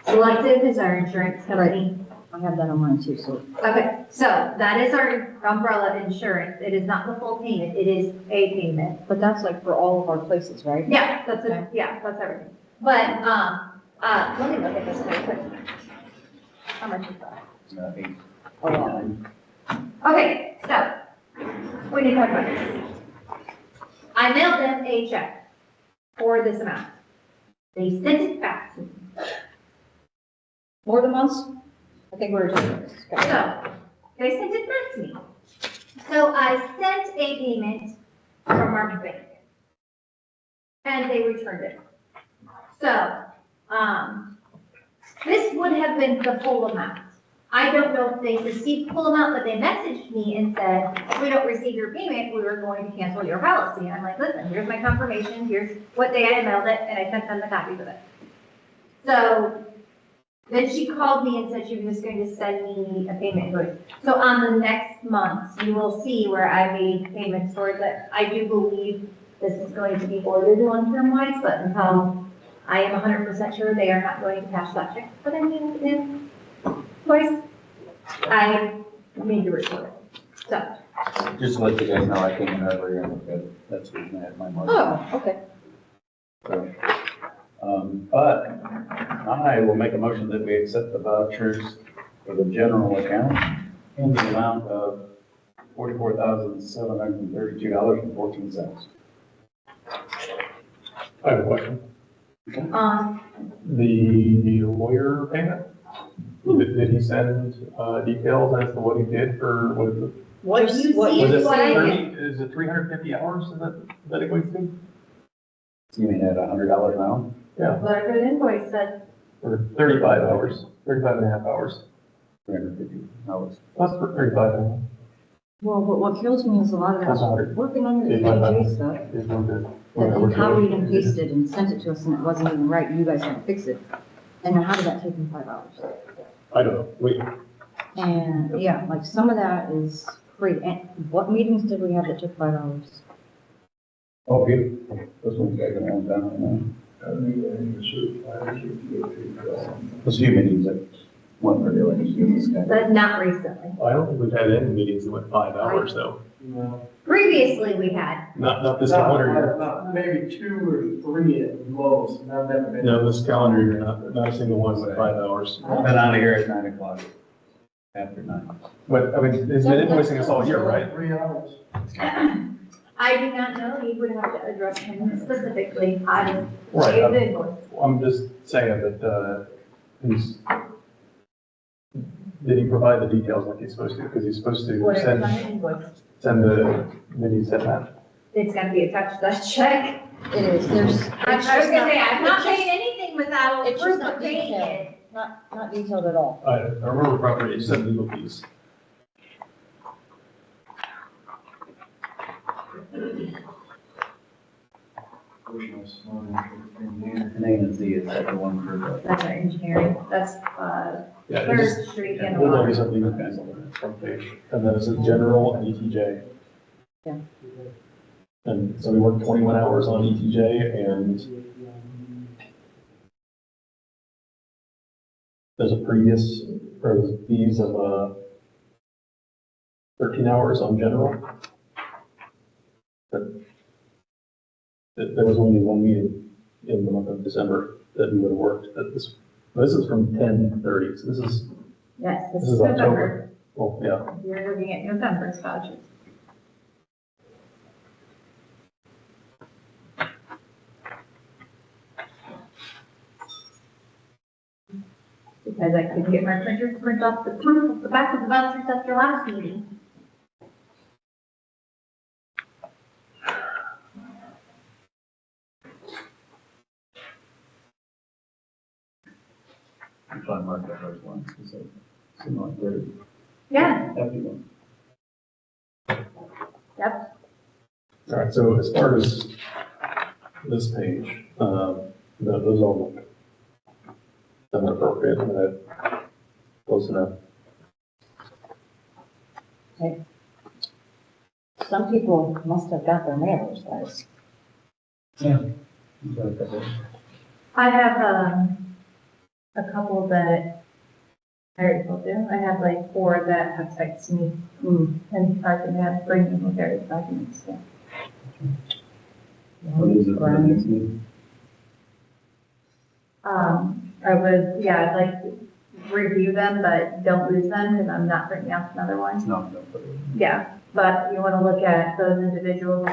Selective is our insurance company. I have that on mine too, so. Okay, so that is our umbrella insurance. It is not the full payment, it is a payment. But that's like for all of our places, right? Yeah, that's it, yeah, that's everything. But, let me look at this real quick. How much is that? Nothing. Okay, so, we need to talk about this. I mailed them a check for this amount. They sent it back to me. More than once? I think we're doing this. Okay. So, they sent it back to me. So I sent a payment from our bank. And they returned it. So, this would have been the full amount. I don't know if they received the full amount, but they messaged me and said, if we don't receive your payment, we were going to cancel your policy. And I'm like, listen, here's my confirmation, here's what day I mailed it, and I sent them the copies of it. So, then she called me and said she was going to send me a payment invoice. So on the next month, you will see where I made payments towards it. I do believe this is going to be ordered long-term wise, but until I am 100% sure they are not going to cash that check for them in twice, I made the report. So, Just to let you guys know, I came in earlier and looked at it. That's the reason I had my mark. Oh, okay. So, but I will make a motion that we accept the vouchers for the general account in the amount of $44,732.14. I have a question. um, The lawyer payment, did he send, details as to what he did for, what is it? what you what- see Was is it what I did. 30, is it 350 hours, is that equates to? You mean at $100 an hour? Yeah, Whatever the invoice said. or 35 hours, 35 and a half hours. 350 hours. That's for 35 and a half. Well, but what kills me is a lot of That's that's 100. working under the 85. EJ stuff. Is one good. That he copied and pasted and sent it to us and it wasn't even right, you guys had to fix it. And then how did that take him 5 hours? I don't know, wait, And, yeah, like some of that is crazy. And what meetings did we have that took 5 hours? Oh, beautiful. This one's taking a long time right now. Let's do meetings that one we're doing, just do this guy. But not recently. I don't think we've had any meetings that went 5 hours though. Previously, we had. Not this calendar year. Maybe 2 or 3 at most, not that many. No, this calendar year, not a single one went 5 hours. Been out of here at 9 o'clock, after 9. But, I mean, he's been invoicing us all year, right? 3 hours. I do not know, you would have to address him specifically. I didn't Right, gave the invoice. I'm just saying that, did he provide the details like he's supposed to? Because he's supposed to Whatever's on the send invoice. then he sent that. It's gonna be attached to that check. It is, there's. I was gonna say, I'm not paying anything without It's proof just of not paying detailed, it. not detailed at all. I remember properly, he said legal fees. And A and Z is that the one for the. That's our engineering, that's, Yeah, Third just- Street and We'll Water. always have legal fees on the front page. And then it says general and ETJ. Yeah. And so we worked 21 hours on ETJ and there's a previous, or there's fees of, 13 hours on general. But there was only one meeting in the month of December that we would have worked. This is from 10/30, so this is yes, this this is is November. October. Well, yeah. You're looking at November's vouchers. Because I couldn't get my printer to print off the proof of the back of the vouchers after last meeting. I'm trying to mark that first one, so it's not very Yeah, hefty one. yep. All right, so as far as this page, those all look appropriate, close enough. Okay. Some people must have got their mailers, guys. Yeah. I have, a couple that I already told you. I have like 4 that have texted me. And I can have, bring them with various documents, so. What is it for the next meeting? I would, yeah, I'd like to review them, but don't lose them, because I'm not printing out another one. No. Yeah, but you want to look at those individuals,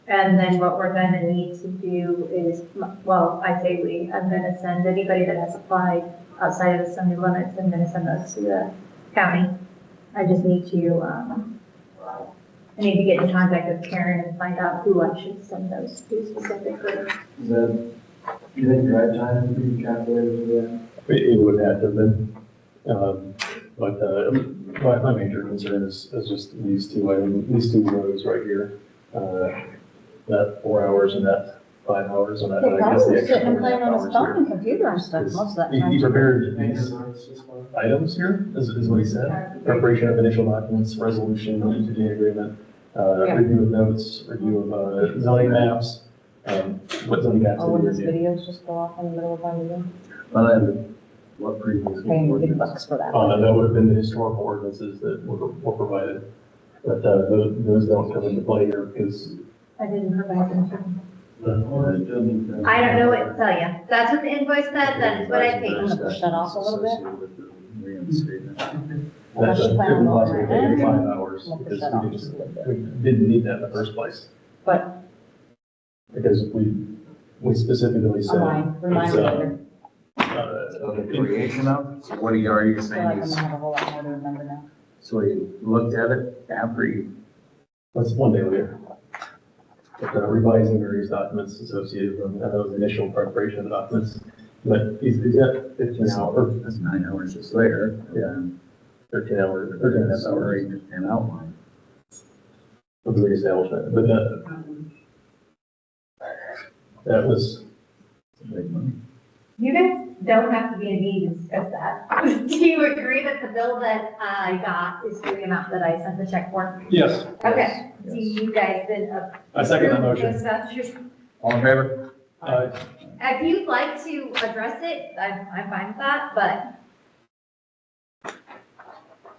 and then what we're going to need to do is, well, I say we, I'm going to send anybody that has applied outside of the city limits, I'm going to send those to the county. I just need to, I need to get in contact with Karen and find out who I should send those to specifically. Is that, do you think drive time would be calculated with that? It would have to have been, but my major concern is just these two rows right here. That 4 hours and that 5 hours and that, They I guess probably the was extra sitting and 4.5 playing on his hours phone here. and computer and stuff most of that time. He prepared these items here, is what he said. Preparation of initial documents, resolution, ETJ agreement, review of notes, review of zoning maps, what zoning maps. Or did when he his review? videos just go off in the middle of our meeting. What previous? Paying big bucks for that. That would have been the historical ordinances that were provided. But those don't come into play here because. I didn't provide them to him. I don't know what to tell you. That's what the invoice said, that is what I paid. I'm gonna push that off a little bit. That's Unless you plan on going right now. 5 hours, We'll push because that off just a little bit. we didn't need that in the first place. But Because we specifically said. remind me later. The creation of, so what are you I feel like saying I'm is, gonna have a whole lot more to remember now. so you looked at it after you, That's one day later. But revising various documents associated with those initial preparation of the documents. But he's got 15 hours. that's 9 hours just there. Yeah. 13 hours, 13 and a half hours. And outline. Of the reestablishment, but that was. You guys don't have to be in a meeting to discuss that. Do you agree that the bill that I got is for the amount that I sent the check for? Yes. Okay, so you guys did. I second that motion. Those vouchers. All in favor? If you'd like to address it, I'm fine with that, but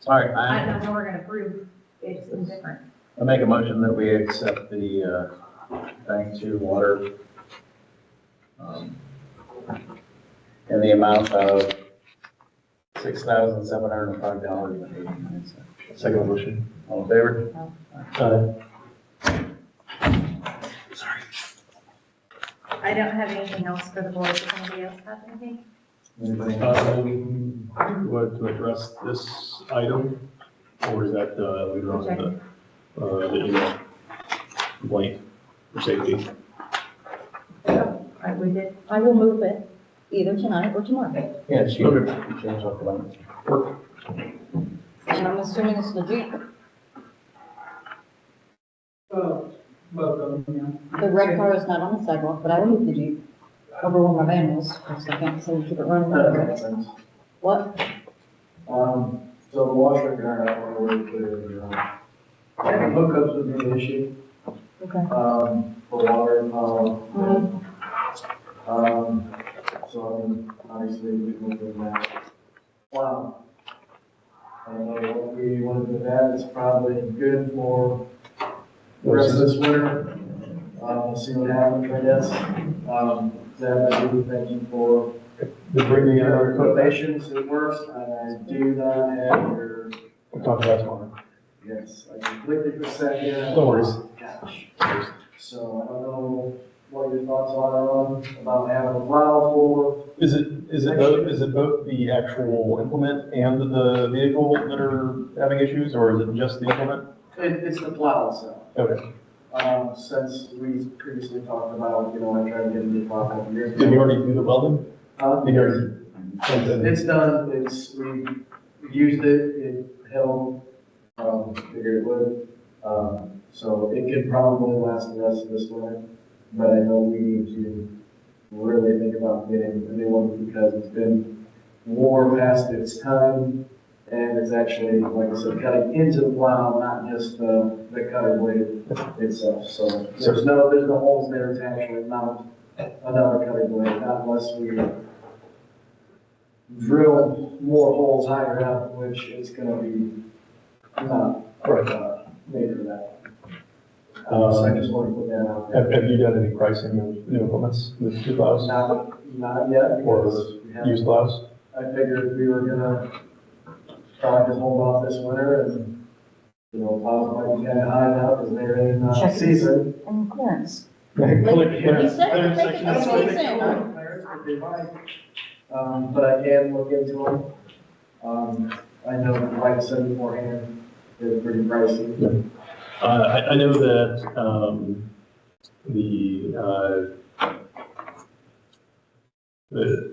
All right, I don't know how we're gonna prove it's different. I make a motion that we accept the, bank to water, in the amount of $6,705.89. Second motion. All in favor? I don't have anything else for the board. Does anybody else have anything? What, to address this item, or is that, later on the email complaint for safety? I will move it either tonight or tomorrow. Yeah, she changed up the line. And I'm assuming it's the Jeep. The red car is not on the sidewalk, but I will move the Jeep over where my van is, because I can't seem to keep it running. That makes sense. What? So the washer and dryer, I want to really clear, hookups would be an issue. Okay. For water and power. So I mean, obviously we can look at that. Wow. I don't know what we want to do that, it's probably good for the rest of this winter. We'll see what happens, I guess. That I do thank you for The bringing in our quotations, it works, and I do not have your, We'll talk about tomorrow. yes, I completely forgot here. No worries. Gosh. So I don't know what your thoughts are on, about having a plow for. Is it Is it both the actual implement and the vehicle that are having issues, or is it just the implement? It's the plow itself. Okay. Since we previously talked about, I tried to get a new plow a couple years ago. Did you already do the welding? Did you already? It's done, we used it, it held, figured it would. So it could probably last the rest of this winter, but I know we need to really think about getting a new one because it's been wore past its time. And it's actually, like I said, cutting into the plow, not just the cutting blade itself. So there's no holes there to actually mount another cutting blade, not unless we drill more holes higher up, which is gonna be not made for that. So I just want to put that out there. Have you done any pricing of new implements with new plows? Not yet. Or because we haven't- used plows? I figured we were gonna try to hold off this winter and, plows might be kind of high now because they're in season. And clearance. Clearance said- section That's is what he's clearance, saying. if they might. But I can look into them. I know, like I said beforehand, they're pretty pricey. I know that,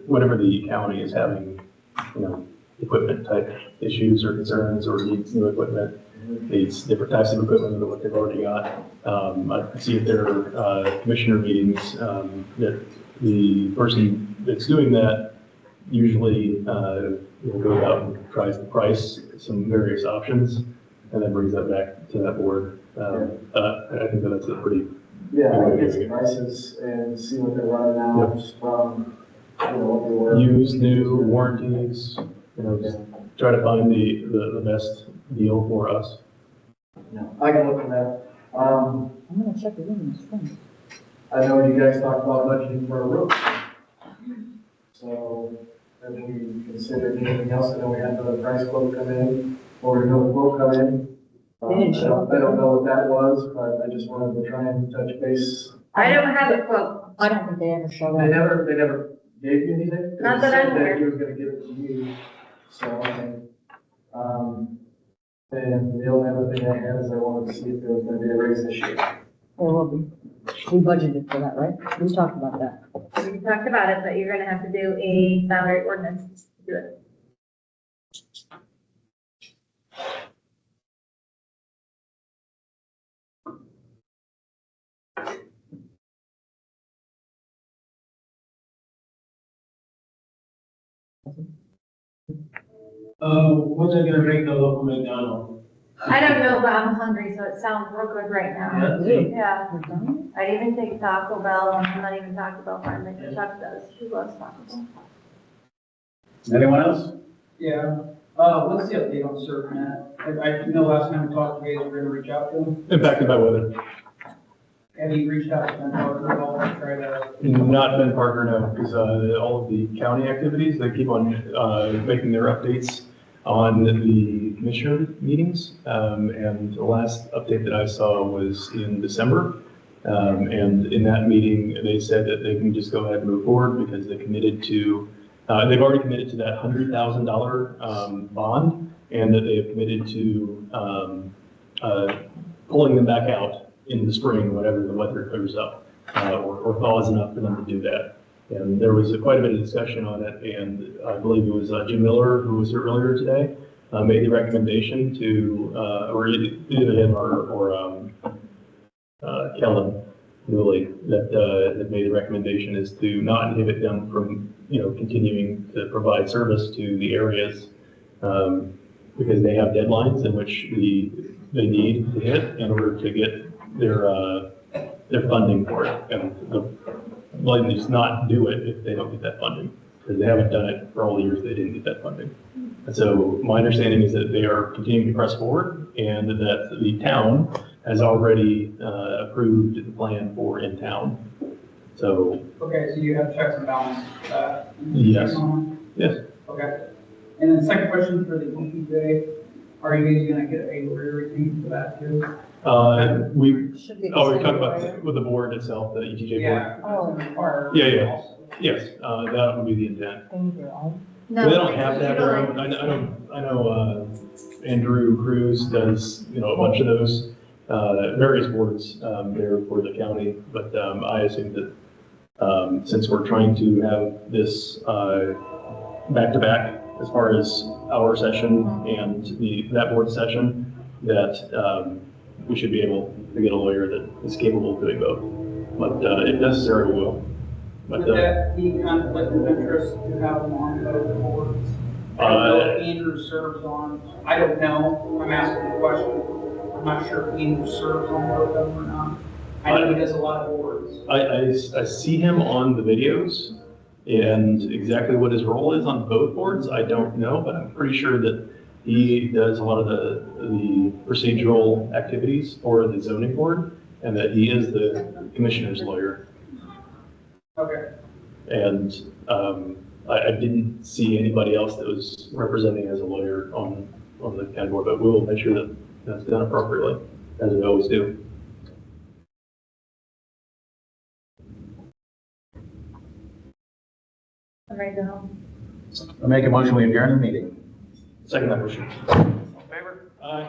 whenever the county is having, equipment type issues or concerns or needs new equipment, needs different types of equipment than what they've already got. I see at their, commissioner meetings, that the person that's doing that usually, goes out and tries to price some various options and then brings that back to that board. I think that that's a pretty. Yeah, I get some prices and see what they're running out from, what they were. Used, new, warranties, just try to find the best deal for us. I can look at that. I'm gonna check it in this spring. I know you guys talked about budgeting for a roof. So, have we considered anything else? I know we had another price quote come in, or another quote come in. They didn't show up. I don't know what that was, but I just wanted to try and touch base. I don't have a quote. I don't think they ever showed up. They never gave you anything? Not that I'm They said aware. that he was gonna give it to you, so, okay. And the only other thing I had is I wanted to see if there was gonna be a raise this year. There will be. We budgeted for that, right? We talked about that. We talked about it, but you're gonna have to do a salary ordinance to do it. What's it gonna make the local McDonald's? I don't know, but I'm hungry, so it sounds real good right now. Yeah. I'd even take Taco Bell, I'm not even Taco Bell friendly, but Chuck does, he loves Taco Bell. Anyone else? Yeah, what's the update on SurfNet? I know last time we talked, you guys were gonna reach out to him. Impacted by weather. Have you reached out to Ben Parker at all to try to? Not Ben Parker, no, because all of the county activities, they keep on making their updates on the commissioner meetings. And the last update that I saw was in December. And in that meeting, they said that they can just go ahead and move forward because they committed to, they've already committed to that $100,000 bond, and that they have committed to pulling them back out in the spring, whenever the weather clears up, or thaws enough for them to do that. And there was quite a bit of discussion on it, and I believe it was Jim Miller, who was here earlier today, made the recommendation to, or either him or Kellen Dooley, that made the recommendation is to not inhibit them from, continuing to provide service to the areas, because they have deadlines in which they need to hit in order to get their funding for it. And the blame is not do it if they don't get that funding, because they haven't done it for all the years they didn't get that funding. And so my understanding is that they are continuing to press forward, and that the town has already approved the plan for in town. So. Okay, so you have checks and balances for that? Yes. Yes. Okay. And then second question for the EPJ, are you guys gonna get a everything for that too? We talked about with the board itself, the ETJ board. Yeah. Oh. Or- Yeah. Yes, that would be the intent. No. They don't have to have their own, I know, Andrew Cruz does, a bunch of those, various boards, there for the county, but, I assume that, since we're trying to have this, back-to-back as far as our session and that board session, that, we should be able to get a lawyer that is capable of doing both. But, if necessary, we will. But, Would that be conflict of interest to have them on both boards? I don't know if Andrew serves on, I don't know, I'm asking the question. I'm not sure if Andrew serves on both of them or not. I know he does a lot of boards. I see him on the videos, and exactly what his role is on both boards, I don't know, but I'm pretty sure that he does a lot of the procedural activities for the zoning board, and that he is the commissioner's lawyer. Okay. And I didn't see anybody else that was representing as a lawyer on the county board, but we'll make sure that that's done appropriately, as we always do. I'm ready to go home. I make a motion, we adjourn the meeting. Second that motion. Favor? Aye.